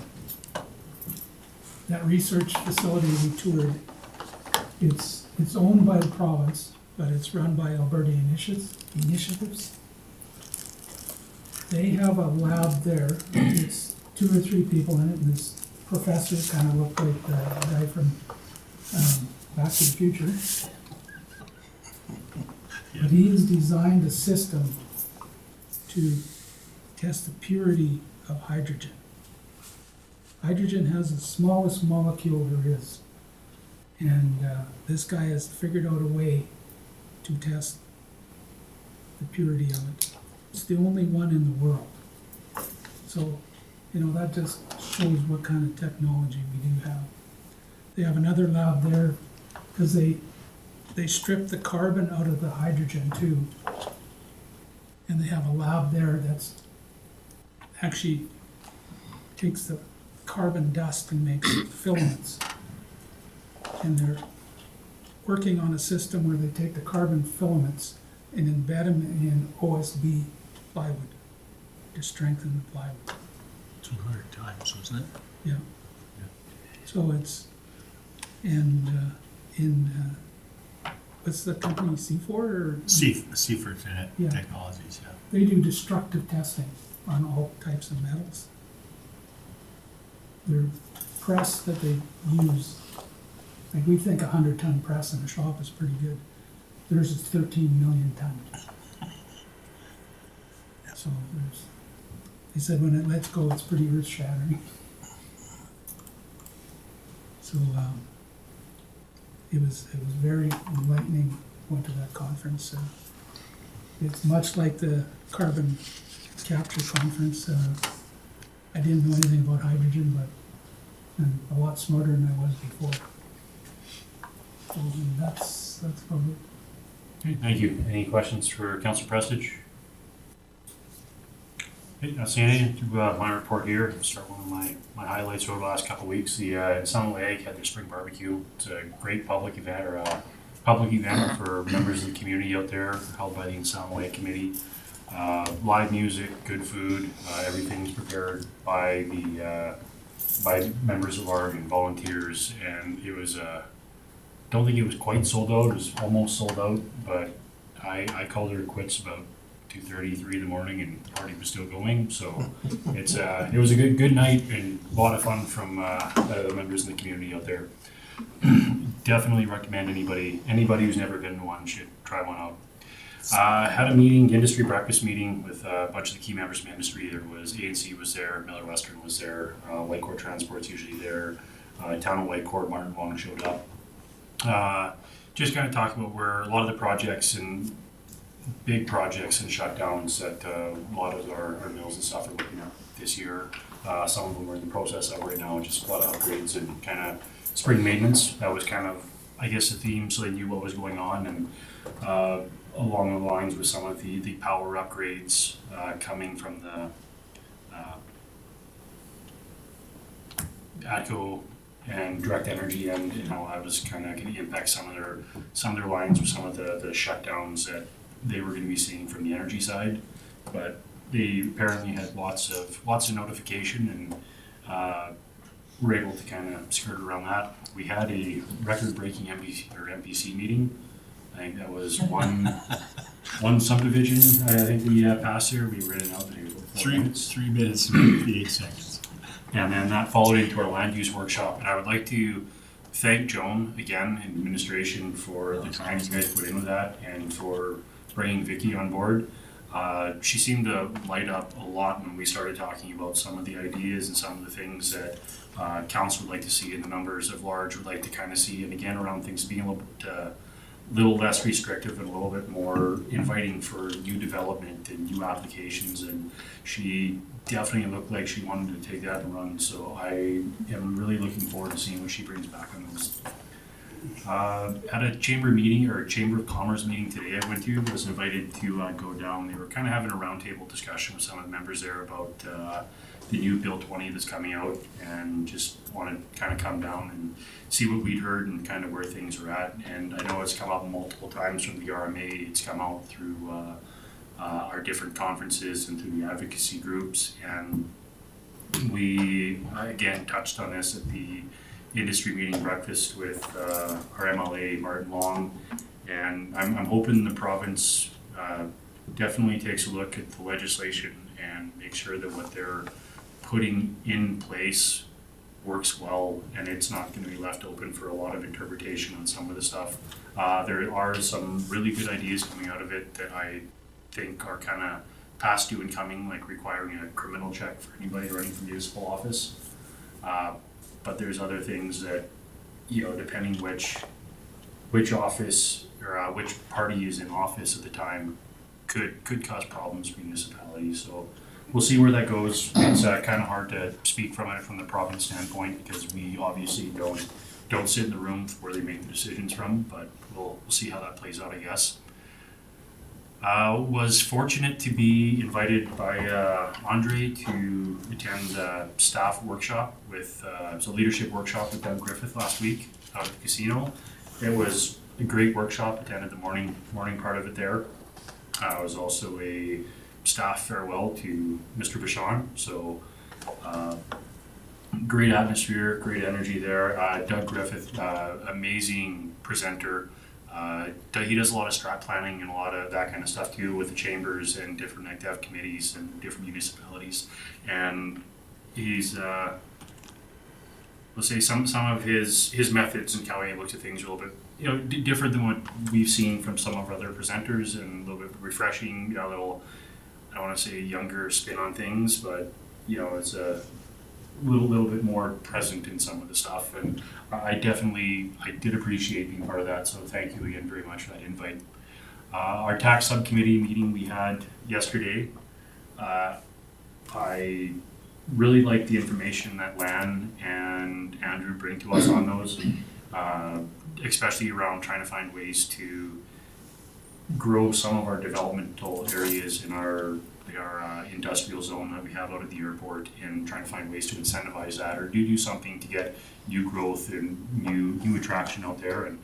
That research facility we toured, it's owned by the province, but it's run by Alberta initiatives. They have a lab there, it's 2 or 3 people in it, and this professor kind of looked like the guy from Back to the Future. But he has designed a system to test the purity of hydrogen. Hydrogen has the smallest molecule there is. And this guy has figured out a way to test the purity of it. It's the only one in the world. So, that just shows what kind of technology we do have. They have another lab there because they strip the carbon out of the hydrogen too. And they have a lab there that's actually takes the carbon dust and makes filaments. And they're working on a system where they take the carbon filaments and embed them in OSB plywood to strengthen the plywood. 200 times, wasn't it? Yeah. So it's, and what's the company, C4 or? C4 Yeah. Technologies, yeah. They do destructive testing on all types of metals. Their press that they use, like we think 100-ton press in a shop is pretty good. Theirs is 13 million ton. So they said when it lets go, it's pretty earth shattering. So it was very enlightening. Went to that conference. It's much like the carbon capture conference. I didn't know anything about hydrogen, but I'm a lot smarter than I was before. So that's about it. Okay, thank you. Any questions for Councillor Prestige? Okay, not seeing any. To my report here, I'll start one of my highlights over the last couple of weeks. The Assiniboine Lake had their spring barbecue. It's a great public event, for members of the community out there, held by the Assiniboine Lake Committee. Live music, good food, everything's prepared by members of our and volunteers, and it was don't think it was quite sold out. It was almost sold out, but I called her quits about 2:30, 3 in the morning, and the party was still going. So it was a good night and a lot of fun from the members in the community out there. Definitely recommend anybody who's never been to one should try one out. Had a meeting, industry breakfast meeting with a bunch of the key members from industry. There was ANC was there, Miller Western was there, Whitecourt Transport's usually there, Town of Whitecourt, Martin Wong showed up. Just kind of talk about where a lot of the projects and big projects and shutdowns that a lot of our mills and stuff are looking at this year. Some of them are in the process of right now, just a lot of upgrades and kind of spring maintenance. That was kind of, I guess, the theme, so they knew what was going on, and along the lines with some of the power upgrades coming from the ATCO and Direct Energy and how I was kind of going to impact some of their lines with some of the shutdowns that they were going to be seeing from the energy side. But they apparently had lots of notification and were able to kind of skirt around that. We had a record-breaking MPC meeting. I think that was one subdivision. I think we passed there. We read it out in 4 minutes. 3 minutes and 58 seconds. And then that followed into our land use workshop. And I would like to thank Joan again and administration for the time you guys put into that and for bringing Vicky on board. She seemed to light up a lot when we started talking about some of the ideas and some of the things that council would like to see in the numbers of large would like to kind of see. And again, around things being a little less restrictive and a little bit more inviting for new development and new applications. And she definitely looked like she wanted to take that and run. So I am really looking forward to seeing what she brings back on this. At a chamber meeting or a Chamber of Commerce meeting today I went to, was invited to go down. They were kind of having a roundtable discussion with some of the members there about the new Bill 20 that's coming out, and just wanted to kind of come down and see what we'd heard and kind of where things are at. And I know it's come up multiple times from the RMA. It's come out through our different conferences and through the advocacy groups. And we, again, touched on this at the industry meeting breakfast with our MLA, Martin Long. And I'm hoping the province definitely takes a look at the legislation and make sure that what they're putting in place works well, and it's not going to be left open for a lot of interpretation on some of the stuff. There are some really good ideas coming out of it that I think are kind of past due and coming, like requiring a criminal check for anybody running for municipal office. But there's other things that, you know, depending which office or which party is in office at the time, could cause problems for municipalities. So we'll see where that goes. It's kind of hard to speak from it from the province standpoint because we obviously don't sit in the room where they make the decisions from. But we'll see how that plays out, I guess. Was fortunate to be invited by Andre to attend a staff workshop with, it was a leadership workshop with Doug Griffith last week out at the casino. It was a great workshop, attended the morning part of it there. It was also a staff farewell to Mr. Bichon, so great atmosphere, great energy there. Doug Griffith, amazing presenter. He does a lot of strat planning and a lot of that kind of stuff too with the chambers and different NICDEV committees and different municipalities. And he's, let's say some of his methods and how he looks at things are a little bit, you know, different than what we've seen from some of our other presenters, and a little bit refreshing, you know, a little, I don't want to say younger spin on things, but, you know, it's a little bit more present in some of the stuff. And I did appreciate being part of that, so thank you again very much for that invite. Our tax subcommittee meeting we had yesterday, I really liked the information that Lan and Andrew bring to us on those, especially around trying to find ways to grow some of our developmental areas in our industrial zone that we have out at the airport, and trying to find ways to incentivize that or do something to get new growth and new attraction out there. And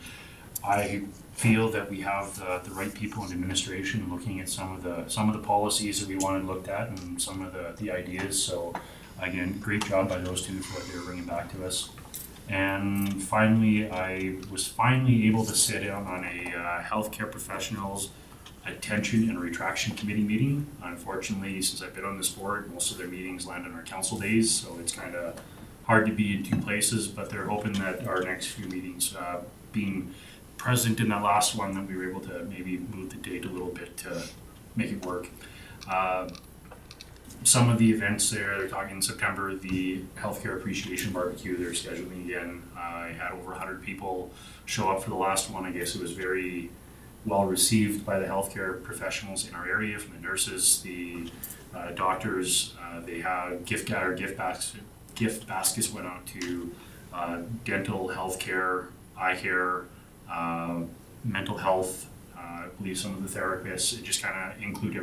I feel that we have the right people in administration looking at some of the policies that we wanted looked at and some of the ideas. So again, great job by those two for what they were bringing back to us. And finally, I was able to sit in on a healthcare professionals attention and retraction committee meeting. Unfortunately, since I've been on this board, most of their meetings land on our council days, so it's kind of hard to be in two places, but they're hoping that our next few meetings, being present in that last one, that we were able to maybe move the date a little bit to make it work. Some of the events they're talking in September, the healthcare appreciation barbecue they're scheduling again. I had over 100 people show up for the last one. I guess it was very well received by the healthcare professionals in our area, from the nurses, the doctors. They had gift baskets went out to dental, healthcare, eye care, mental health. I believe some of the therapists. It just kind of include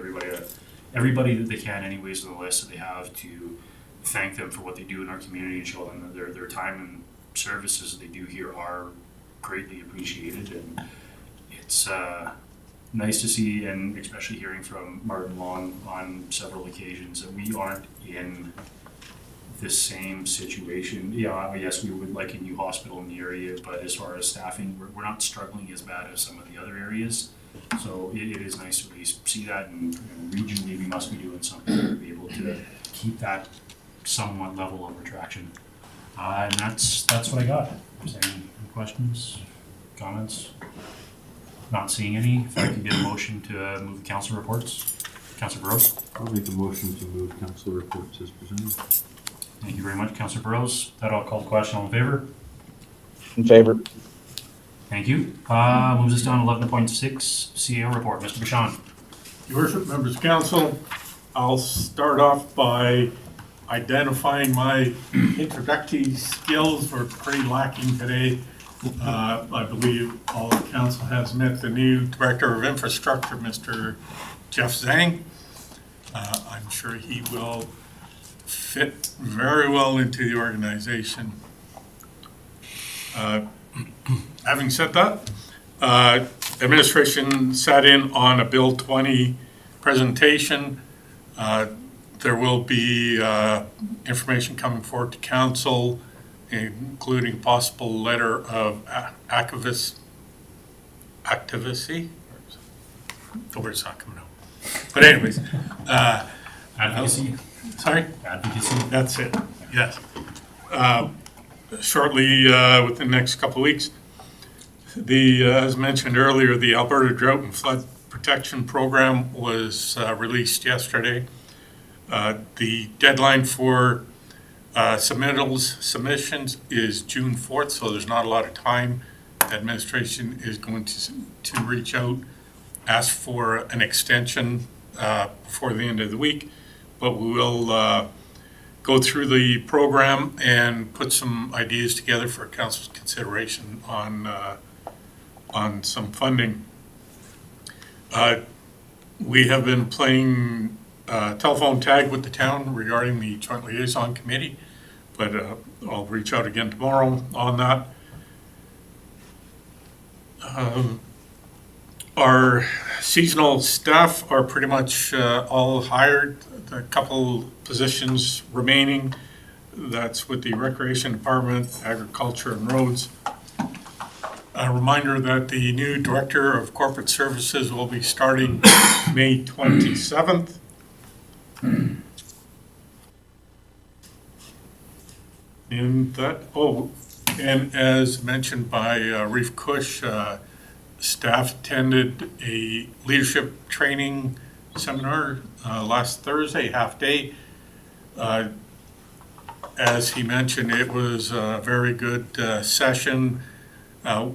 everybody that they can anyways on the list that they have, to thank them for what they do in our community and show them their time and services they do here are greatly appreciated, and it's nice to see, and especially hearing from Martin Long on several occasions, that we aren't in the same situation. Yeah, yes, we would like a new hospital in the area, but as far as staffing, we're not struggling as bad as some of the other areas. So it is nice to at least see that, and regionally, we must be doing something to be able to keep that somewhat level of attraction. And that's what I got. Is there any questions, comments? Not seeing any. If I could get a motion to move the council reports. Councilor Burrows. I'll make a motion to move council reports as presented. Thank you very much, Councilor Burrows. That all called question. All in favor? In favor. Thank you. Moves us down to 11.6, CAO report. Mr. Bashan. Your worship, members of council, I'll start off by identifying my introductory skills were pretty lacking today. I believe all the council has met the new Director of Infrastructure, Mr. Jeff Zhang. I'm sure he will fit very well into the organization. Having said that, administration sat in on a Bill 20 presentation. There will be information coming forward to council, including a possible letter of activacy. The word's not coming out. But anyways. Advocacy. Sorry? Advocacy. That's it, yes. Shortly, within the next couple of weeks, as mentioned earlier, the Alberta Drought and Flood Protection Program was released yesterday. The deadline for submissions is June 4th, so there's not a lot of time. Administration is going to reach out, ask for an extension before the end of the week, but we will go through the program and put some ideas together for council's consideration on some funding. We have been playing telephone tag with the town regarding the Joint Liaison Committee, but I'll reach out again tomorrow on that. Our seasonal staff are pretty much all hired. A couple positions remaining. That's with the Recreation Department, Agriculture and Roads. A reminder that the new Director of Corporate Services will be starting May 27th. And as mentioned by Reef Cush, staff attended a leadership training seminar last Thursday, half day. As he mentioned, it was a very good session.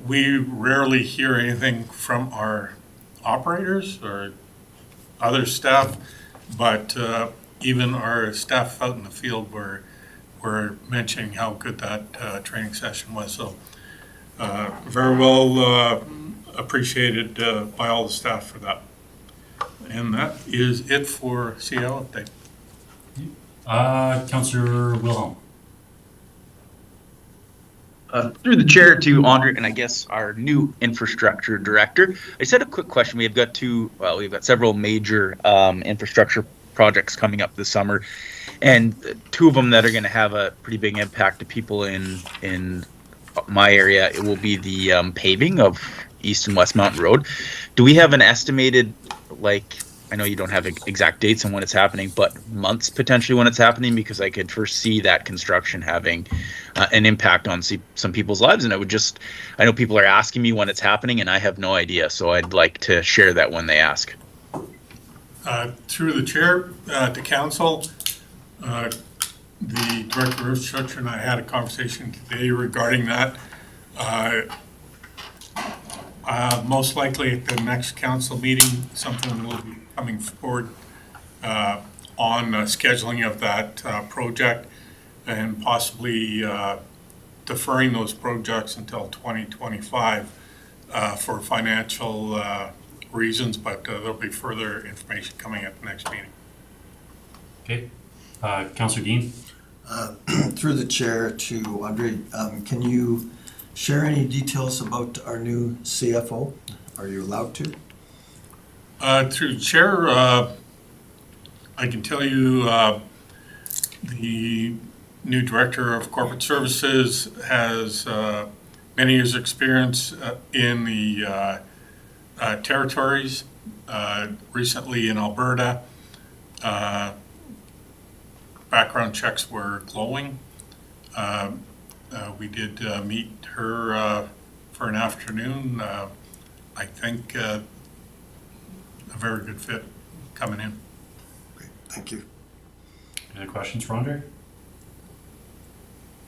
We rarely hear anything from our operators or other staff, but even our staff out in the field were mentioning how good that training session was. So very well appreciated by all the staff for that. And that is it for CAO update. Councillor Wilhelm. Through the chair to Andre, and I guess our new infrastructure director. I just had a quick question. We've got several major infrastructure projects coming up this summer, and two of them that are going to have a pretty big impact to people in my area. It will be the paving of East and West Mountain Road. Do we have an estimated, I know you don't have exact dates on when it's happening, but months potentially when it's happening? Because I could foresee that construction having an impact on some people's lives, and I know people are asking me when it's happening, and I have no idea, so I'd like to share that when they ask. Through the chair to council, the Director of Infrastructure and I had a conversation today regarding that. Most likely at the next council meeting, something will be coming forward on scheduling of that project, and possibly deferring those projects until 2025 for financial reasons, but there'll be further information coming at the next meeting. Okay. Councillor Dean. through the chair to Andre, can you share any details about our new CFO? Are you allowed to? Through the chair, I can tell you the new director of corporate services has many years' experience in the territories, recently in Alberta. Background checks were glowing. We did meet her for an afternoon. I think a very good fit coming in. Great, thank you. Any other questions for Andre?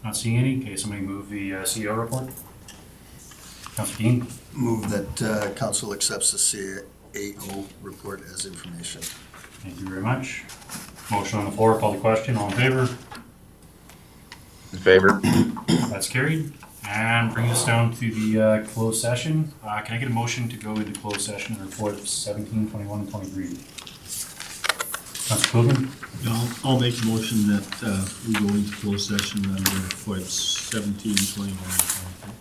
Not seeing any. Okay, somebody move the CEO report. Councilor Dean, Move that council accepts the CAO report as information. thank you very much. Motion on the floor, call the question, all in favor? In favor? That's carried. And bring us down to the closed session. Can I get a motion to go into closed session and report 17, 21, and 23? Councilor Coburn? I'll make a motion that we go into closed session under FOIP 17, 21, and 23.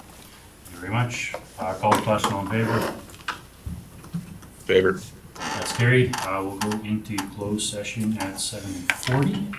Thank you very much. Call the question, all in favor? Favor. That's carried. We'll go into closed session at 7:40.